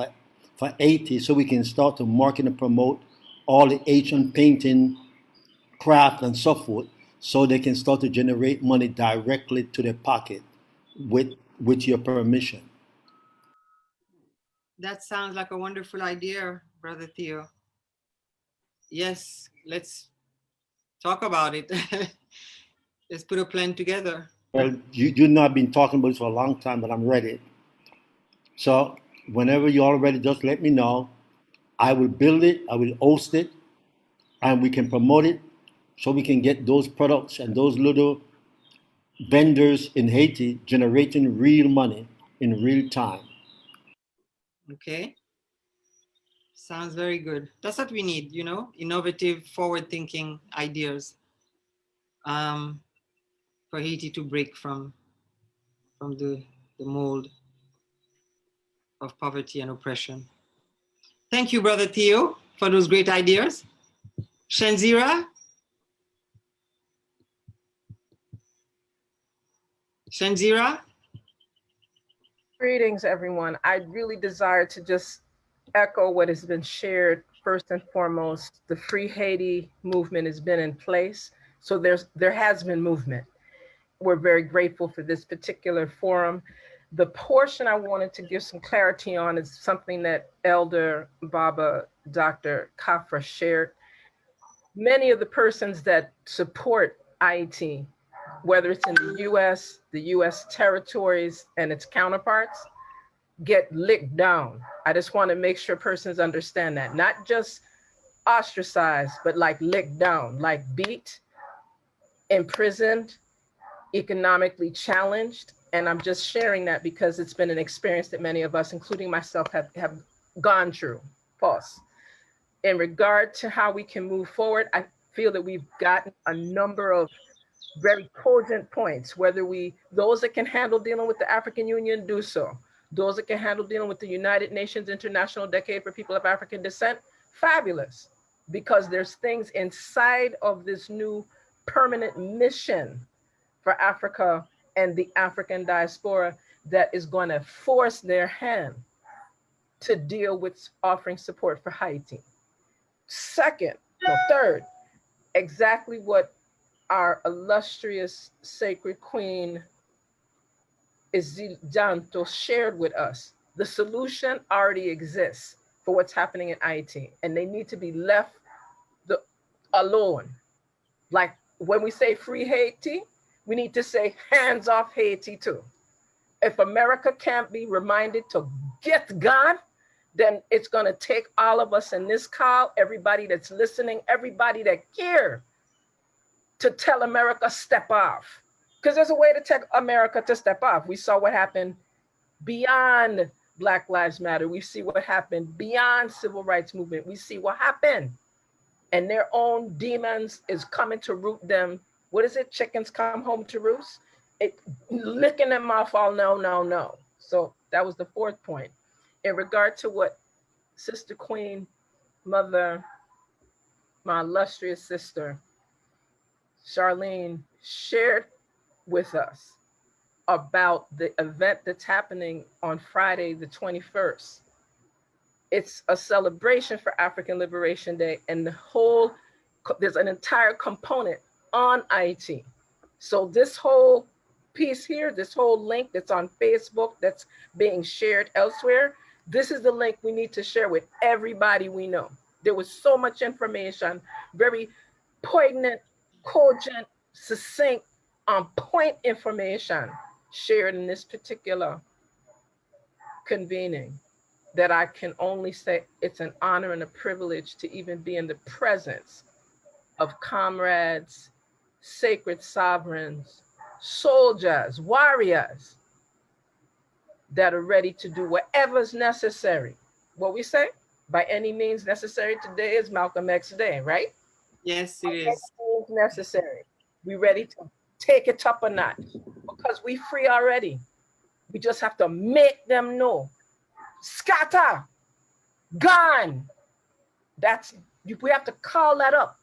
I: for Haiti, so we can start to market and promote all the Haitian painting, craft, and so forth, so they can start to generate money directly to their pocket with your permission.
B: That sounds like a wonderful idea, Brother Theo. Yes, let's talk about it. Let's put a plan together.
I: Well, you know I've been talking about this for a long time, but I'm ready. So whenever you're all ready, just let me know. I will build it, I will host it, and we can promote it so we can get those products and those little vendors in Haiti generating real money in real time.
B: Okay. Sounds very good. That's what we need, you know, innovative, forward-thinking ideas for Haiti to break from the mold of poverty and oppression. Thank you, Brother Theo, for those great ideas. Shanzira? Shanzira?
P: Greetings, everyone. I really desire to just echo what has been shared. First and foremost, the Free Haiti movement has been in place. So there has been movement. We're very grateful for this particular forum. The portion I wanted to give some clarity on is something that Elder Baba, Dr. Kafra shared. Many of the persons that support IET, whether it's in the US territories and its counterparts, get licked down. I just want to make sure persons understand that, not just ostracized, but like licked down, like beat, imprisoned, economically challenged. And I'm just sharing that because it's been an experience that many of us, including myself, have gone through. Pause. In regard to how we can move forward, I feel that we've gotten a number of very cogent points, whether those that can handle dealing with the African Union, do so. Those that can handle dealing with the United Nations International Decade for People of African Descent, fabulous, because there's things inside of this new permanent mission for Africa and the African diaspora that is going to force their hand to deal with offering support for Haiti. Third, exactly what our illustrious sacred queen, Janto shared with us, the solution already exists for what's happening in Haiti, and they need to be left alone. Like when we say free Haiti, we need to say hands off Haiti too. If America can't be reminded to get gone, then it's going to take all of us in this call, everybody that's listening, everybody that care, to tell America step off. Because there's a way to tell America to step off. We saw what happened beyond Black Lives Matter. We see what happened beyond civil rights movement. We see what happened. And their own demons is coming to root them. What is it? Chickens come home to roost? Licking them off all no, no, no. So that was the fourth point. In regard to what Sister Queen, Mother, my illustrious sister, Charlene, shared with us about the event that's happening on Friday, the 21st. It's a celebration for African Liberation Day, and there's an entire component on IT. So this whole piece here, this whole link that's on Facebook, that's being shared elsewhere, this is the link we need to share with everybody we know. There was so much information, very poignant, cogent, succinct, on point information shared in this particular convening, that I can only say it's an honor and a privilege to even be in the presence of comrades, sacred sovereigns, soldiers, warriors that are ready to do whatever's necessary. What we say? By any means necessary. Today is Malcolm X Day, right?
B: Yes, it
P: By
B: is.
P: any means necessary. We ready to take it up a notch because we free already. We just have to make them know. Scatter, gone. We have to call that up.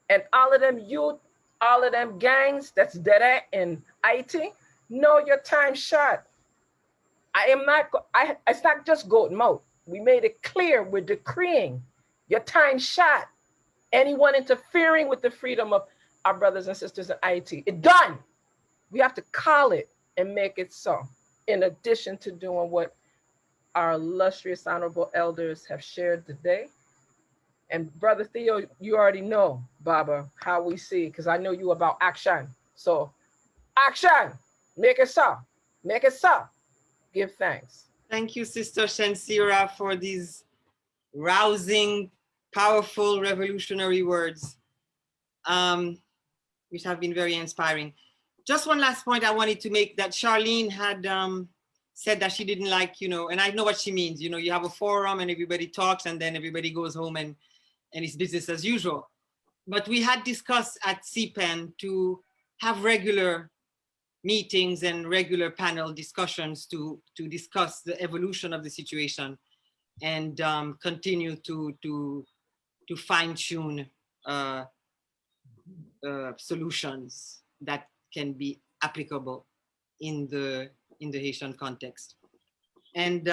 P: And all of them youth, all of them gangs that's dead in IT, know your time short. It's not just goat mouth. We made it clear, we're decreeing your time short. Anyone interfering with the freedom of our brothers and sisters in IT, it's done. We have to call it and make it so, in addition to doing what our illustrious honorable elders have shared today. And Brother Theo, you already know, Baba, how we see, because I know you about action. So action, make it so, make it so. Give thanks.
B: Thank you, Sister Shensira, for these rousing, powerful, revolutionary words, which have been very inspiring. Just one last point I wanted to make, that Charlene had said that she didn't like, and I know what she means, you have a forum and everybody talks and then everybody goes home and it's business as usual. But we had discussed at CPEN to have regular meetings and regular panel discussions to discuss the evolution of the situation and continue to fine tune solutions that can be applicable in the Haitian context. And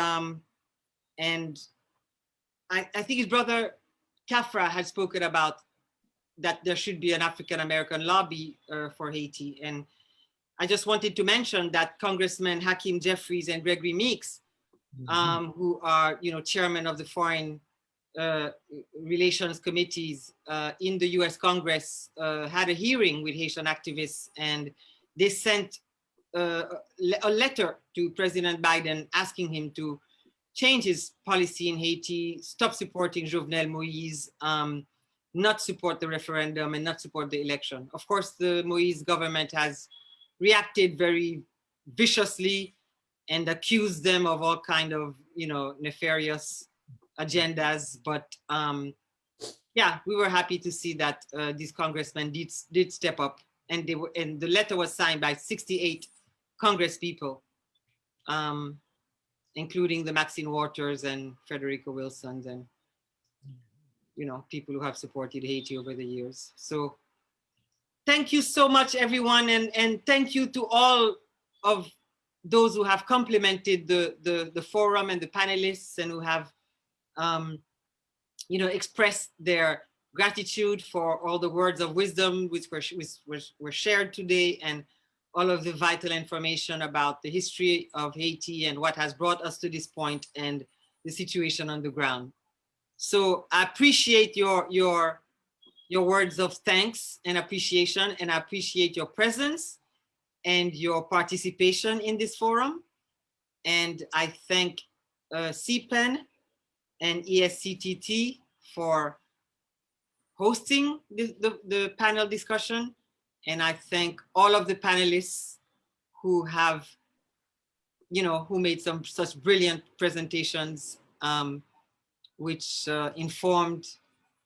B: I think his brother Kafra had spoken about that there should be an African-American lobby for Haiti. And I just wanted to mention that Congressman Hakeem Jeffries and Gregory Meeks, who are chairman of the Foreign Relations Committees in the US Congress, had a hearing with Haitian activists, and they sent a letter to President Biden asking him to change his policy in Haiti, stop supporting Jovenel Moïse, not support the referendum and not support the election. Of course, the Moïse government has reacted very viciously and accused them of all kind of, nefarious agendas. But yeah, we were happy to see that these congressmen did step up, and the letter was signed by 68 Congress people, including the Maxine Waters and Federico Wilson and people who have supported Haiti over the years. So thank you so much, everyone, and thank you to all of those who have complimented the forum and the panelists and who have expressed their gratitude for all the words of wisdom which were shared today, and all of the vital information about the history of Haiti and what has brought us to this point and the situation on the ground. So I appreciate your words of thanks and appreciation, and I appreciate your presence and your participation in this forum. And I thank CPEN and ESCTT for hosting the panel discussion. And I thank all of the panelists who have, who made some such brilliant presentations, which informed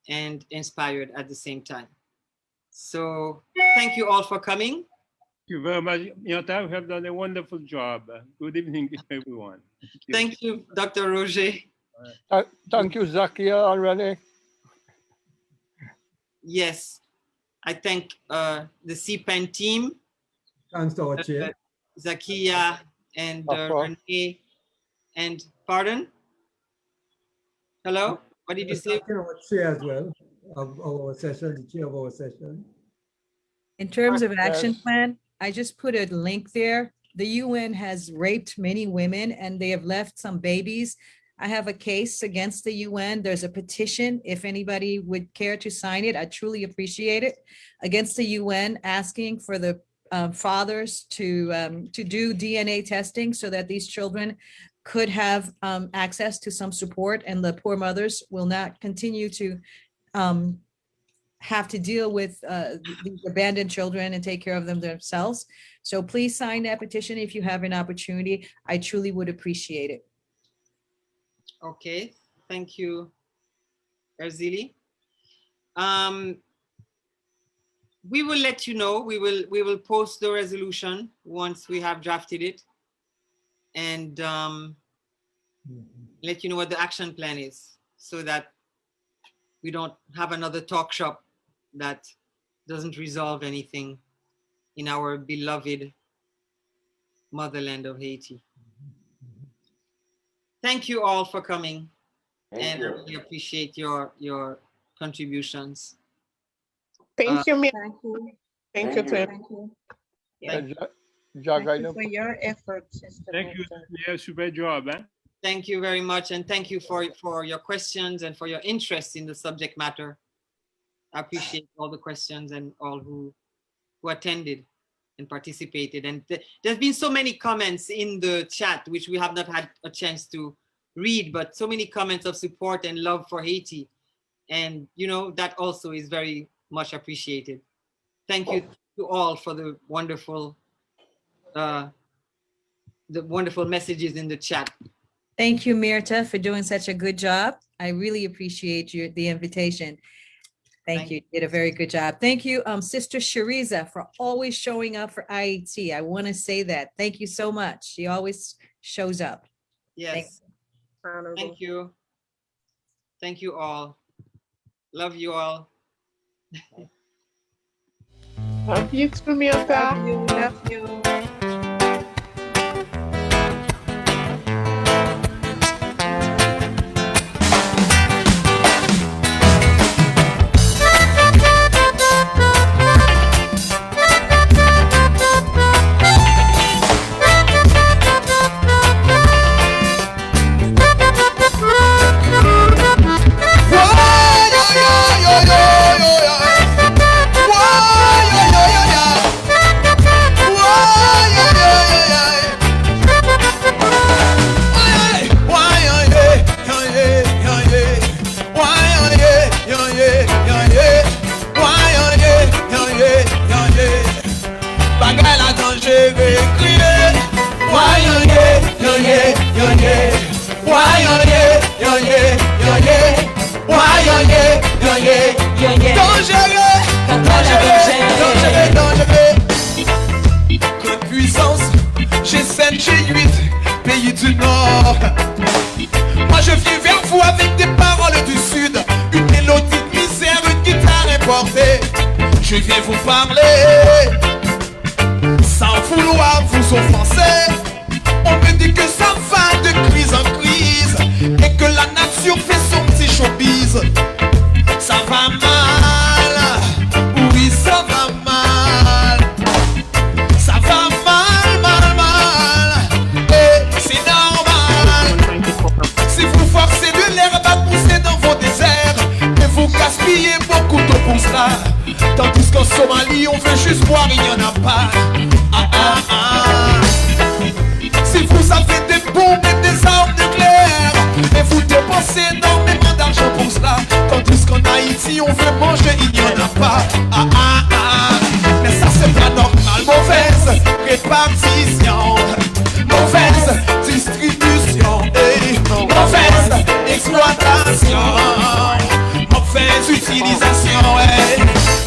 B: and inspired at the same time. So thank you all for coming.
K: Thank you very much. Myrta, you have done a wonderful job. Good evening, everyone.
B: Thank you, Dr. Roger.
L: Thank you, Zakia and Renee.
B: Yes, I thank the CPEN team.
G: Thanks to our chair.
B: Zakia and Renee. And pardon? Hello? What did you say?
G: Our chair as well of our session, the chair of our session.
F: In terms of action plan, I just put a link there. The UN has raped many women and they have left some babies. I have a case against the UN. There's a petition. If anybody would care to sign it, I truly appreciate it. Against the UN, asking for the fathers to do DNA testing so that these children could have access to some support, and the poor mothers will not continue to have to deal with these abandoned children and take care of them themselves. So please sign that petition if you have an opportunity. I truly would appreciate it.
B: Okay, thank you, Erzili. We will let you know. We will post the resolution once we have drafted it, and let you know what the action plan is, so that we don't have another talk shop that doesn't resolve anything in our beloved motherland of Haiti. Thank you all for coming.
D: Thank you.
B: I really appreciate your contributions.
C: Thank you, Mia.
N: Thank you.
C: Thank you to
N: Thank you.
L: Thank
N: Thank you for your efforts, Sister
K: Thank you.
N: Myrta.
K: Yeah, super job.
B: Thank you very much, and thank you for your questions and for your interest in the subject matter. I appreciate all the questions and all who attended and participated. And there's been so many comments in the chat, which we have not had a chance to read, but so many comments of support and love for Haiti. And that also is very much appreciated. Thank you to all for the wonderful messages in the chat.
F: Thank you, Myrta, for doing such a good job. I really appreciate the invitation. Thank you. You did a very good job. Thank you, Sister Shariza, for always showing up for IET. I want to say that. Thank you so much. She always shows up.
B: Yes. Thank you. Thank you all. Love you all.
C: Love you too, Myrta.
N: Love you.
Q: Code puissance, G7, G8, pays du Nord. Moi je viens vers vous avec des paroles du Sud, une mélodie de misère, une guitare importée. Je viens vous parler, sans vouloir vous offenser. On me dit que ça va de crise en crise, et que la nature fait son petit showbiz. Ça va mal, oui ça va mal. Ça va Somalie, on veut juste boire, il n'y en a pas. Ah, ah, ah. Si vous avez des bombes et des armes nucléaires, et vous dépensez énormément d'argent pour cela, tandis qu'en Haïti, on veut manger, il n'y en a pas. Ah, ah, ah. Mais ça, c'est pas normal. Mauvaise répartition, mauvaise distribution, et mauvaise exploitation, mauvaise utilisation,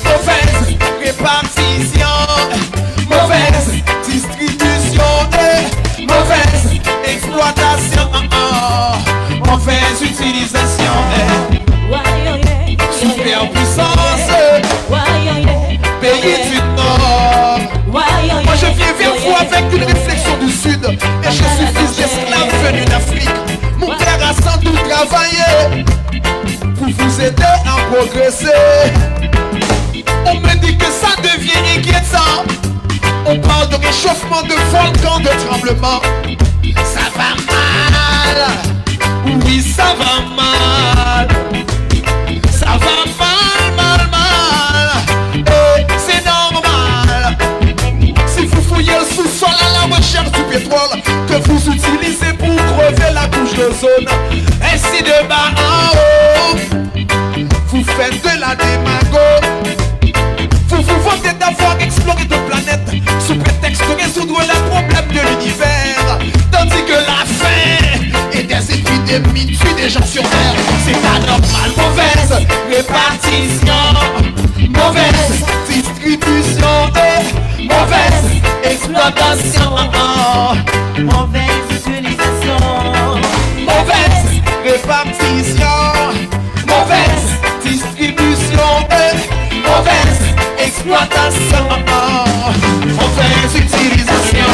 Q: mauvaise répartition, mauvaise distribution, mauvaise exploitation, mauvaise utilisation, superpuissance, pays du Nord. Moi je viens vers vous avec une réflexion du Sud, et je suis fils d'esclave venu d'Afrique. Mon père a sans doute travaillé pour vous aider à progresser. On me dit que ça devient inquiétant. On parle de réchauffement, de volcan, de tremblement. Ça va mal. Oui, ça va mal. Ça va mal, mal, mal. Et c'est normal. Si vous fouillez le sous-sol à la recherche du pétrole que vous utilisez pour crever la couche d'ozone, ainsi de bas en haut, vous faites de la démago. Vous vous vantez d'avoir exploré de planètes sous prétexte de résoudre les problèmes de l'univers, tandis que la faim et des épidémies tuent des gens sur terre. C'est anormal. Mauvaise répartition, mauvaise distribution, mauvaise exploitation, mauvaise utilisation, mauvaise répartition, mauvaise distribution, mauvaise exploitation, mauvaise utilisation.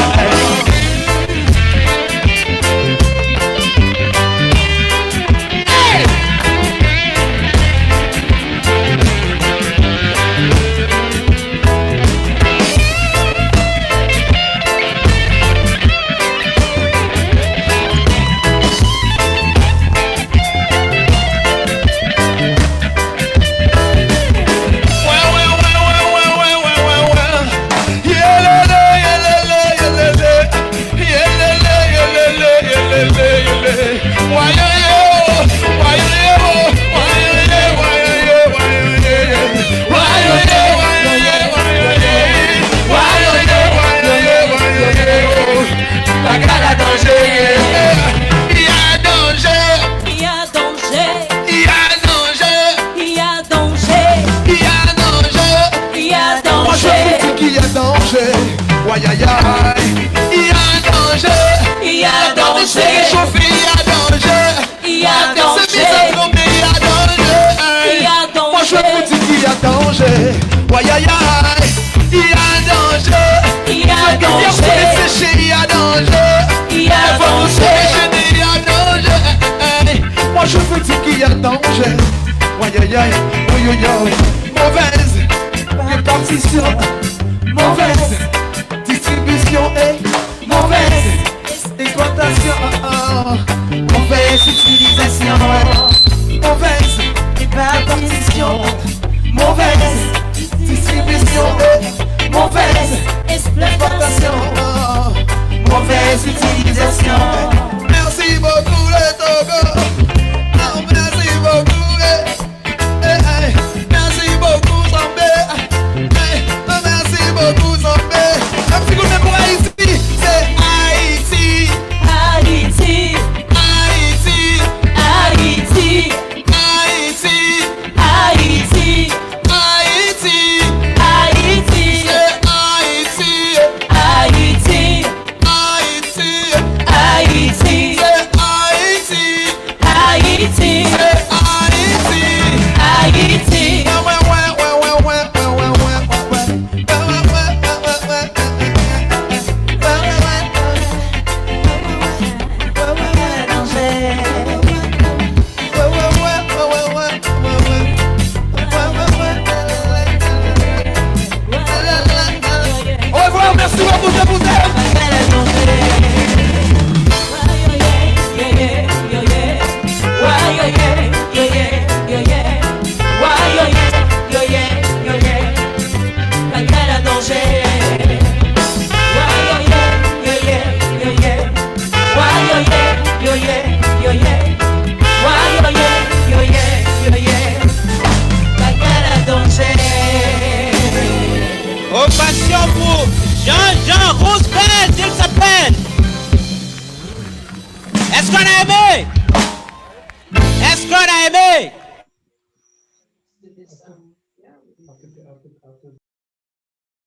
Q: Aïe aïe aïe, il y a danger, il y a danger, c'est réchauffé, il y a danger, il y a danger, c'est mis à tromper, il y a danger, il y a danger. Moi je vous dis qu'il y a danger, aïe aïe aïe, il y a danger, il y a danger, sécher, il y a danger, il y a danger, il y a danger. Moi je vous dis qu'il y a danger, aïe aïe aïe, aïe aïe aïe, mauvaise répartition, mauvaise distribution et mauvaise exploitation, mauvaise utilisation, mauvaise répartition, mauvaise distribution et mauvaise exploitation, mauvaise utilisation. Merci beaucoup le Togo. Merci beaucoup merci beaucoup Zambé. Merci beaucoup Zambé. Merci beaucoup pour Haïti. C'est Haïti. Haïti. Haïti. Haïti. Haïti. Haïti. Haïti. Haïti. C'est Haïti. Haïti. Haïti. Haïti.
R: Est-ce qu'on a aimé?